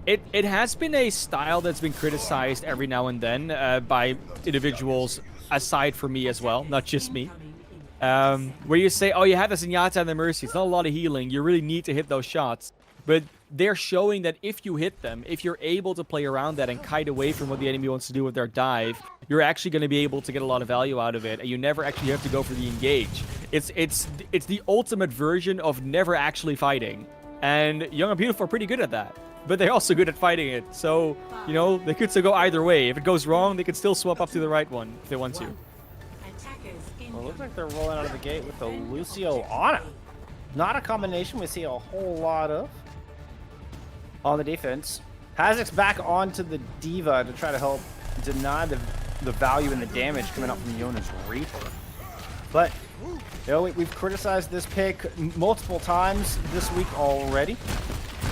it has been a style that's been criticized every now and then by individuals aside from me as well, not just me. Where you say, oh, you have the Zenyatta and the Mercy, it's not a lot of healing, you really need to hit those shots. But they're showing that if you hit them, if you're able to play around that and kite away from what the enemy wants to do with their dive, you're actually going to be able to get a lot of value out of it, and you never actually have to go for the engage. It's the ultimate version of never actually fighting. And Young and Beautiful are pretty good at that. But they're also good at fighting it. So, you know, they could still go either way. If it goes wrong, they could still swap up to the right one if they want to. Well, it looks like they're rolling out of the gate with the Lucio on it. Not a combination we see a whole lot of on the defense. Hazik's back onto the Diva to try to help deny the value and the damage coming out from Yona's Reaper. But, you know, we've criticized this pick multiple times this week already.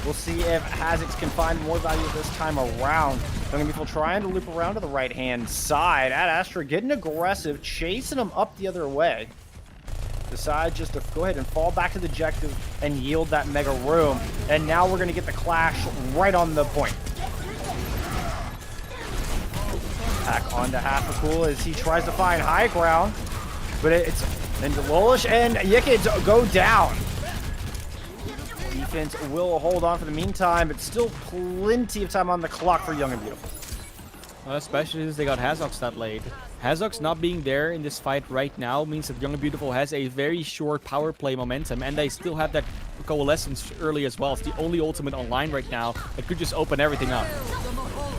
We'll see if Hazix can find more value this time around. Young and Beautiful trying to loop around to the right-hand side. Ad Astra getting aggressive, chasing him up the other way. Decide just to go ahead and fall back to the objective and yield that mega room. And now we're going to get the clash right on the point. Back onto Half-a-Cool as he tries to find high ground. But it's... And Lolish and Yikids go down. Defense will hold on for the meantime, but still plenty of time on the clock for Young and Beautiful. Well, especially since they got Hazox that late. Hazox not being there in this fight right now means that Young and Beautiful has a very short power play momentum, and they still have that Coalescence early as well. It's the only ultimate online right now that could just open everything up.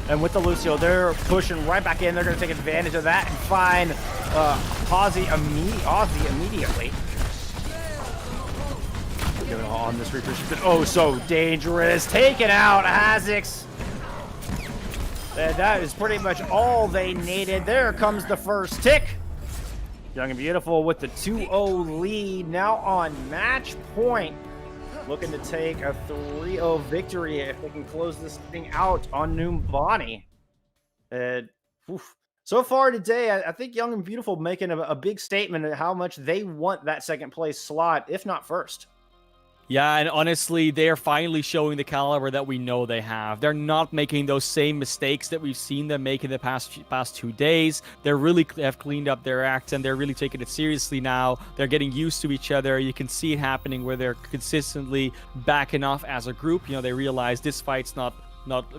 And with the Lucio, they're pushing right back in. They're going to take advantage of that and find Ozzy immediately. On this Reaper, she's been oh so dangerous. Taken out, Hazix. And that is pretty much all they needed. There comes the first tick. Young and Beautiful with the 2-0 lead. Now on match point. Looking to take a 3-0 victory if they can close this thing out on Numbani. So far today, I think Young and Beautiful making a big statement of how much they want that second place slot, if not first. Yeah, and honestly, they are finally showing the caliber that we know they have. They're not making those same mistakes that we've seen them make in the past 2 days. They really have cleaned up their act, and they're really taking it seriously now. They're getting used to each other. You can see it happening where they're consistently backing off as a group. You know, they realize this fight's not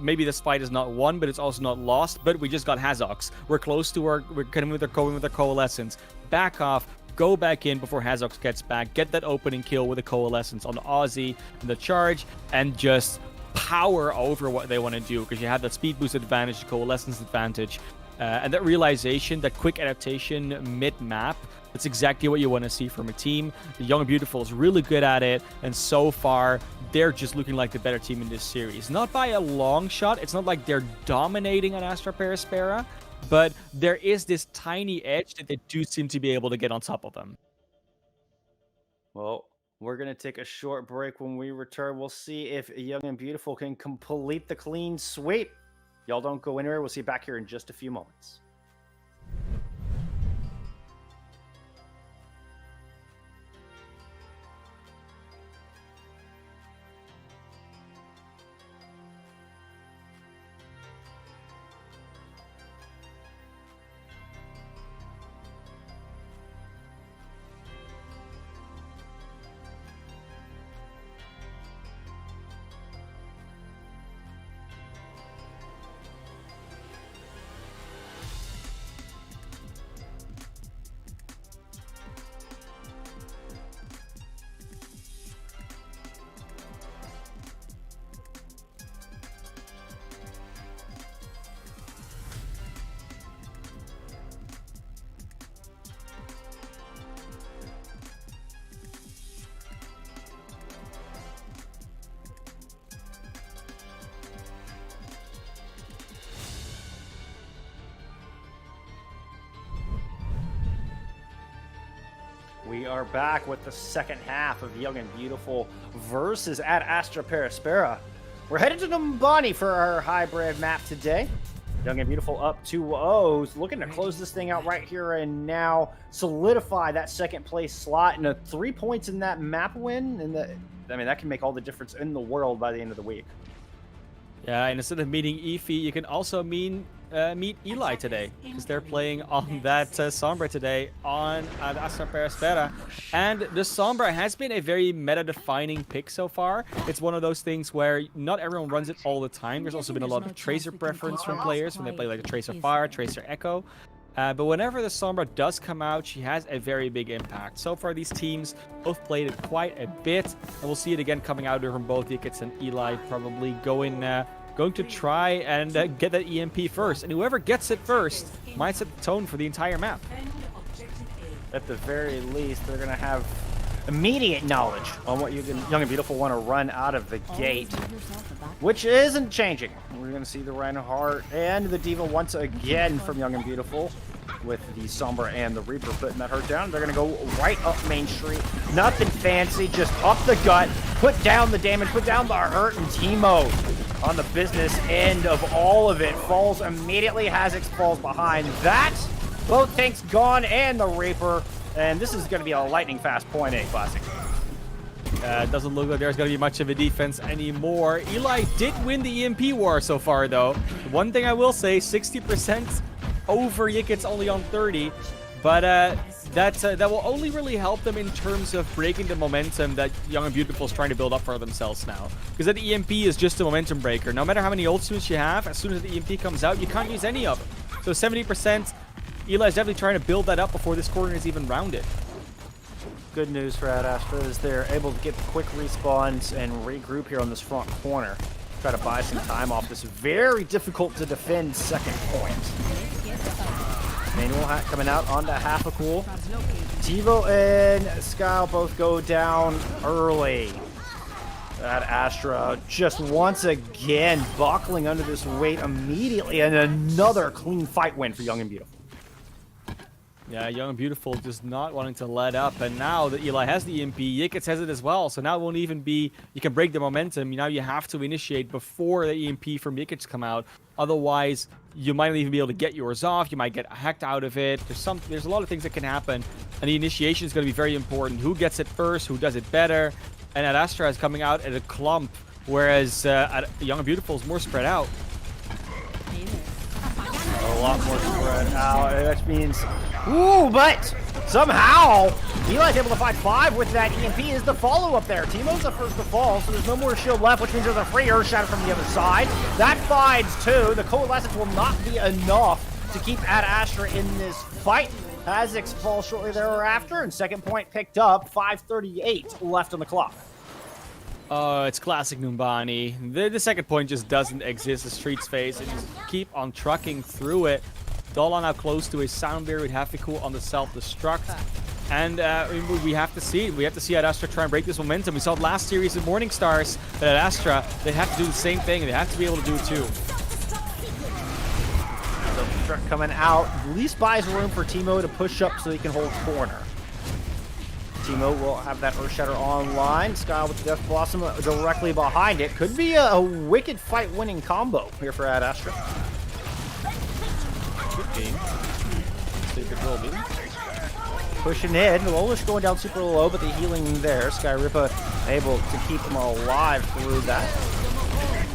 maybe this fight is not won, but it's also not lost. But we just got Hazox. We're close to we're going with their coalescence. Back off. Go back in before Hazox gets back. Get that opening kill with a coalescence on Aussie and the charge, and just power over what they want to do, because you have that speed boost advantage, the coalescence advantage, and that realization, that quick adaptation mid-map. That's exactly what you want to see from a team. The Young and Beautiful is really good at it, and so far they're just looking like the better team in this series. Not by a long shot. It's not like they're dominating on Astra Perispera, but there is this tiny edge that they do seem to be able to get on top of them. Well, we're going to take a short break. When we return, we'll see if Young and Beautiful can complete the clean sweep. Y'all don't go anywhere. We'll see you back here in just a few moments. We are back with the second half of Young and Beautiful versus at Astra Perispera. We're headed to Numbani for our hybrid map today. Young and Beautiful up 2-0, looking to close this thing out right here and now, solidify that second place slot, and 3 points in that map win. And that can make all the difference in the world by the end of the week. Yeah, and instead of meeting Efi, you can also meet Eli today, because they're playing on that Sombra today on Astra Perispera. And the Sombra has been a very meta-defining pick so far. It's one of those things where not everyone runs it all the time. There's also been a lot of Tracer preference from players when they play like a Tracer Fire, Tracer Echo. But whenever the Sombra does come out, she has a very big impact. So far, these teams both played it quite a bit, and we'll see it again coming out from both Yickets and Eli, probably going to try and get that EMP first. And whoever gets it first might set the tone for the entire map. At the very least, they're going to have immediate knowledge on what Young and Beautiful want to run out of the gate, which isn't changing. We're going to see the Reinhardt and the Diva once again from Young and Beautiful, with the Sombra and the Reaper putting that hurt down. They're going to go right up Main Street. Nothing fancy, just up the gut, put down the damage, put down the hurt, and Teemo on the business end of all of it. Falls immediately, Hazox falls behind that. Both tanks gone and the Reaper, and this is going to be a lightning fast point A classic. It doesn't look like there's going to be much of a defense anymore. Eli did win the EMP war so far, though. One thing I will say, 60% over Yickets, only on 30, but that will only really help them in terms of breaking the momentum that Young and Beautiful is trying to build up for themselves now. Because that EMP is just a momentum breaker. No matter how many ultimates you have, as soon as the EMP comes out, you can't use any of them. So 70%, Eli is definitely trying to build that up before this corner is even rounded. Good news for Ad Astra is they're able to get quick respawns and regroup here on this front corner. Try to buy some time off this very difficult to defend second point. Manual hat coming out onto half a cool. Tivo and Skyle both go down early. Ad Astra just once again buckling under this weight immediately, and another clean fight win for Young and Beautiful. Yeah, Young and Beautiful just not wanting to let up. And now that Eli has the EMP, Yikits has it as well. So now it won't even be, you can break the momentum. Now you have to initiate before the EMP from Yikits come out. Otherwise, you might not even be able to get yours off. You might get hacked out of it. There's a lot of things that can happen. And the initiation is going to be very important. Who gets it first? Who does it better? And Ad Astra is coming out at a clump. Whereas Young and Beautiful is more spread out. A lot more spread out, which means, ooh, but somehow Eli's able to find 5 with that EMP is the follow-up there. Teemo's the first to fall, so there's no more shield left, which means there's a free Earth Shatter from the other side. That finds 2. The Coalescence will not be enough to keep Ad Astra in this fight. Hazix falls shortly thereafter, and second point picked up, 5:38 left on the clock. Oh, it's classic Numbani. The second point just doesn't exist. The Streets phase and just keep on trucking through it. Dola now close to a sound barrier with Hafiku on the self-destruct. And we have to see. We have to see Ad Astra try and break this momentum. We saw it last series of Morning Stars that Ad Astra, they have to do the same thing. They have to be able to do it too. Self-destruct coming out. At least buys room for Teemo to push up so he can hold corner. Teemo will have that Earth Shatter online. Sky with the Death Blossom directly behind it. Could be a wicked fight-winning combo here for Ad Astra. Good game. Sleeper will be. Pushing in. Lolish going down super low, but the healing there. Skyrippa able to keep him alive through that.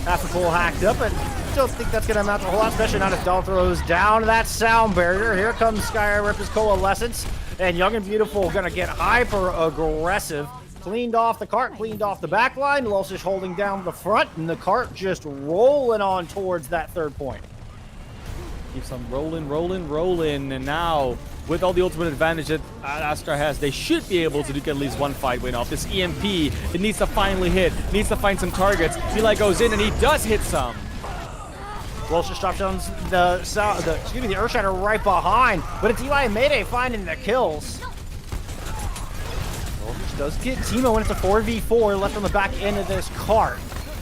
Half a full hacked up, but don't think that's going to amount to a whole lot, especially not if Dahl throws down that sound barrier. Here comes Skyrippa's Coalescence. And Young and Beautiful gonna get hyper aggressive. Cleaned off the cart, cleaned off the back line. Lolsish holding down the front, and the cart just rolling on towards that third point. Keeps on rolling. And now, with all the ultimate advantage that Ad Astra has, they should be able to get at least one fight win off. This EMP, it needs to finally hit. Needs to find some targets. Eli goes in, and he does hit some. Lolsish drops down the Earth Shatter right behind, but it's Eli and Mayday finding the kills. Lolsish does get Teemo, and it's a 4v4 left on the back end of this cart.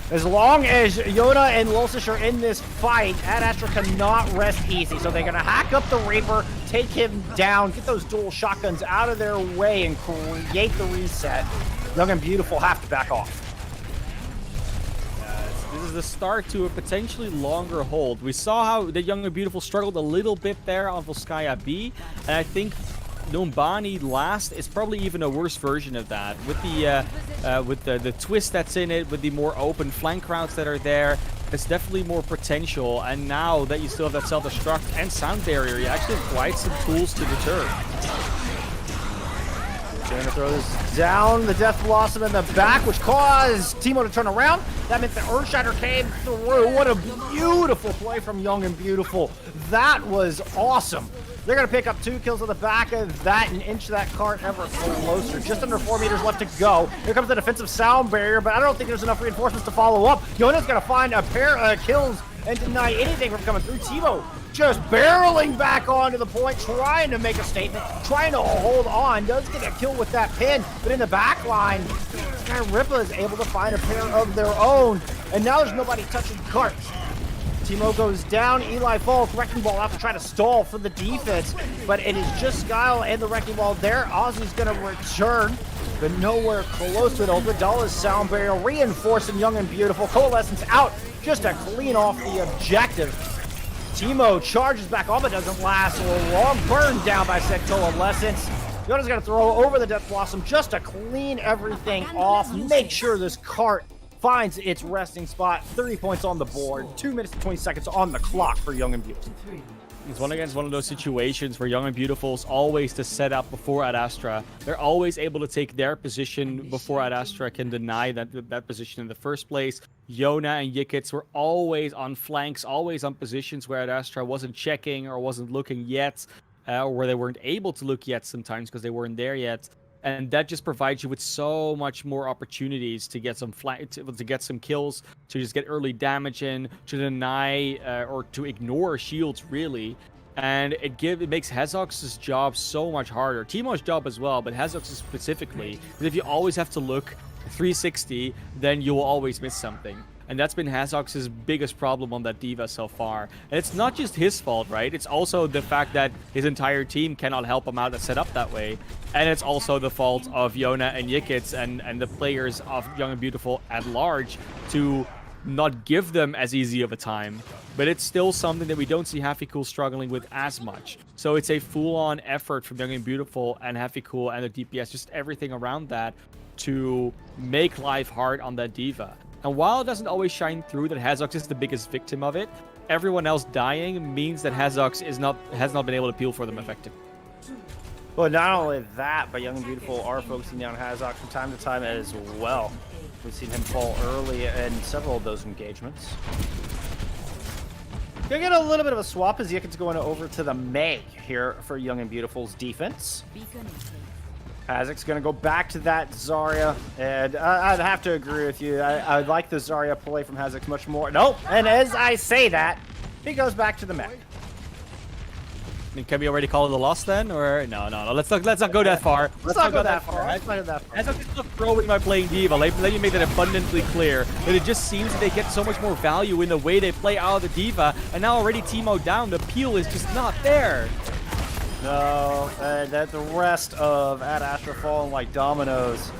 As long as Yoda and Lolsish are in this fight, Ad Astra cannot rest easy. So they're going to hack up the Reaper, take him down, get those dual shotguns out of their way, and create the reset. Young and Beautiful have to back off. This is the start to a potentially longer hold. We saw how the Young and Beautiful struggled a little bit there on Volskaya B, and I think Numbani last is probably even a worse version of that. With the twist that's in it, with the more open flank routes that are there, it's definitely more potential. And now that you still have that self-destruct and sound barrier, you actually have quite some tools to deter. Jaina throws down the Death Blossom in the back, which caused Teemo to turn around. That meant the Earth Shatter came through. What a beautiful play from Young and Beautiful. That was awesome. They're going to pick up 2 kills on the back of that and inch that cart ever closer. Just under 4 meters left to go. Here comes the defensive sound barrier, but I don't think there's enough reinforcements to follow up. Yona's going to find a pair of kills and deny anything from coming through. Teemo just barreling back onto the point, trying to make a statement, trying to hold on. Does get a kill with that pin, but in the back line, Skyrippa is able to find a pair of their own. And now there's nobody touching carts. Teemo goes down, Eli falls, Wrecking Ball out to try to stall for the defense, but it is just Skyle and the Wrecking Ball there. Ozzy's gonna return, but nowhere close to it. Dala's sound barrier reinforcing Young and Beautiful. Coalescence out just to clean off the objective. Teemo charges back on, but doesn't last long. Burned down by said Coalescence. Yoda's gonna throw over the Death Blossom just to clean everything off, make sure this cart finds its resting spot. 30 points on the board, 2 minutes and 20 seconds on the clock for Young and Beautiful. It's one of those situations where Young and Beautiful is always to set up before Ad Astra. They're always able to take their position before Ad Astra can deny that position in the first place. Yona and Yikits were always on flanks, always on positions where Ad Astra wasn't checking or wasn't looking yet, or where they weren't able to look yet sometimes because they weren't there yet. And that just provides you with so much more opportunities to get some to get some kills, to just get early damage in, to deny or to ignore shields really. And it makes Hezox's job so much harder. Teemo's job as well, but Hezox's specifically. Because if you always have to look 360, then you will always miss something. And that's been Hazox's biggest problem on that D.Va so far. And it's not just his fault, right? It's also the fact that his entire team cannot help him out and set up that way. And it's also the fault of Yona and Yikits and the players of Young and Beautiful at large to not give them as easy of a time. But it's still something that we don't see HappyCool struggling with as much. So it's a full-on effort from Young and Beautiful and HappyCool and the DPS, just everything around that, to make life hard on that D.Va. And while it doesn't always shine through that Hazox is the biggest victim of it, everyone else dying means that Hazox has not been able to peel for them effectively. Well, not only that, but Young and Beautiful are focusing down Hazox from time to time as well. We've seen him fall early in several of those engagements. Gonna get a little bit of a swap as Yikit's going over to the Mei here for Young and Beautiful's defense. Hazik's going to go back to that Zarya, and I'd have to agree with you. I like the Zarya play from Hazik much more. Nope, and as I say that, he goes back to the mech. I mean, can we already call it a loss then, or no? Let's not go that far. Let's not go that far. Let's not go that far. Hazok is not throwing by playing D.Va. Let me make that abundantly clear. That it just seems that they get so much more value in the way they play out of the D.Va, and now already Teemo down. The peel is just not there. No, that the rest of Ad Astra falling like dominoes.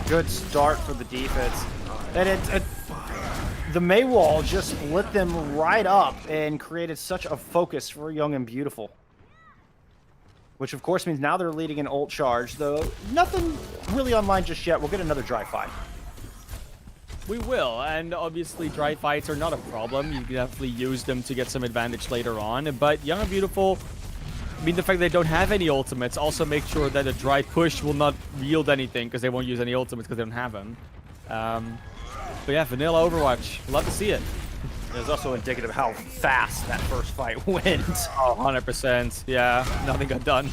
Good start for the defense. And the Mei wall just lit them right up and created such a focus for Young and Beautiful. Which of course means now they're leading an ult charge, though nothing really online just yet. We'll get another dry fight. We will, and obviously dry fights are not a problem. You can definitely use them to get some advantage later on. But Young and Beautiful, I mean, the fact they don't have any ultimates also makes sure that a dry push will not yield anything because they won't use any ultimates because they don't have them. But yeah, vanilla Overwatch. Love to see it. It's also indicative of how fast that first fight went. Oh, 100%. Yeah, nothing got done.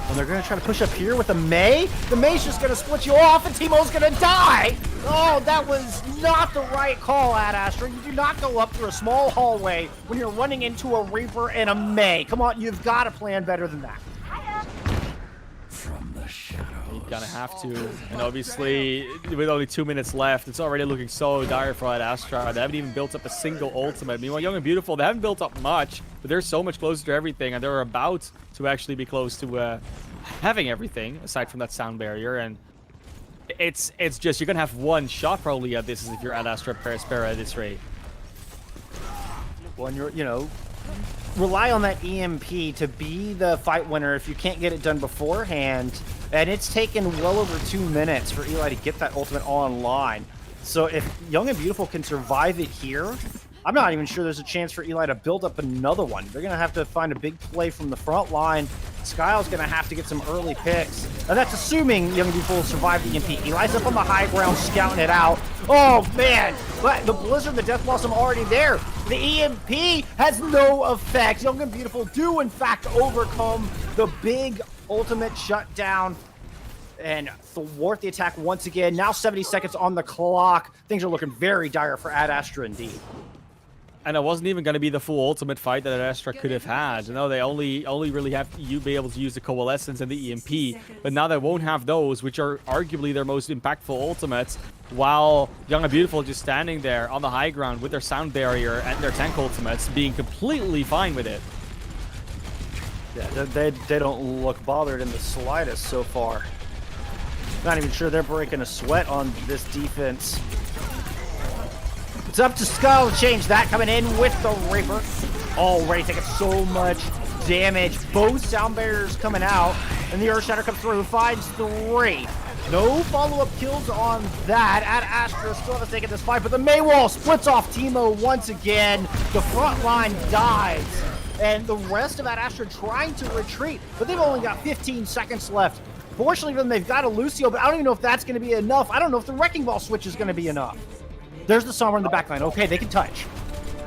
And they're going to try to push up here with the Mei. The Mei's just going to split you off, and Teemo's going to die. Oh, that was not the right call, Ad Astra. You do not go up through a small hallway when you're running into a Reaper and a Mei. Come on, you've got to plan better than that. From the shadows. You're gonna have to. And obviously, with only 2 minutes left, it's already looking so dire for Ad Astra. They haven't even built up a single ultimate. Meanwhile, Young and Beautiful, they haven't built up much, but they're so much closer to everything, and they're about to actually be close to having everything, aside from that sound barrier. And it's just, you're gonna have one shot probably at this if you're Ad Astra Perispera at this rate. Well, and you're, rely on that EMP to be the fight winner if you can't get it done beforehand. And it's taken well over 2 minutes for Eli to get that ultimate online. So if Young and Beautiful can survive it here, I'm not even sure there's a chance for Eli to build up another one. They're going to have to find a big play from the front line. Skyle's going to have to get some early picks. And that's assuming Young and Beautiful will survive the EMP. Eli's up on the high ground scouting it out. Oh, man. But the Blizzard, the Death Blossom already there. The EMP has no effect. Young and Beautiful do, in fact, overcome the big ultimate shutdown and thwart the attack once again. Now 70 seconds on the clock. Things are looking very dire for Ad Astra indeed. And it wasn't even going to be the full ultimate fight that Ad Astra could have had. No, they only really have you be able to use the Coalescence and the EMP. But now they won't have those, which are arguably their most impactful ultimates, while Young and Beautiful just standing there on the high ground with their sound barrier and their tank ultimates being completely fine with it. Yeah, they don't look bothered in the slightest so far. Not even sure they're breaking a sweat on this defense. It's up to Skull to change that, coming in with the Reaper. Already taking so much damage. Both sound barriers coming out, and the Earth Shatter comes through, finds 3. No follow-up kills on that. Ad Astra still has taken this fight, but the Mei wall splits off Teemo once again. The front line dies, and the rest of Ad Astra trying to retreat, but they've only got 15 seconds left. Fortunately for them, they've got a Lucio, but I don't even know if that's going to be enough. I don't know if the Wrecking Ball switch is going to be enough. There's the Sombra in the backline. Okay, they can touch.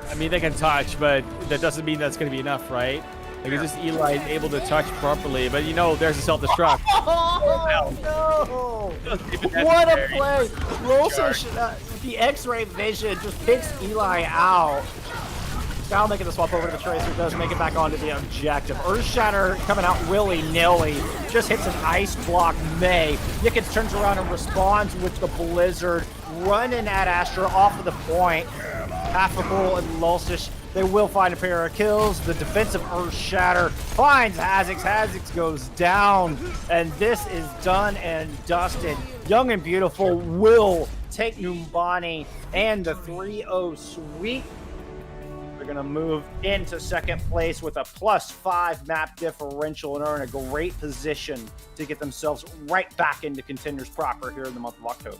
I mean, they can touch, but that doesn't mean that's going to be enough, right? Like, it's just Eli is able to touch properly, but there's a self-destruct. Oh, no! What a play! Rosa, the X-ray vision just picks Eli out. Now making the swap over to the Tracer, does make it back onto the objective. Earthshatter coming out willy-nilly, just hits an ice block. May. Yickens turns around and responds with the Blizzard, running at Astra off of the point. Affable and Lulsish, they will find a pair of kills. The defensive Earthshatter finds Hazix. Hazix goes down, and this is done and dusted. Young and Beautiful will take Numbani and the 3-0 sweep. They're going to move into second place with a +5 map differential and are in a great position to get themselves right back into Contenders proper here in the month of October.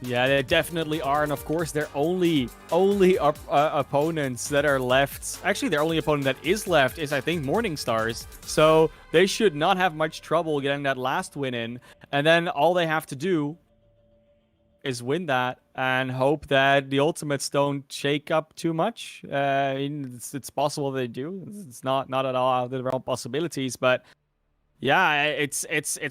Yeah, they definitely are, and of course, their only opponents that are left. Actually, their only opponent that is left is, I think, Morning Stars. So they should not have much trouble getting that last win in, and then all they have to do is win that and hope that the ultimates don't shake up too much. It's possible they do. It's not at all out of the realm of possibilities, but. Yeah, it's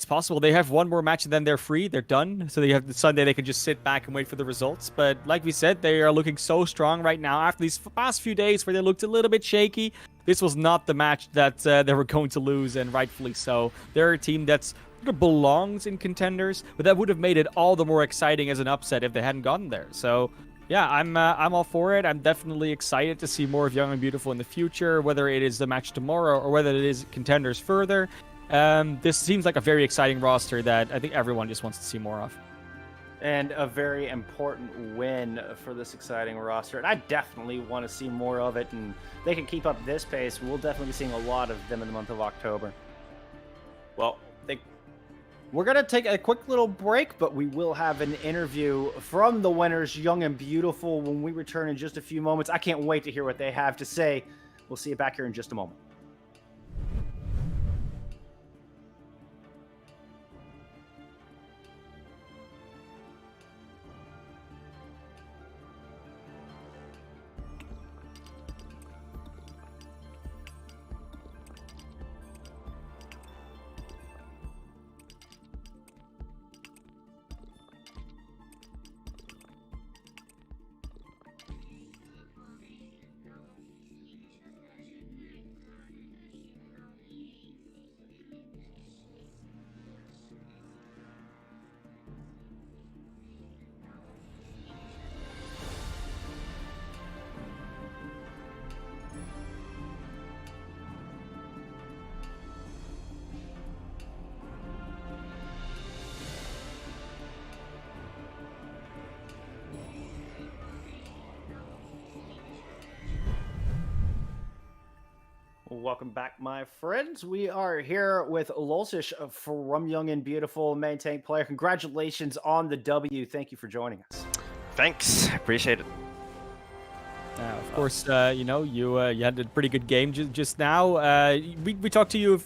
possible. They have one more match and then they're free. They're done. So they have the Sunday. They can just sit back and wait for the results. But like we said, they are looking so strong right now. After these past few days where they looked a little bit shaky, this was not the match that they were going to lose, and rightfully so. They're a team that belongs in Contenders, but that would have made it all the more exciting as an upset if they hadn't gotten there. So yeah, I'm all for it. I'm definitely excited to see more of Young and Beautiful in the future, whether it is the match tomorrow or whether it is Contenders further. This seems like a very exciting roster that I think everyone just wants to see more of. And a very important win for this exciting roster. And I definitely want to see more of it. And they can keep up this pace. We'll definitely be seeing a lot of them in the month of October. Well, we're going to take a quick little break, but we will have an interview from the winners, Young and Beautiful, when we return in just a few moments. I can't wait to hear what they have to say. We'll see you back here in just a moment. Welcome back, my friends. We are here with Lulsish from Young and Beautiful, main tank player. Congratulations on the W. Thank you for joining us. Thanks, appreciate it. Of course, you had a pretty good game just now. We talked to you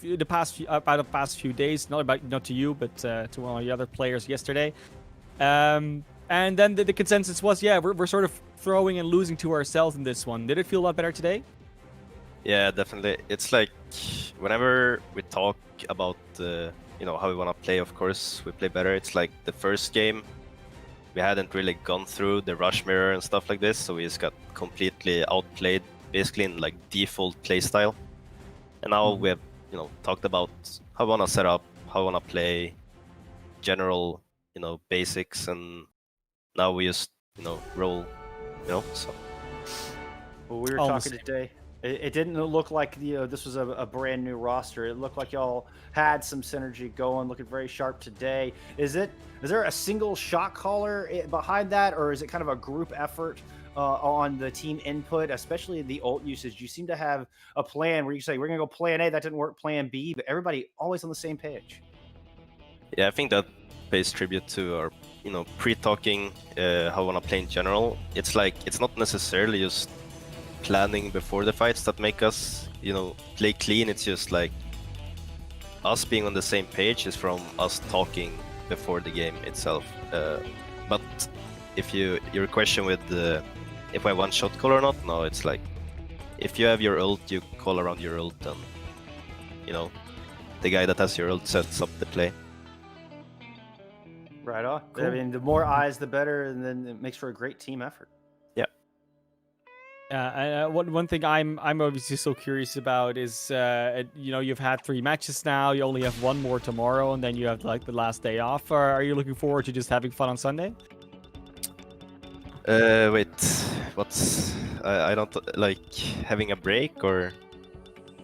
about the past few days, not to you, but to one of the other players yesterday. And then the consensus was, yeah, we're sort of throwing and losing to ourselves in this one. Did it feel a lot better today? Yeah, definitely. It's like whenever we talk about how we want to play, of course we play better. It's like the first game we hadn't really gone through the rush mirror and stuff like this, so we just got completely outplayed basically in like default playstyle. And now we have talked about how we want to set up, how we want to play, general basics, and now we just roll, so. Well, we were talking today. It didn't look like this was a brand new roster. It looked like y'all had some synergy going, looking very sharp today. Is there a single shot caller behind that, or is it kind of a group effort on the team input, especially the ult usage? You seem to have a plan where you say, we're going to go plan A, that didn't work, plan B, but everybody always on the same page. Yeah, I think that pays tribute to our pre-talking how we want to play in general. It's like, it's not necessarily just planning before the fights that make us play clean. It's just like us being on the same page is from us talking before the game itself. But if your question with if I one shot call or not, no, it's like if you have your ult, you call around your ult, and the guy that has your ult sets up the play. Right on. Cool. I mean, the more eyes, the better, and then it makes for a great team effort. Yeah. One thing I'm obviously so curious about is you've had 3 matches now. You only have 1 more tomorrow, and then you have like the last day off. Or are you looking forward to just having fun on Sunday? Wait, what's I don't like having a break or?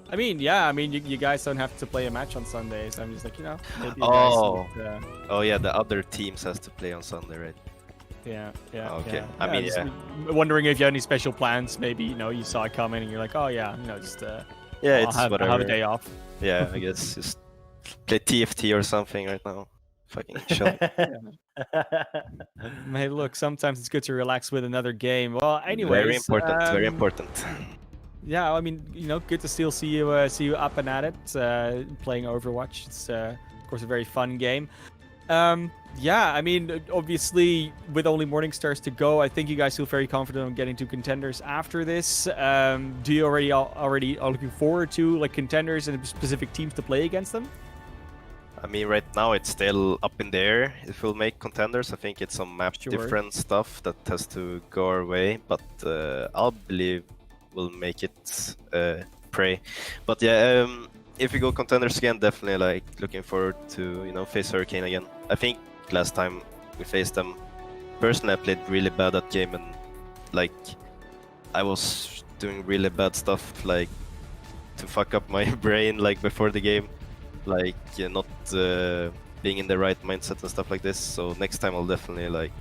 I mean, yeah. I mean, you guys don't have to play a match on Sunday, so I'm just like, maybe you Oh. guys need, Oh yeah, the other teams has to play on Sunday, right? yeah. Okay. Yeah. I mean, just yeah. wondering if you had any special plans. Maybe you saw it coming and you're like, oh yeah, just Yeah, I'll it's have whatever. a day off. Yeah, I guess just play TFT or something right now. Fucking chill. Hey, look, sometimes it's good to relax with another game. Well, anyways, Very important. Very important. Yeah, I mean, good to still see you up and at it, playing Overwatch. It's of course a very fun game. Yeah, I mean, obviously with only Morningstars to go, I think you guys feel very confident on getting to Contenders after this. Do you already are looking forward to like Contenders and specific teams to play against them? I mean, right now it's still up in the air if we'll make Contenders. I think it's some map different stuff that has to go our way, but I'll believe we'll make it. Pray. But yeah, if we go Contenders again, definitely like looking forward to face Hurricane again. I think last time we faced them, personally I played really bad that game, and like I was doing really bad stuff like to fuck up my brain like before the game, like not being in the right mindset and stuff like this. So next time I'll definitely like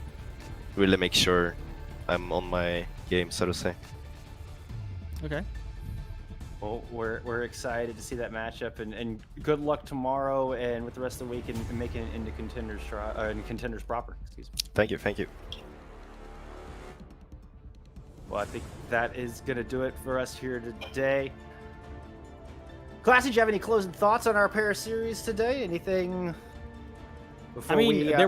really make sure I'm on my game, so to say. Okay. Well, we're excited to see that matchup, and good luck tomorrow and with the rest of the week and making it into Contenders proper. Excuse me. Thank you. Well, I think that is going to do it for us here today. Classy, do you have any closing thoughts on our pair series today? Anything? I mean, they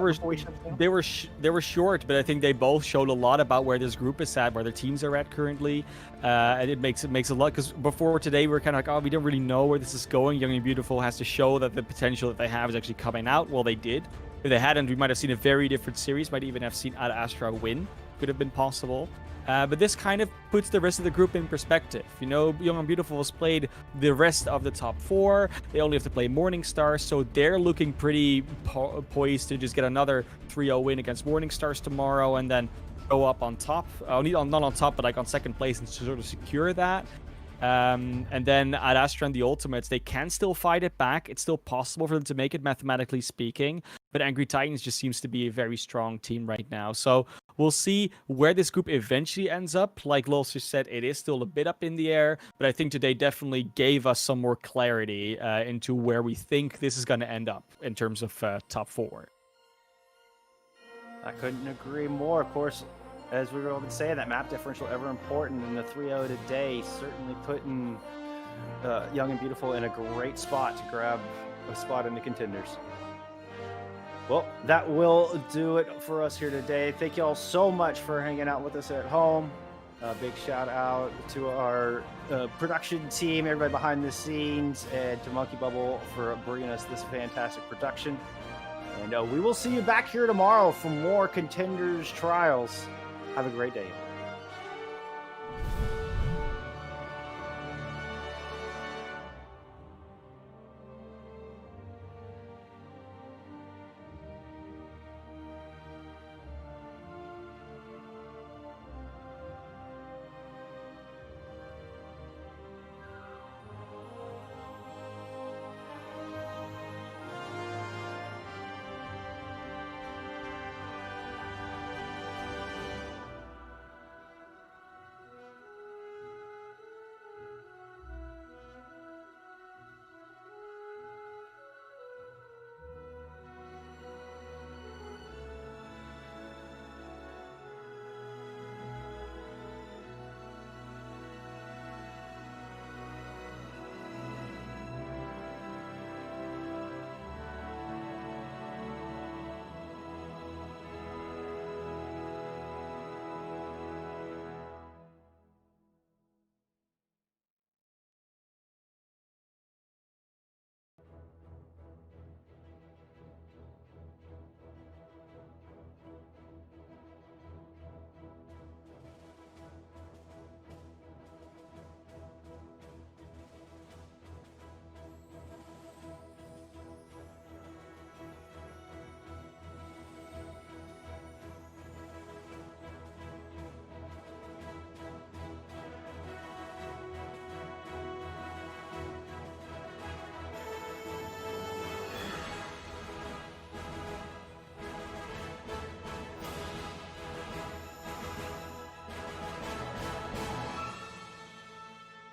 were short, but I think they both showed a lot about where this group is at, where their teams are at currently, and it makes a lot. Because before today, we were kind of like, oh, we don't really know where this is going. Young and Beautiful has to show that the potential that they have is actually coming out. Well, they did. If they hadn't, we might have seen a very different series. Might even have seen Ad Astra win. Could have been possible. But this kind of puts the rest of the group in perspective. Young and Beautiful has played the rest of the top 4. They only have to play Morningstars, so they're looking pretty poised to just get another 3-0 win against Morningstars tomorrow and then go up on top. Not on top, but like on second place and sort of secure that. And then at Astra and the Ultimates, they can still fight it back. It's still possible for them to make it, mathematically speaking. But Angry Titans just seems to be a very strong team right now. So we'll see where this group eventually ends up. Like Lolster said, it is still a bit up in the air. But I think today definitely gave us some more clarity into where we think this is going to end up in terms of top 4. I couldn't agree more. Of course, as we've all been saying, that map differential ever important, and the 3-0 today certainly putting Young and Beautiful in a great spot to grab a spot in the Contenders. Well, that will do it for us here today. Thank you all so much for hanging out with us at home. A big shout out to our production team, everybody behind the scenes, and to Monkey Bubble for bringing us this fantastic production. And we will see you back here tomorrow for more Contenders Trials. Have a great day.